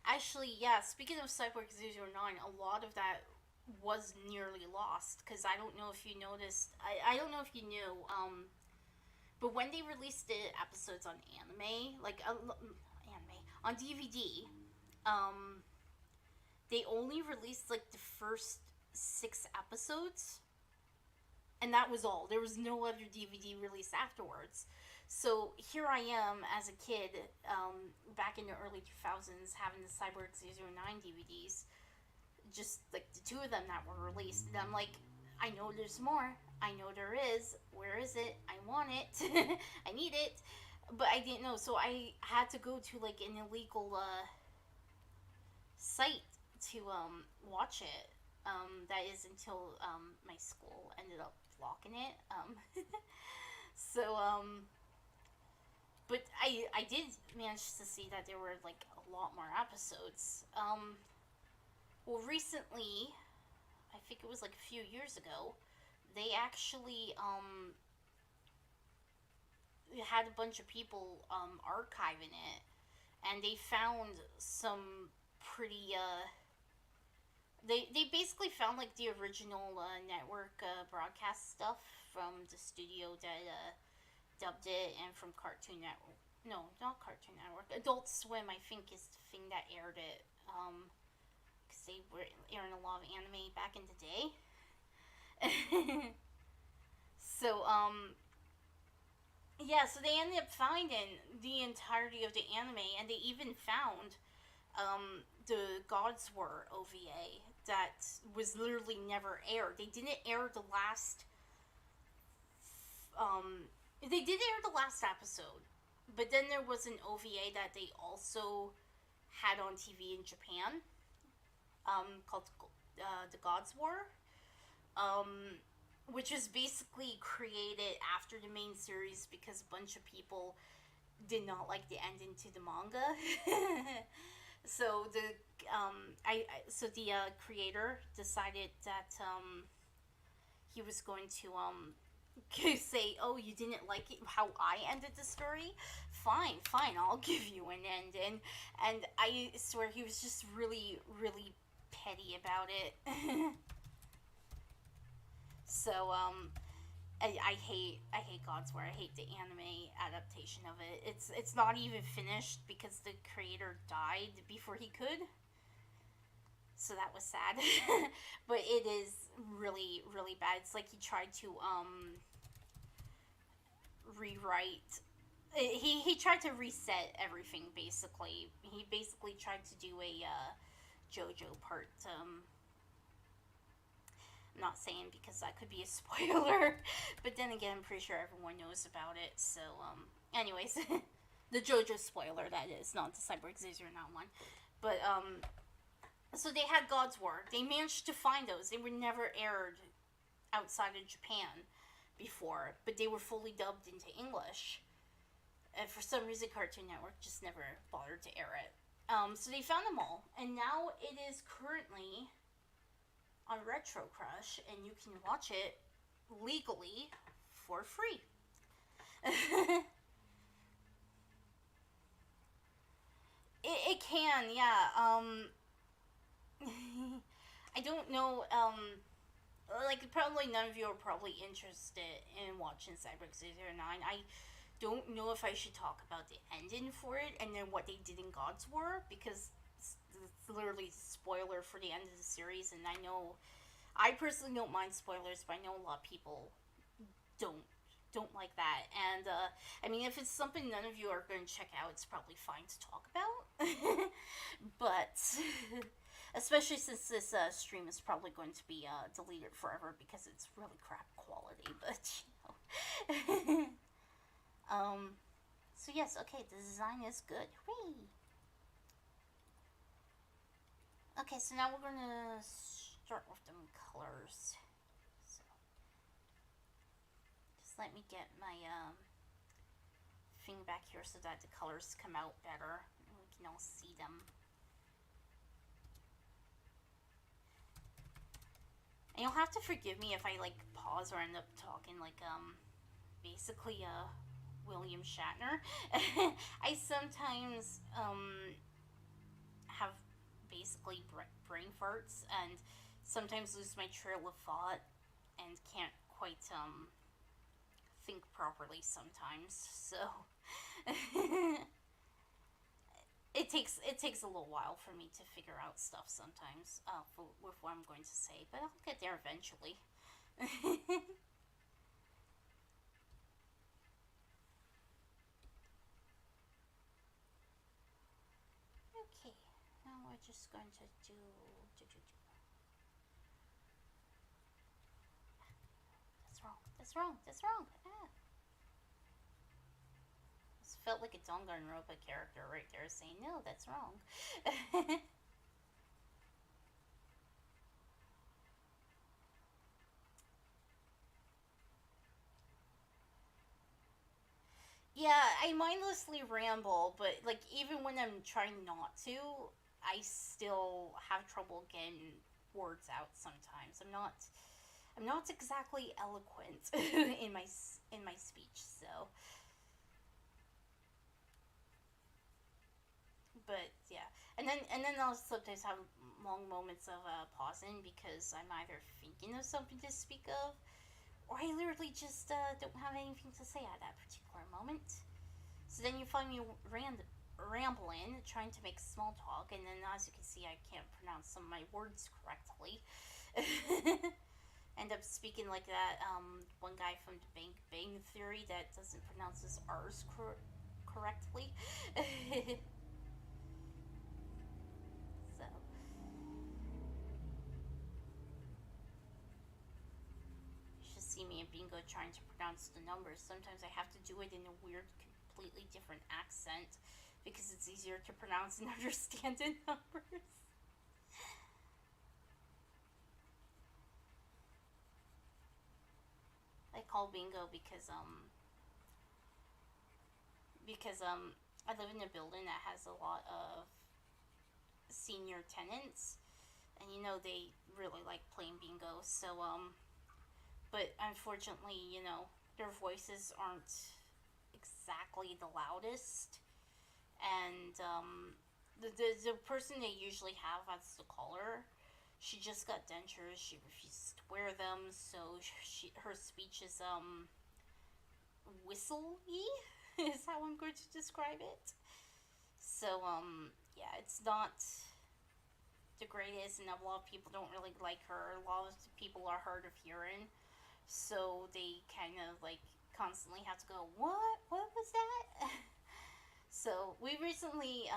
actually, yeah. Speaking of Cyborg 009, a lot of that was nearly lost because I don't know if you noticed. I don't know if you knew. But when they released the episodes on anime, like anime on DVD, they only released like the first 6 episodes, and that was all. There was no other DVD release afterwards. So here I am as a kid, back in the early 2000s, having the Cyborg 009 DVDs, just like the 2 of them that were released. And I'm like, I know there's more. I know there is. Where is it? I want it. I need it. But I didn't know. So I had to go to like an illegal site to watch it. That is until my school ended up blocking it. So but I did manage to see that there were like a lot more episodes. Well, recently, I think it was like a few years ago, they actually had a bunch of people archiving it, and they found some pretty they basically found like the original network broadcast stuff from the studio that dubbed it, and from Cartoon Network. No, not Cartoon Network. Adult Swim, I think, is the thing that aired it. Because they were airing a lot of anime back in the day. So, yeah, so they ended up finding the entirety of the anime, and they even found the God's War OVA that was literally never aired. They didn't air the last. They did air the last episode, but then there was an OVA that they also had on TV in Japan, called The God's War, which was basically created after the main series because a bunch of people did not like the ending to the manga. So the creator decided that he was going to say, "Oh, you didn't like it how I ended the story? Fine, I'll give you an ending." And I swear he was just really, really heady about it. So I hate God's War. I hate the anime adaptation of it. It's not even finished because the creator died before he could. So that was sad. But it is really really bad. It's like he tried to rewrite. He tried to reset everything basically. He basically tried to do a JoJo part. I'm not saying because that could be a spoiler, but then again, I'm pretty sure everyone knows about it. So, anyways, the JoJo spoiler that is, not the Cyborg Zero-9 one. But so they had God's War. They managed to find those. They were never aired outside of Japan before, but they were fully dubbed into English. And for some reason, Cartoon Network just never bothered to air it. So they found them all, and now it is currently on Retro Crush, and you can watch it legally for free. It can, yeah. I don't know. Like probably none of you are probably interested in watching Cyborg 009. I don't know if I should talk about the ending for it and then what they did in God's War, because it's literally spoiler for the end of the series, and I personally don't mind spoilers, but I know a lot of people don't like that. And I mean, if it's something none of you are going to check out, it's probably fine to talk about. But especially since this stream is probably going to be deleted forever because it's really crap quality. But you know. So yes, okay, the design is good. Whee! Okay, so now we're gonna start with them colors. So just let me get my thing back here so that the colors come out better and we can all see them. And you'll have to forgive me if I like pause or end up talking like basically William Shatner. I sometimes have basically brain farts and sometimes lose my trail of thought and can't quite think properly sometimes. So it takes a little while for me to figure out stuff sometimes with what I'm going to say, but I'll get there eventually. Okay, now we're just going to do. That's wrong. Ah. This felt like a Danganronpa character right there saying, no, that's wrong. Yeah, I mindlessly ramble, but like even when I'm trying not to, I still have trouble getting words out sometimes. I'm not exactly eloquent in my speech, so. But yeah, and then I'll sometimes have long moments of pausing because I'm either thinking of something to speak of, or I literally just don't have anything to say at that particular moment. So then you find me rambling, trying to make small talk, and then as you can see, I can't pronounce some of my words correctly. End up speaking like that one guy from the Bang Theory that doesn't pronounce his R's correctly. So you should see me in Bingo trying to pronounce the numbers. Sometimes I have to do it in a weird, completely different accent because it's easier to pronounce and understand the numbers. I call Bingo because I live in a building that has a lot of senior tenants, and you know they really like playing bingo. So but unfortunately, you know, their voices aren't exactly the loudest, and the person they usually have as the caller She just got dentures. She refuses to wear them, so her speech is whistle-y is how I'm going to describe it. So yeah, it's not the greatest, and a lot of people don't really like her. A lot of people are hard of hearing, so they kind of like constantly have to go, what was that? So we recently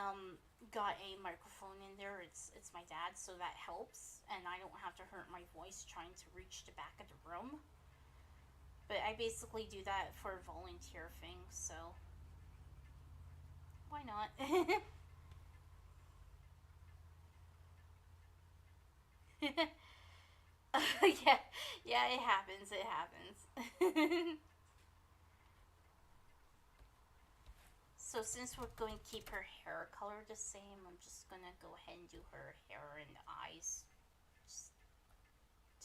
got a microphone in there. It's my dad's, so that helps, and I don't have to hurt my voice trying to reach the back of the room. But I basically do that for a volunteer thing, so why not? Yeah, yeah, it happens. It happens. So since we're going to keep her hair color the same, I'm just gonna go ahead and do her hair and eyes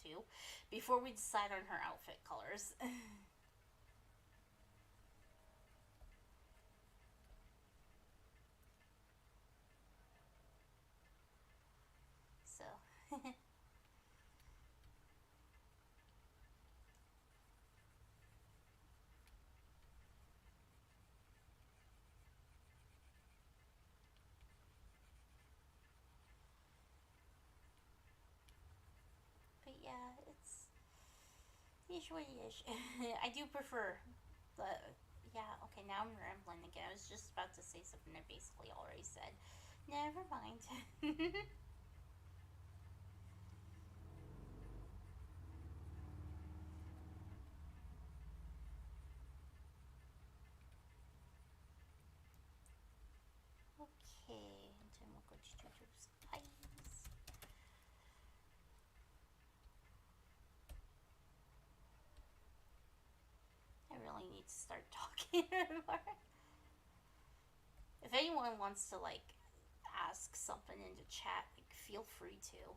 too, before we decide on her outfit colors. So, but yeah, it's what it is. I do prefer the. Yeah, okay, now I'm rambling again. I was just about to say something I basically already said. Never mind. Okay, and then we're going to do those eyes. I really need to start talking more. If anyone wants to like ask something in the chat, like feel free to.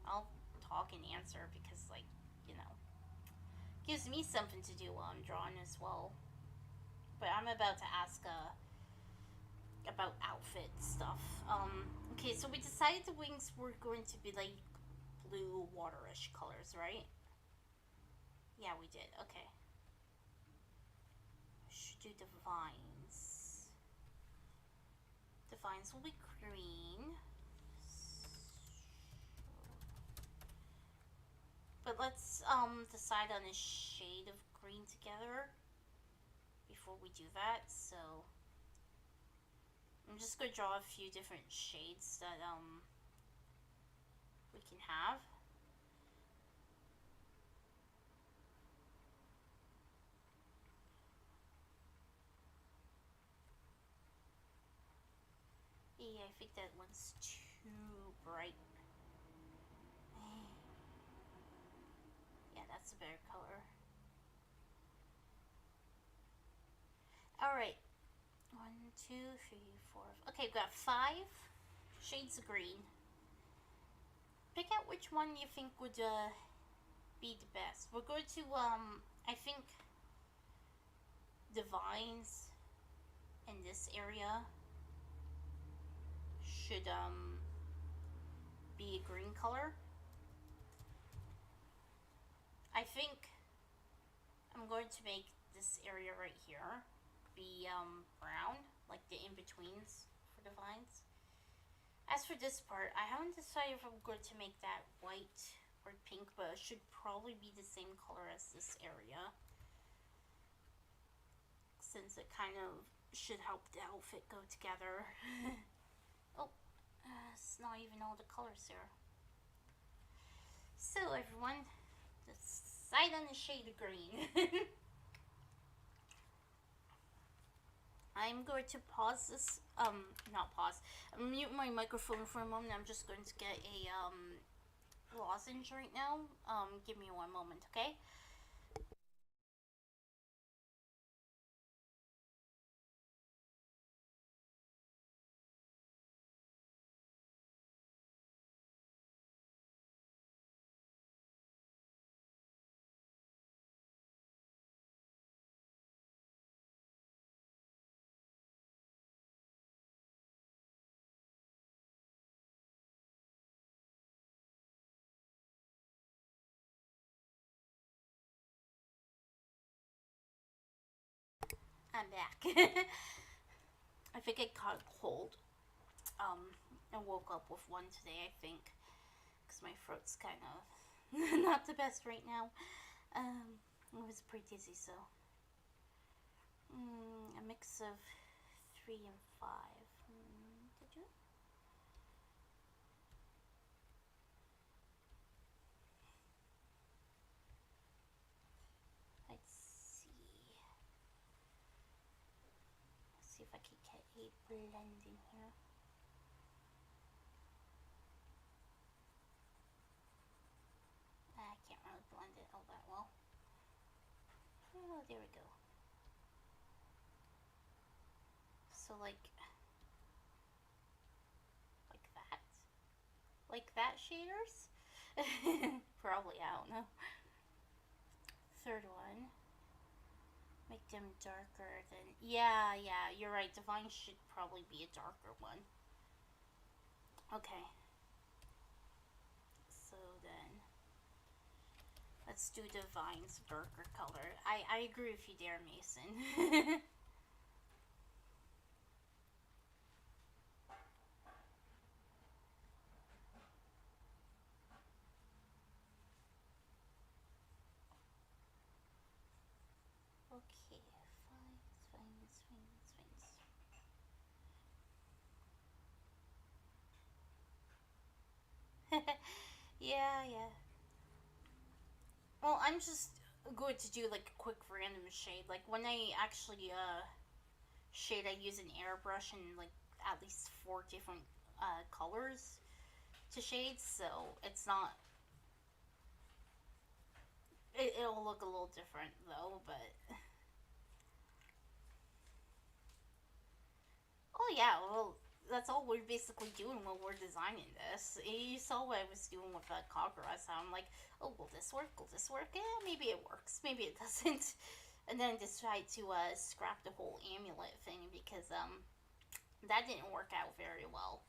I'll talk and answer because like, you know, gives me something to do while I'm drawing as well. But I'm about to ask about outfit stuff. Okay, so we decided the wings were going to be like blue waterish colors, right? Yeah, we did. Okay. Should do the vines. The vines will be green. But let's decide on a shade of green together before we do that. So I'm just gonna draw a few different shades that we can have. Yeah, I think that one's too bright. Yeah, that's a better color. Alright. 1, 2, 3, 4. Okay, we've got 5 shades of green. Pick out which one you think would be the best. We're going to, I think the vines in this area should, be a green color. I think I'm going to make this area right here be, brown, like the in-betweens for the vines. As for this part, I haven't decided if I'm going to make that white or pink, but it should probably be the same color as this area, since it kind of should help the outfit go together. Oh, it's not even all the colors here. So everyone, decide on the shade of green. I'm going to pause this, not pause, I'm mute my microphone for a moment. I'm just going to get a, lozenge right now. Give me one moment, okay? I'm back. I think I caught a cold. I woke up with one today, I think, because my throat's kind of not the best right now. I was pretty dizzy, so a mix of 3 and 5. Did you? Let's see. Let's see if I can get a blend in here. I can't really blend it all that well. Oh, there we go. So like that? Like that, shaders? Probably, I don't know. Third one. Make them darker than... Yeah, you're right. Divine should probably be a darker one. Okay. So then... let's do Divine's darker color. I agree with you there, Mason. Okay, fine. Yeah. Well, I'm just going to do like a quick random shade. Like when I actually shade, I use an airbrush and like at least 4 different colors to shade, so it's not... it'll look a little different though, but... oh yeah, well, that's all we're basically doing when we're designing this. You saw what I was doing with Kagura, so I'm like, oh, will this work? Will this work? Maybe it works, maybe it doesn't. And then decide to scrap the whole amulet thing because that didn't work out very well.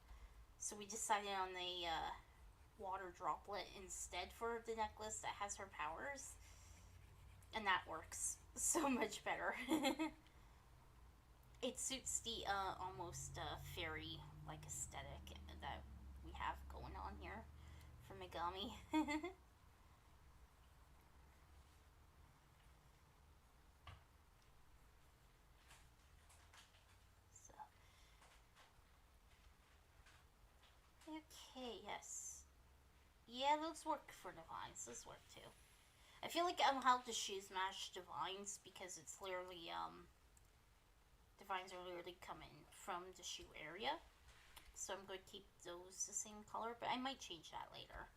So we decided on a water droplet instead for the necklace that has her powers. And that works so much better. It suits the almost fairy like aesthetic that we have going on here for Megami. So, okay, yes, yeah, those work for Divines. Those work too. I feel like I'll have to shoes match Divines because it's literally Divines are literally coming from the shoe area. So I'm going to keep those the same color, but I might change that later.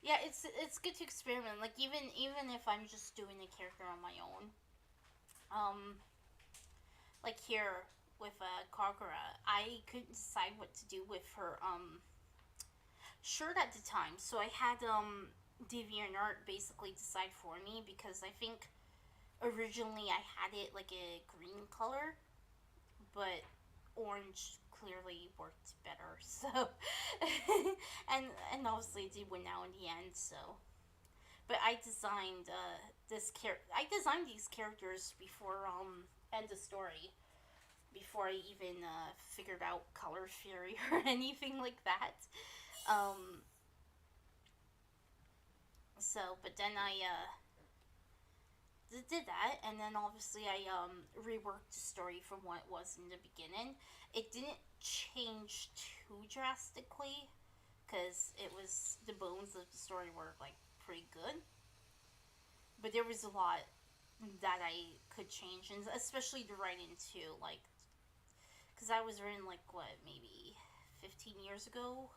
Yeah, it's good to experiment. Like even if I'm just doing a character on my own, like here with Kagura, I couldn't decide what to do with her shirt at the time, so I had DeviantArt basically decide for me because I think originally I had it like a green color, but orange clearly worked better. So, and obviously it did win out in the end. So, but I designed I designed these characters before end of story, before I even figured out color theory or anything like that. So, but then I did that, and then obviously I reworked the story from what it was in the beginning. It didn't change too drastically because it was the bones of the story were like pretty good, but there was a lot that I could change, and especially the writing too, like because I was written like what, maybe 15 years ago,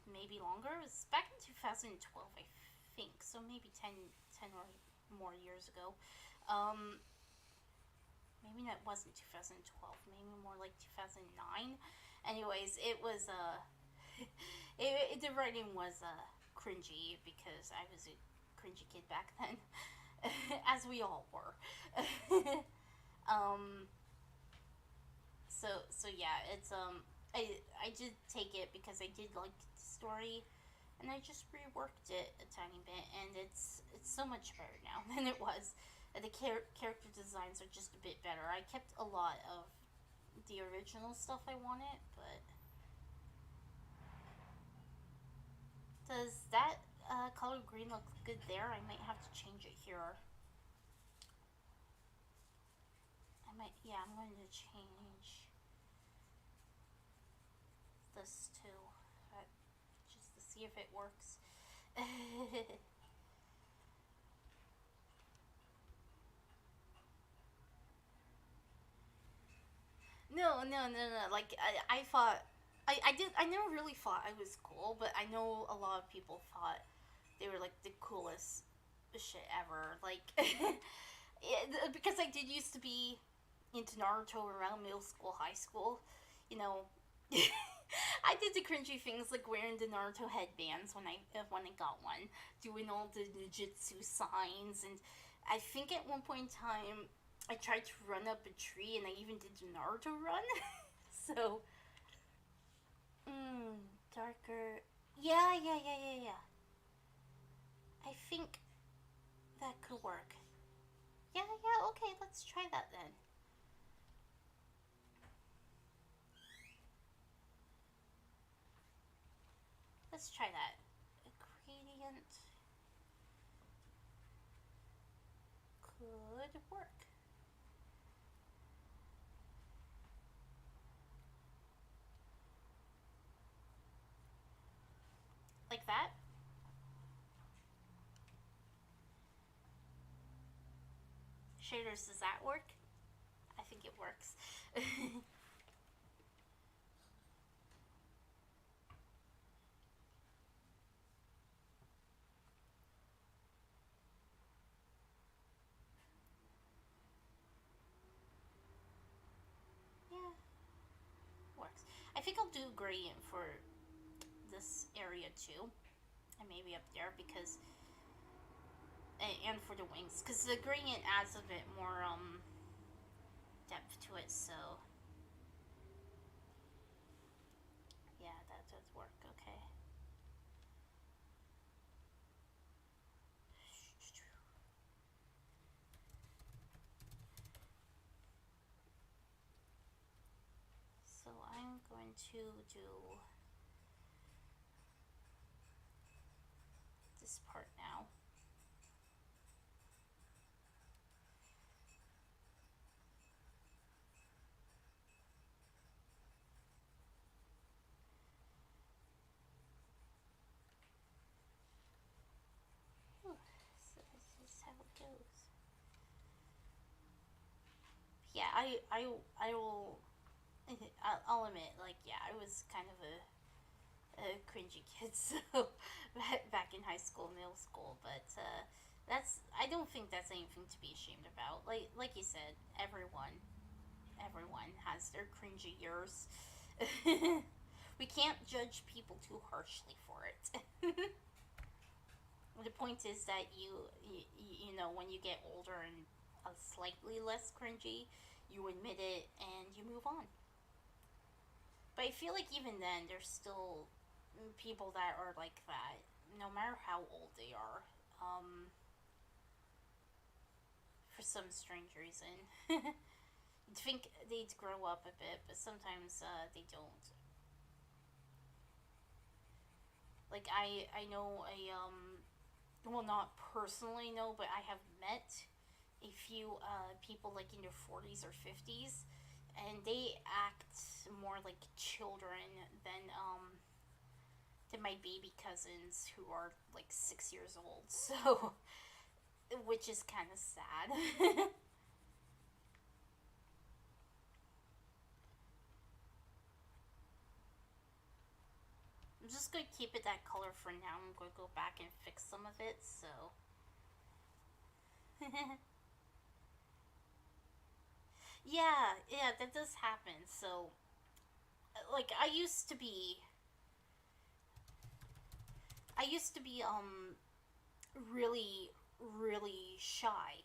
maybe longer. It was back in 2012, I think, so maybe 10 or more years ago. Maybe that wasn't 2012, maybe more like 2009. Anyways, it was the writing was cringy because I was a cringy kid back then, as we all were. So yeah, it's I did take it because I did like the story, and I just reworked it a tiny bit, and it's so much better now than it was. And the character designs are just a bit better. I kept a lot of the original stuff I wanted, but does that color green look good there? I might have to change it here. Yeah, I'm going to change this too, just to see if it works. No, no, no, no. Like I thought, I never really thought I was cool, but I know a lot of people thought they were like the coolest shit ever. Like, because I did used to be into Naruto around middle school, high school. You know, I did the cringy things like wearing the Naruto headbands when I got one, doing all the ninjutsu signs, and I think at one point in time I tried to run up a tree, and I even did the Naruto run. So, darker. Yeah, yeah, yeah, yeah, yeah. I think that could work. Yeah, yeah. Okay, let's try that then. Let's try that. A gradient could work. Like that. Shaders, does that work? I think it works. Yeah, works. I think I'll do gradient for this area too, and maybe up there because, and for the wings, because the gradient adds a bit more depth to it. So yeah, that does work. Okay. So I'm going to do this part now. Whew. So this is how it goes. Yeah, I will. I'll admit, like, yeah, I was kind of a cringy kid, so back in high school, middle school, but I don't think that's anything to be ashamed about. Like you said, everyone has their cringy years. We can't judge people too harshly for it. The point is that you know, when you get older and slightly less cringy, you admit it and you move on. But I feel like even then, there's still people that are like that, no matter how old they are. Um, for some strange reason, you'd think they'd grow up a bit, but sometimes they don't. Like I know well, not personally know, but I have met a few people like in their 40s or 50s, and they act more like children than my baby cousins who are like 6 years old. So, which is kind of sad. I'm just gonna keep it that color for now. I'm gonna go back and fix some of it. So, yeah, yeah, that does happen. So, like, I used to be really, really shy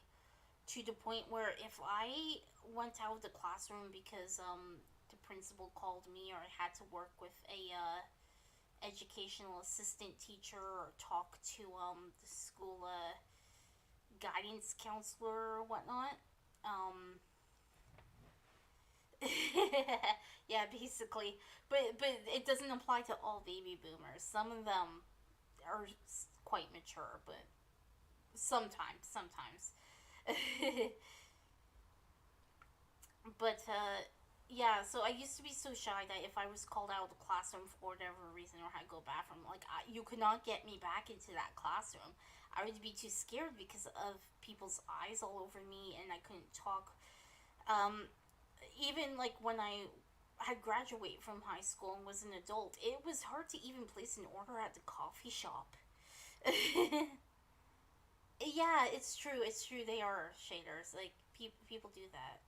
to the point where if I went out of the classroom because the principal called me or I had to work with educational assistant teacher or talk to the school guidance counselor or whatnot. Um, yeah, basically, but it doesn't apply to all baby boomers. Some of them are quite mature, but sometimes. But yeah, so I used to be so shy that if I was called out of the classroom for whatever reason or had to go bathroom, like you could not get me back into that classroom. I would be too scared because of people's eyes all over me, and I couldn't talk. Um, Even like when I had graduated from high school and was an adult, it was hard to even place an order at the coffee shop. Yeah, it's true. It's true. They are shaders. Like people do that.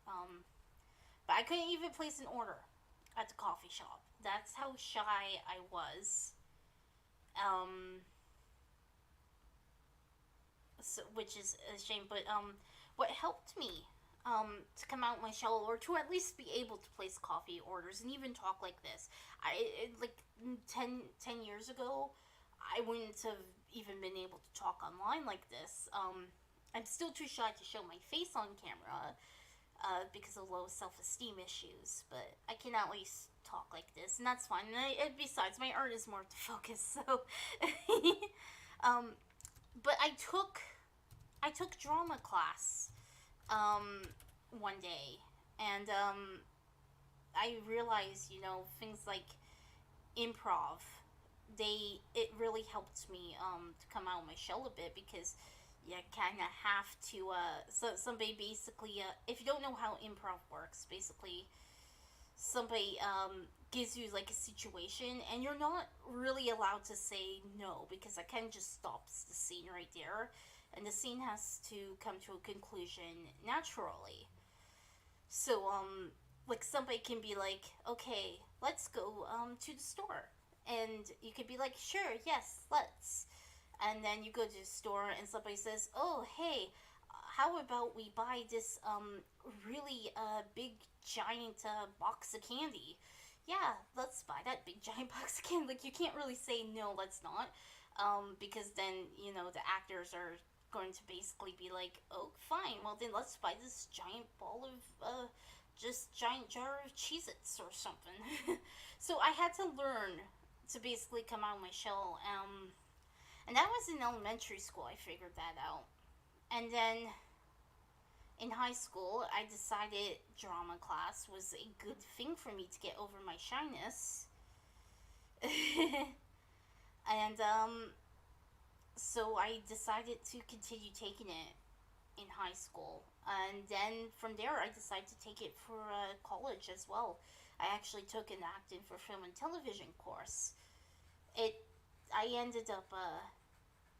But I couldn't even place an order at the coffee shop. That's how shy I was. Um, which is a shame. But what helped me to come out my shell, or to at least be able to place coffee orders and even talk like this, like 10 years ago, I wouldn't have even been able to talk online like this. I'm still too shy to show my face on camera because of low self esteem issues, but I can at least talk like this, and that's fine. And besides, my art is more to focus, so. um, but I took drama class one day, and I realized, things like improv, it really helped me to come out of my shell a bit, because you kind of have to somebody basically, if you don't know how improv works, basically somebody gives you like a situation, and you're not really allowed to say no, because that kind of just stops the scene right there, and the scene has to come to a conclusion naturally. So like somebody can be like, okay, let's go to the store, and you could be like, sure, yes, let's. And then you go to the store, and somebody says, oh, hey, how about we buy this really big giant box of candy? Yeah, let's buy that big giant box of candy. Like, you can't really say no, let's not, because then the actors are going to basically be like, oh, fine, well then let's buy this giant ball of just giant jar of Cheez-Its or something. So I had to learn to basically come out of my shell. And that was in elementary school, I figured that out. And then in high school, I decided drama class was a good thing for me to get over my shyness. And so I decided to continue taking it in high school. And then from there, I decided to take it for college as well. I actually took an acting for film and television course. I ended up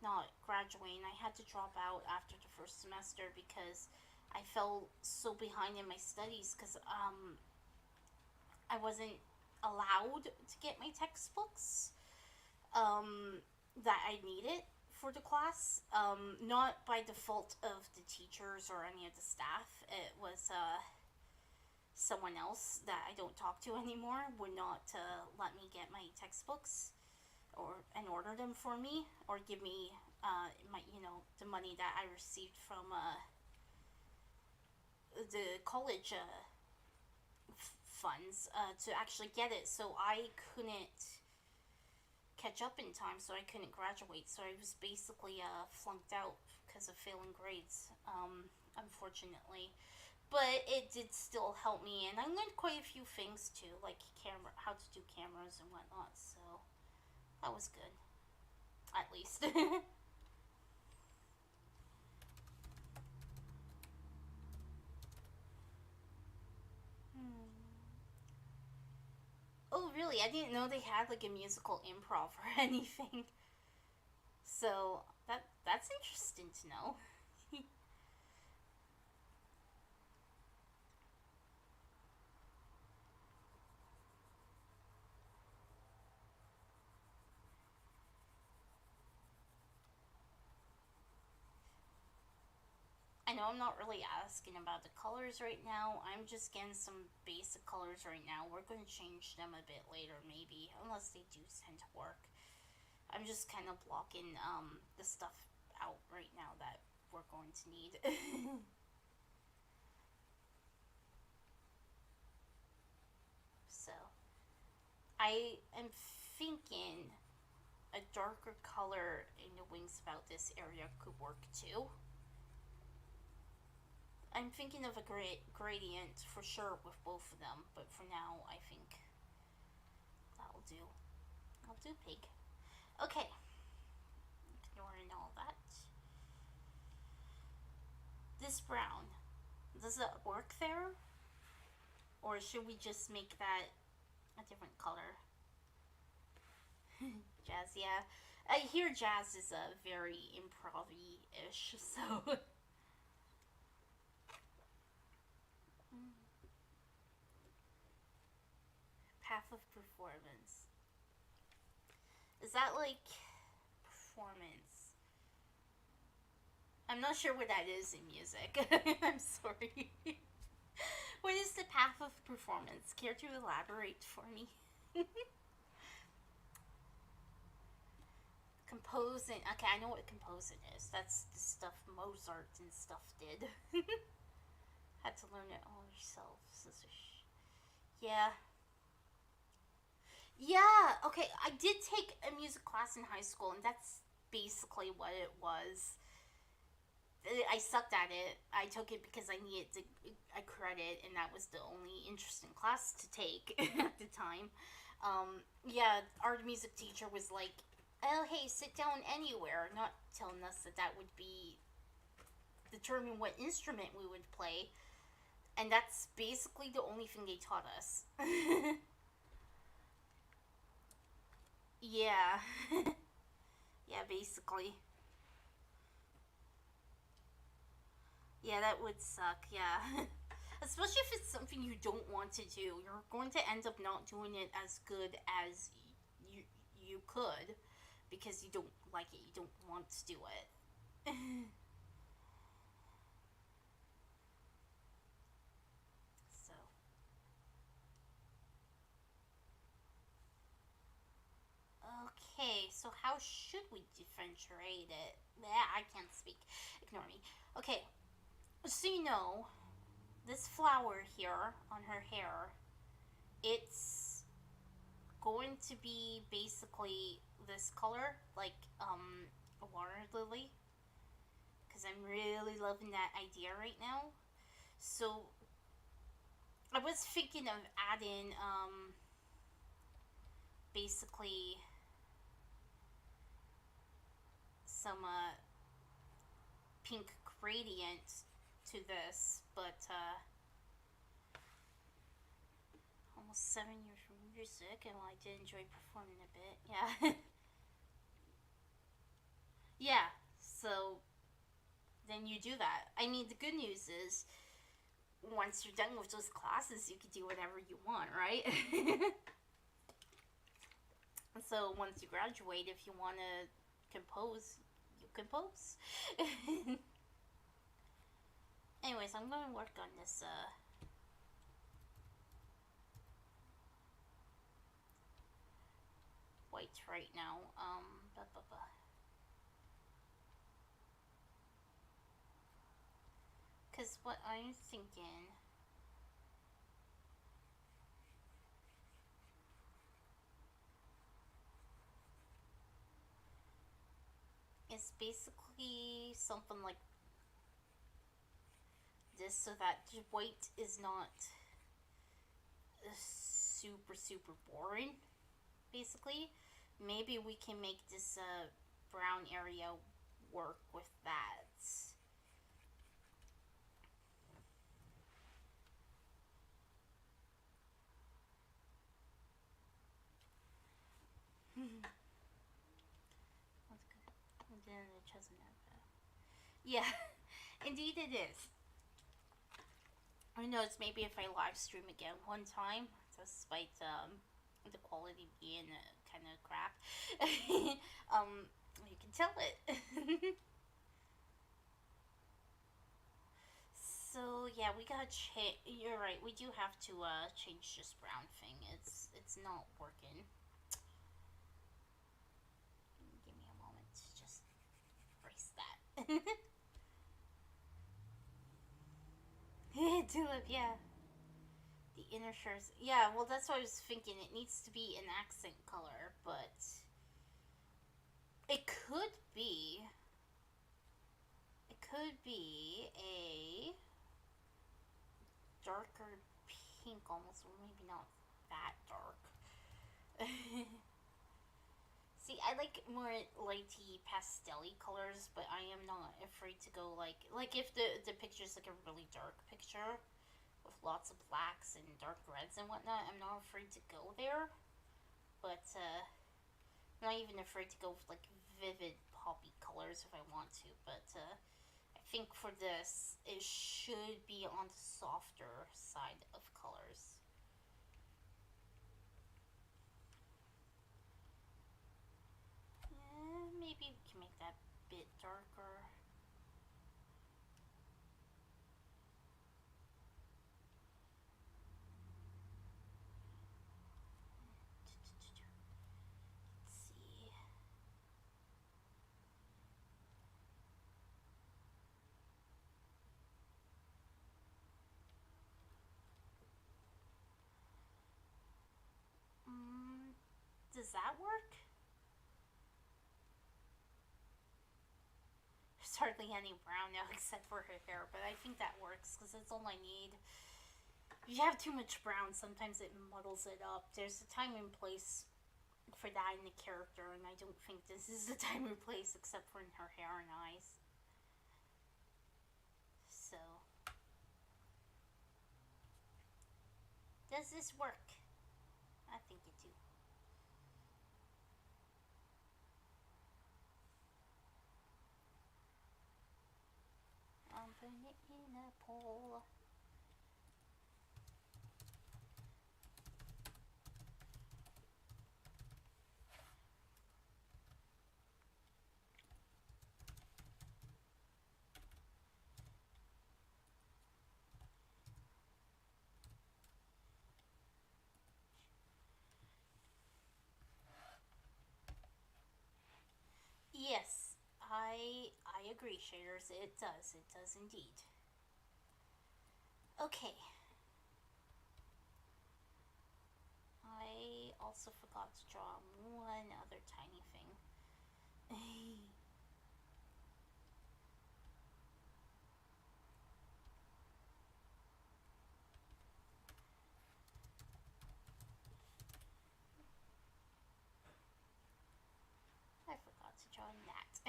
not graduating. I had to drop out after the first semester because I fell so behind in my studies, because I wasn't allowed to get my textbooks that I needed for the class. Not by default of the teachers or any of the staff. It was someone else that I don't talk to anymore would not let me get my textbooks and order them for me, or give me my the money that I received from the college funds to actually get it. So I couldn't catch up in time, so I couldn't graduate. So I was basically flunked out because of failing grades, unfortunately. But it did still help me, and I learned quite a few things too, like how to do cameras and whatnot. So that was good, at least. Oh, really? I didn't know they had like a musical improv or anything. So that's interesting to know. I know I'm not really asking about the colors right now. I'm just getting some basic colors right now. We're going to change them a bit later, maybe, unless they do tend to work. I'm just kind of blocking the stuff out right now that we're going to need. So, I am thinking a darker color in the wings about this area could work too. I'm thinking of a gradient for sure with both of them, but for now, I think that'll do. I'll do pig. Okay. Ignoring all that. This brown, does it work there? Or should we just make that a different color? Jazz, yeah. I hear jazz is a very improv-ish, so... Path of performance. Is that like performance? I'm not sure what that is in music. I'm sorry. What is the path of performance? Care to elaborate for me? Composing. Okay, I know what composing is. That's the stuff Mozart and stuff did. Had to learn it all yourself. Yeah. Yeah, okay, I did take a music class in high school, and that's basically what it was. I sucked at it. I took it because I needed a credit, and that was the only interesting class to take at the time. Yeah, our music teacher was like, oh, hey, sit down anywhere, not telling us that that would be determine what instrument we would play. And that's basically the only thing they taught us. Yeah. Yeah, basically. Yeah, that would suck, yeah. Especially if it's something you don't want to do. You're going to end up not doing it as good as you could because you don't like it, you don't want to do it. So, okay, so how should we differentiate it? I can't speak. Ignore me. Okay, so you know, this flower here on her hair, it's going to be basically this color, like a water lily, because I'm really loving that idea right now. So I was thinking of adding basically some pink gradient to this, but almost 7 years from music, and I did enjoy performing a bit. Yeah. Yeah, so then you do that. I mean, the good news is once you're done with those classes, you can do whatever you want, right? So once you graduate, if you want to compose, you compose. Anyways, I'm going to work on this white right now. Because what I'm thinking is basically something like this, so that the white is not super boring, basically. Maybe we can make this brown area work with that. Yeah, indeed it is. Who knows, maybe if I live stream again one time, despite the quality being kind of crap, you can tell it. So yeah, we gotta change. You're right. We do have to change this brown thing. It's not working. Give me a moment to just erase that. Tulip, yeah. The inner shirts. Yeah, well, that's what I was thinking. It needs to be an accent color, but it could be. It could be a darker pink, almost. Well, maybe not that dark. See, I like more lighty pastel-y colors, but I am not afraid to go like if the picture's like a really dark picture with lots of blacks and dark reds and whatnot, I'm not afraid to go there. But I'm not even afraid to go with like vivid poppy colors if I want to. But I think for this, it should be on the softer side of colors. Maybe we can make that a bit darker. Let's see. Does that work? There's hardly any brown now except for her hair, but I think that works because that's all I need. If you have too much brown, sometimes it muddles it up. There's a time and place for that in the character, and I don't think this is the time and place except for in her hair and eyes. So, does this work? I think it do. I'm putting it in a poll. Yes, I agree, shaders. It does. It does indeed. Okay. I also forgot to draw one other tiny thing. I forgot to draw that.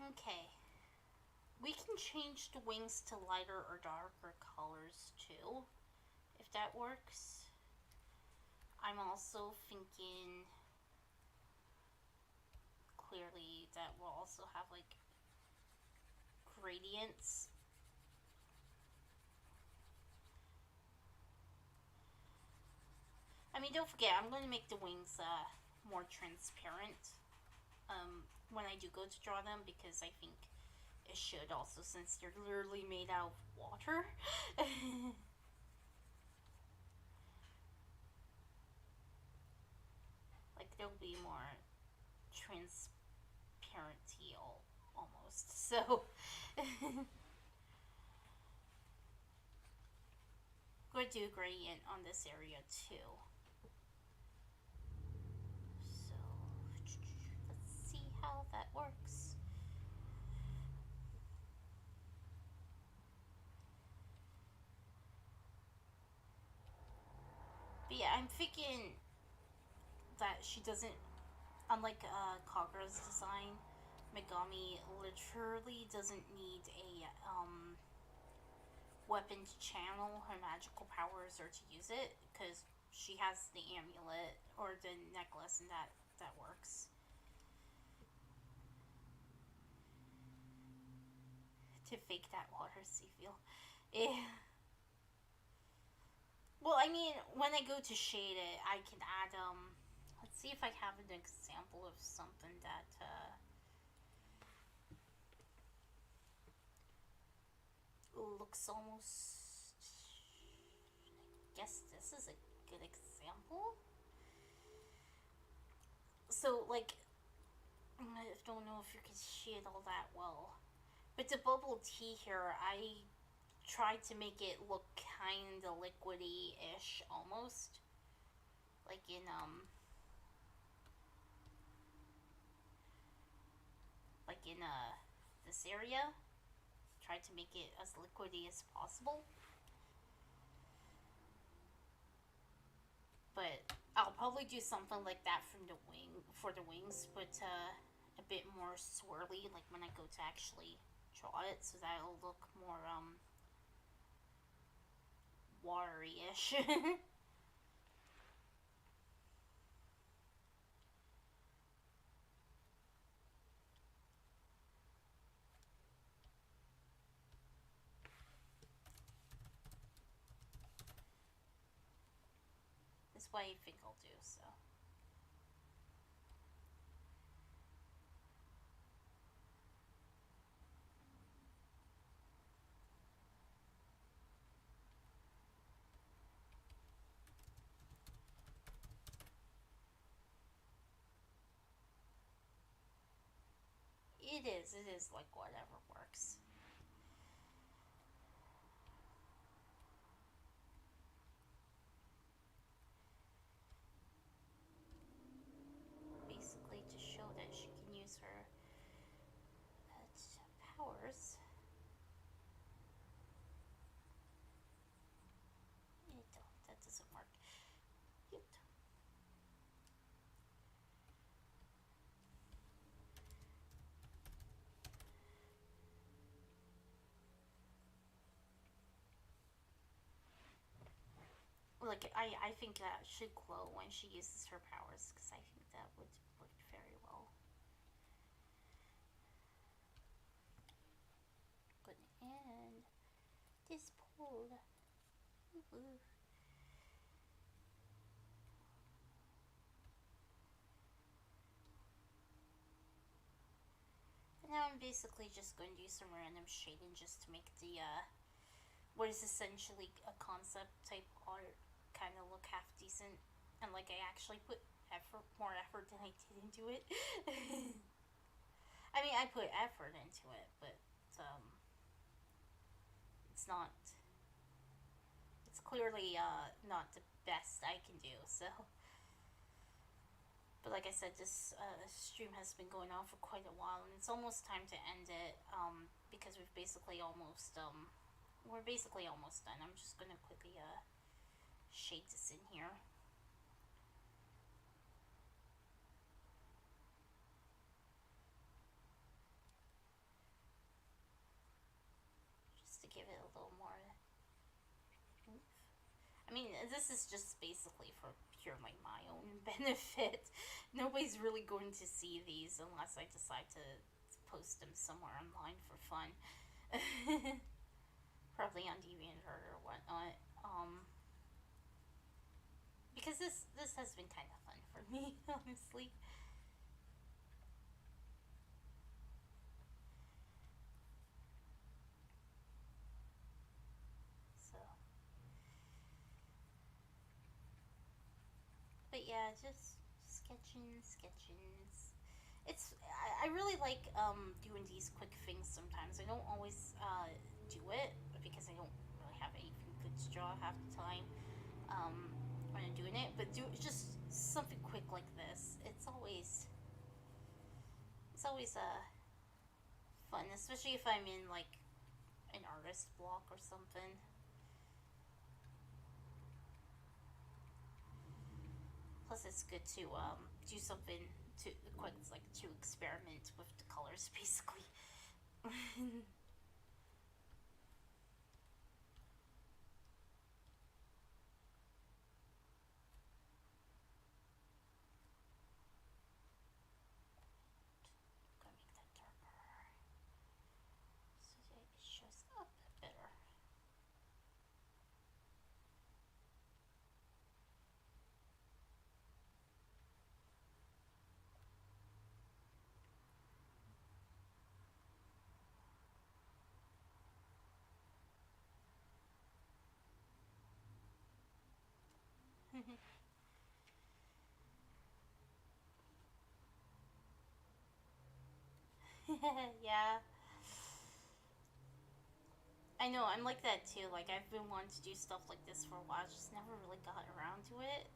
Okay. We can change the wings to lighter or darker colors too, if that works. I'm also thinking clearly that we'll also have like gradients. I mean, don't forget, I'm going to make the wings more transparent when I do go to draw them, because I think it should also, since they're literally made out of water. Like, they'll be more transparency almost. So, I'm going to do a gradient on this area too. So, let's see how that works. But yeah, I'm thinking that she doesn't, unlike Kagura's design, Megami literally doesn't need a weapon to channel her magical powers or to use it, because she has the amulet or the necklace, and that works. To fake that water, Seafield. Yeah. Well, I mean, when I go to shade it, I can add, let's see if I have an example of something that, looks almost... I guess this is a good example. So, like, I don't know if you can see it all that well. But the bubble tea here, I tried to make it look kinda liquidy-ish, almost. Like in, this area. Tried to make it as liquidy as possible. But I'll probably do something like that for the wings, but a bit more swirly, like when I go to actually draw it, so that it'll look more watery-ish. That's what I think I'll do, so. It is like whatever works. Basically to show that she can use her powers. That doesn't work. Cute. Like, I think that should glow when she uses her powers, because I think that would work very well. Good, and this pulled. Woo-hoo. And now I'm basically just going to do some random shading just to make the, what is essentially a concept type art kind of look half decent. And like I actually put more effort than I did into it. I mean, I put effort into it, but it's not. It's clearly not the best I can do. So, but like I said, this stream has been going on for quite a while, and it's almost time to end it. Because we're basically almost done. I'm just gonna quickly shade this in here. Just to give it a little more oomph. I mean, this is just basically for pure my own benefit. Nobody's really going to see these unless I decide to post them somewhere online for fun. Probably on DeviantArt or whatnot. Because this has been kind of fun for me, honestly. So, but yeah, just sketching. I really like doing these quick things sometimes. I don't always do it because I don't really have anything good to draw half the time when I'm doing it. But do just something quick like this. It's always fun, especially if I'm in like an artist block or something. Plus, it's good to do something to experiment with the colors, basically. Gonna make that darker so that it shows up better. Yeah. I know, I'm like that too. Like, I've been wanting to do stuff like this for a while, just never really got around to it.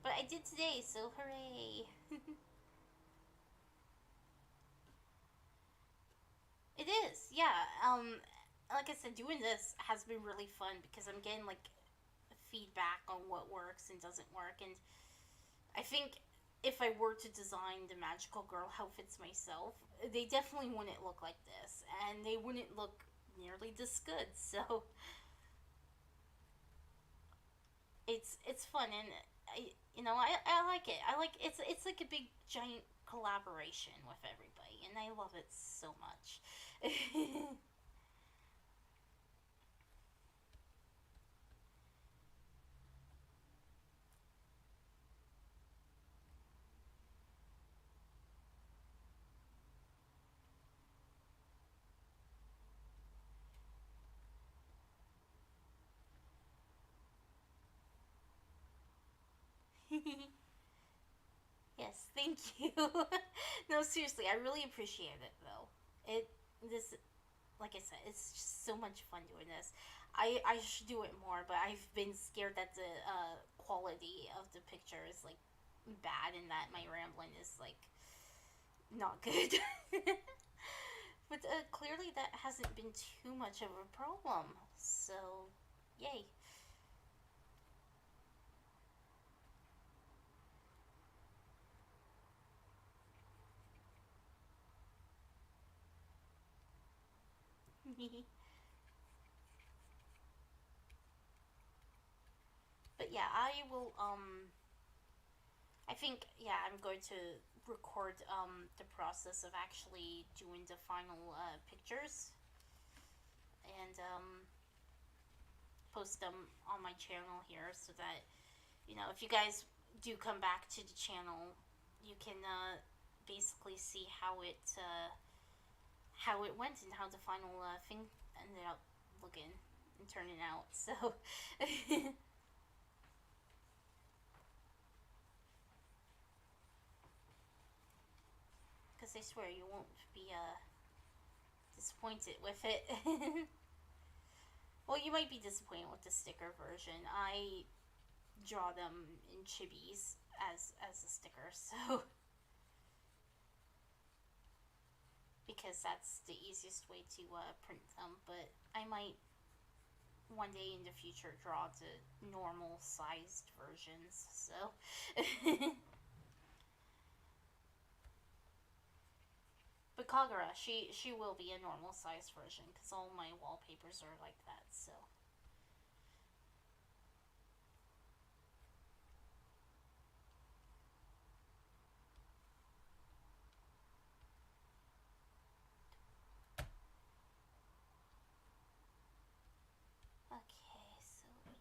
But I did today, so hooray! It is, yeah. Like I said, doing this has been really fun because I'm getting like feedback on what works and doesn't work, and I think if I were to design the magical girl outfits myself, they definitely wouldn't look like this, and they wouldn't look nearly this good. So it's fun, and I like it. I like it's like a big giant collaboration with everybody, and I love it so much. Yes, thank you. No, seriously, I really appreciate it though. It this like I said, it's just so much fun doing this. I should do it more, but I've been scared that the quality of the picture is like bad and that my rambling is like not good. But clearly that hasn't been too much of a problem. So, yay. But yeah, I think yeah, I'm going to record the process of actually doing the final pictures and post them on my channel here so that if you guys do come back to the channel, you can basically see how it went and how the final thing ended up looking and turning out. So, because I swear you won't be disappointed with it. Well, you might be disappointed with the sticker version. I draw them in chibis as a sticker, so because that's the easiest way to print them. But I might one day in the future draw the normal sized versions. So, but Kagura, she will be a normal sized version because all my wallpapers are like that. So. Okay, so we're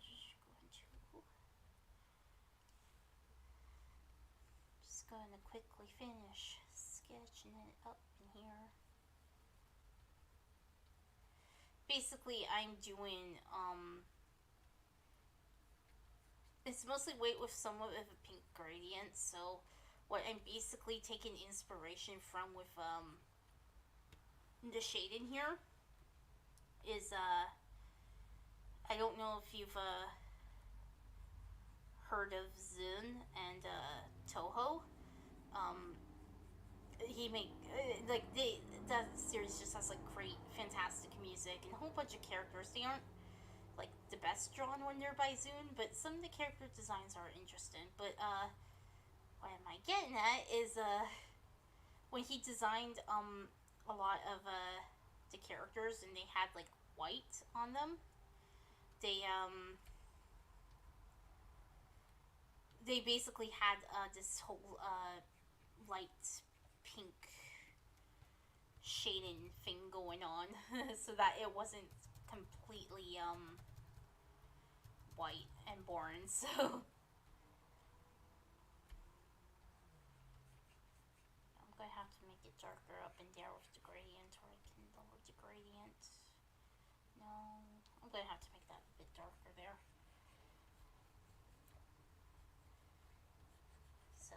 just going to quickly finish sketching it up in here. Basically, I'm doing it's mostly white with somewhat of a pink gradient. So what I'm basically taking inspiration from with the shade in here is I don't know if you've heard of Zun and Toho. Um, he make that series just has like great, fantastic music and a whole bunch of characters. They aren't like the best drawn when they're by Zune, but some of the character designs are interesting. But what am I getting at is when he designed a lot of the characters and they had like white on them, they they basically had this whole light pink shading thing going on so that it wasn't completely white and boring. So I'm gonna have to make it darker up and there with the gradient, or I can lower the gradient. No, I'm gonna have to make that a bit darker there. So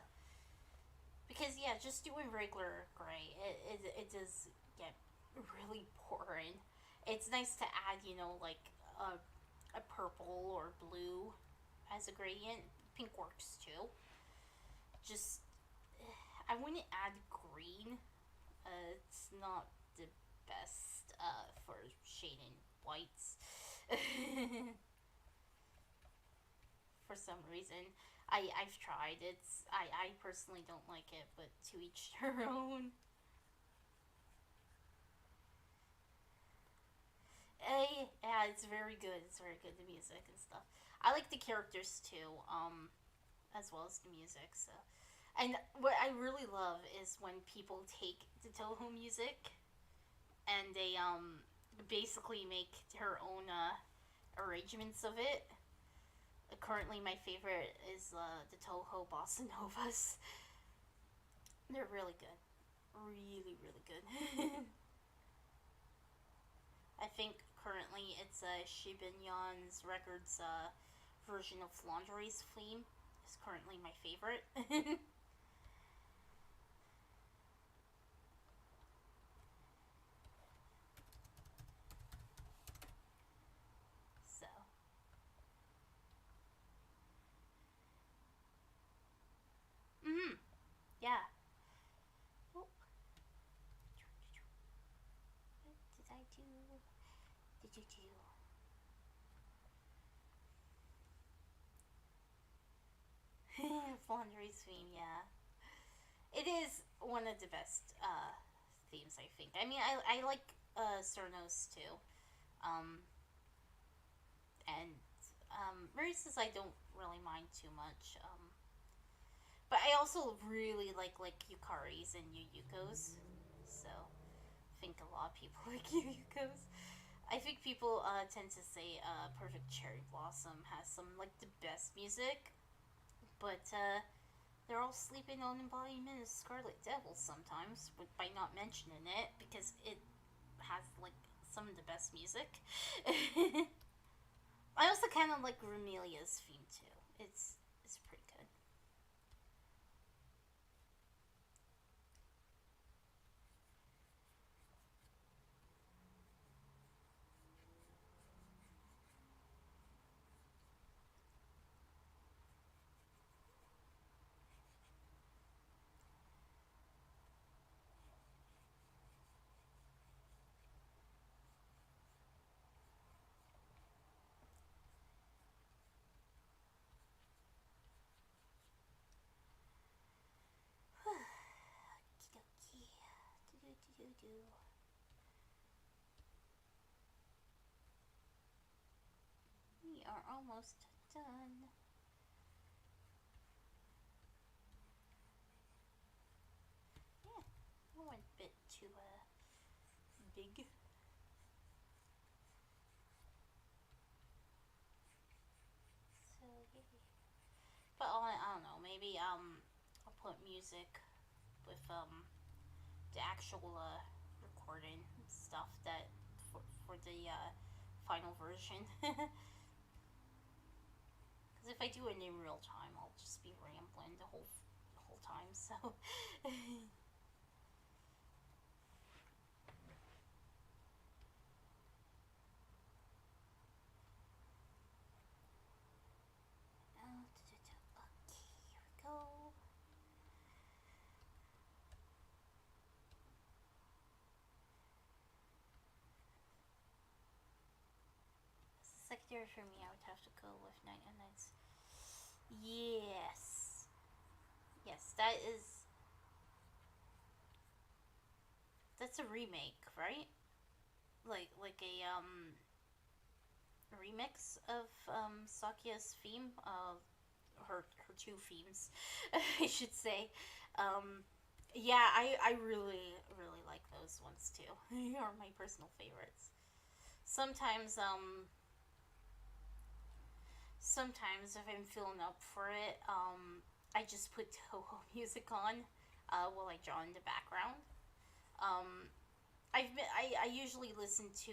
because yeah, just doing regular gray, it does get really boring. It's nice to add, like a purple or blue as a gradient. Pink works too. Just I wouldn't add green. It's not the best for shading whites. For some reason, I've tried. I personally don't like it, but to each their own. Yeah, it's very good. It's very good, the music and stuff. I like the characters too, as well as the music. So, and what I really love is when people take the Toho music and they basically make their own arrangements of it. Currently, my favorite is the Toho Bossa Novas. They're really good, really really good. I think currently it's Shibinyan's Records version of Laundry's theme is currently my favorite. So, yeah. Oh, what did I do? Did you do? Laundry's theme, yeah. It is one of the best themes, I think. I mean, I like Cernos too. Um, and Maurice's I don't really mind too much. But I also really like Yukari's and Yuyuko's. So I think a lot of people like Yuyuko's. I think people tend to say Perfect Cherry Blossom has some like the best music, but they're all sleeping on embodiment of Scarlet Devil sometimes by not mentioning it because it has like some of the best music. I also kind of like Ramelia's theme too. It's pretty good. Okie dokie. Do do do do. We are almost done. Yeah, I went a bit too big. So yeah. But I don't know. Maybe I'll put music with the actual recording stuff that for the final version. Because if I do it in real time, I'll just be rambling the whole time. So okay, here we go. As a secondary for me, I would have to go with Night and Nights. Yes, yes, that's a remake, right? Like a remix of Sakya's theme, her two themes, I should say. Um, yeah, I really really like those ones too. They are my personal favorites. Sometimes sometimes if I'm feeling up for it, I just put Toho music on while I draw in the background. Um, I usually listen to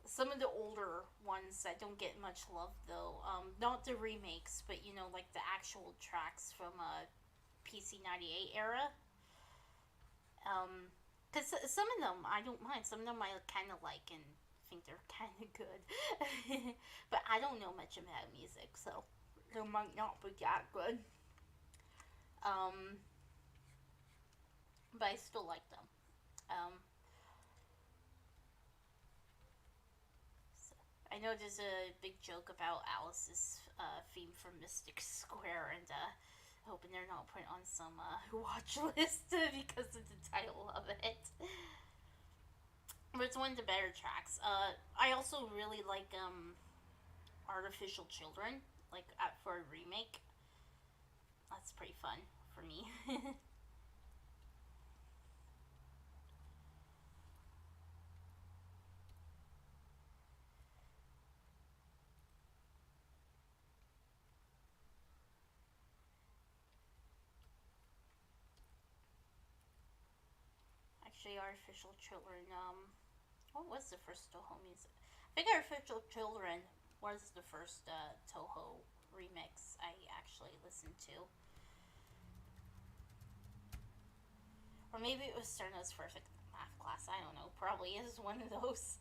Some of the older ones that don't get much love though, not the remakes, but you know, like the actual tracks from PC 98 era. Because some of them I don't mind. Some of them I kind of like and think they're kind of good. But I don't know much about music, so they might not be that good. Um, but I still like them. Um, so I know there's a big joke about Alice's theme from Mystic Square, and hoping they're not put on some watch list because of the title of it. But it's one of the better tracks. I also really like Artificial Children, like for a remake. That's pretty fun for me. Actually, Artificial Children. What was the first Toho music? I think Artificial Children was the first Toho remix I actually listened to, or maybe it was Cerna's first math class. I don't know. Probably is one of those.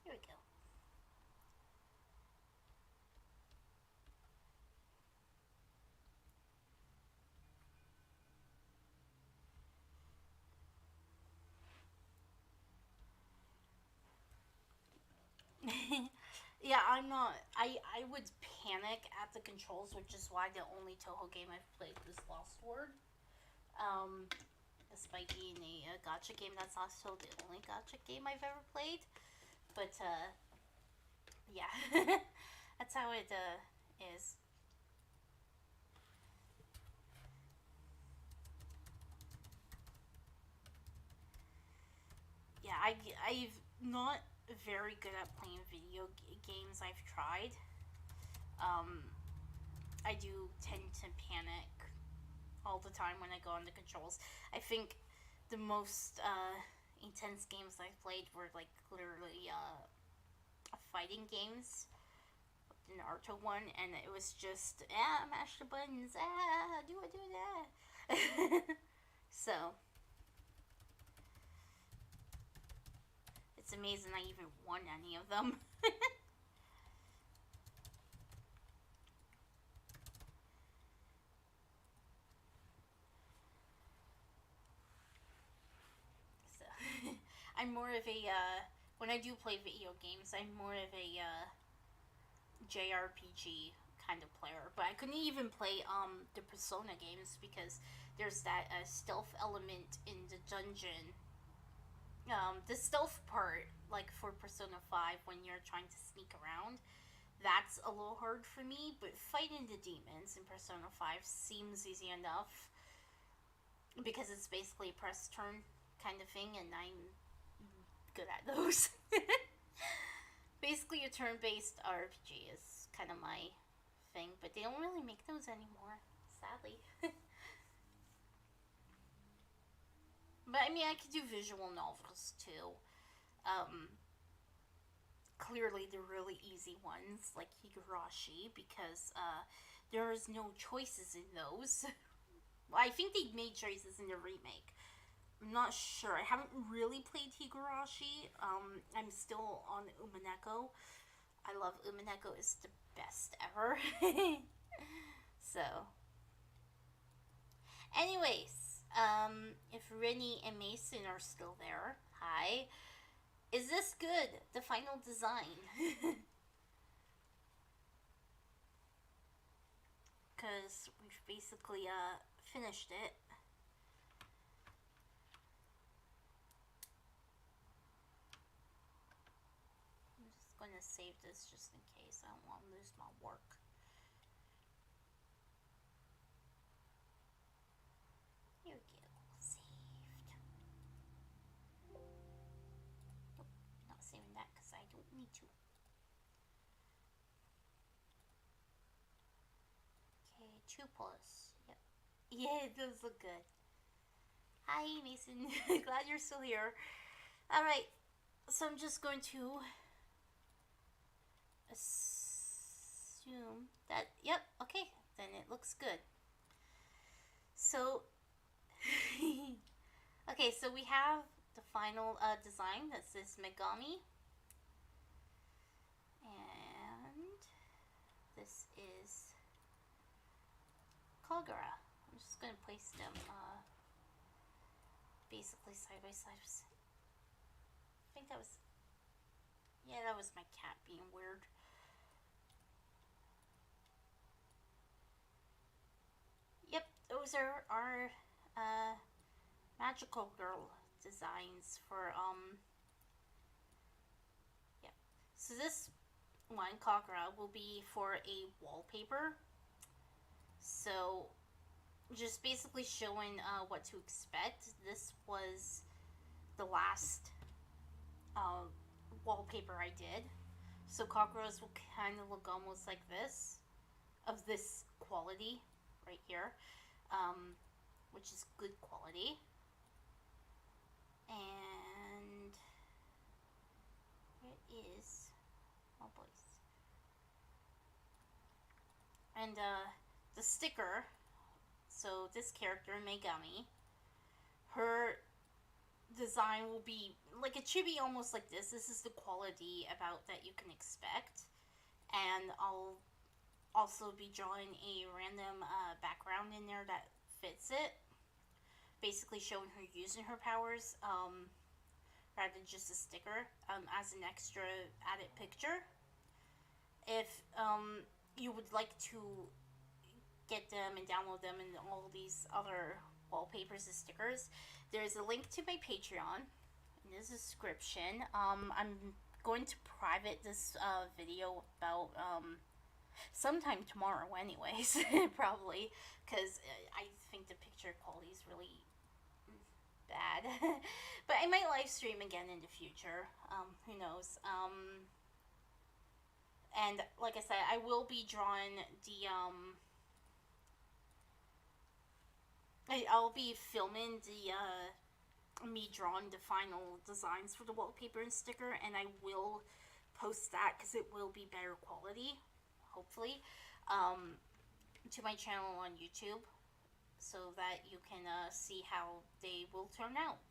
Here we go. Yeah, I'm not. I would panic at the controls, which is why the only Toho game I've played was Lost Word. Um, Despite being a gacha game, that's also the only gacha game I've ever played. But yeah, that's how it is. Yeah, I've not very good at playing video games. I've tried. Um, I do tend to panic all the time when I go on the controls. I think the most intense games I've played were like literally fighting games. The Naruto one, and it was just mash the buttons, do I do that? So it's amazing I even won any of them. So I'm more of a when I do play video games, I'm more of a JRPG kind of player. But I couldn't even play the Persona games because there's that stealth element in the dungeon. The stealth part, like for Persona 5, when you're trying to sneak around, that's a little hard for me. But fighting the demons in Persona 5 seems easy enough because it's basically a press turn kind of thing, and I'm good at those. Basically, a turn based RPG is kind of my thing, but they don't really make those anymore, sadly. But I mean, I could do visual novels too. Um, Clearly, the really easy ones like Higurashi, because there is no choices in those. I think they made choices in the remake. I'm not sure. I haven't really played Higurashi. I'm still on Umineko. I love Umineko. It's the best ever. So, anyways, if Rennie and Mason are still there, hi. Is this good? The final design? Because we've basically finished it. I'm just going to save this just in case. I don't want to lose my work. Here we go. Saved. only two. Okay, 2 plus. Yep. Yeah, it does look good. Hi, Mason. Glad you're still here. Alright, so I'm just going to assume that, yep, okay, then it looks good. So, okay, so we have the final design. That's this Megami. And this is Kagura. I'm just going to place them basically side by side. I think that was, yeah, that was my cat being weird. Yep, those are our magical girl designs for yeah. So this one, Kagura, will be for a wallpaper. So just basically showing what to expect. This was the last wallpaper I did. So Kaguras will kind of look almost like this, of this quality right here, which is good quality. And it is, oh boys. And the sticker, so this character, Megami, her design will be like, it should be almost like this. This is the quality about that you can expect. And I'll also be drawing a random background in there that fits it, basically showing her using her powers, rather than just a sticker, as an extra added picture. If you would like to get them and download them and all these other wallpapers and stickers, there's a link to my Patreon in the description. I'm going to private this video about sometime tomorrow anyways, probably, because I think the picture quality is really bad. But I might live stream again in the future, who knows. And like I said, I will be drawing the I'll be filming the me drawing the final designs for the wallpaper and sticker, and I will post that because it will be better quality, hopefully, to my channel on YouTube, so that you can see how they will turn out.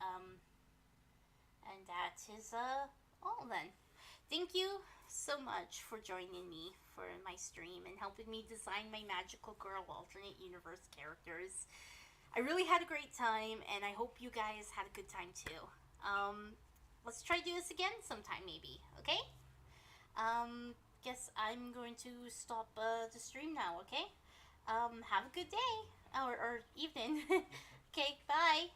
And that is all then. Thank you so much for joining me for my stream and helping me design my magical girl alternate universe characters. I really had a great time, and I hope you guys had a good time too. Let's try to do this again sometime, maybe, okay? Guess I'm going to stop the stream now, okay? Have a good day, or evening. Okay, bye!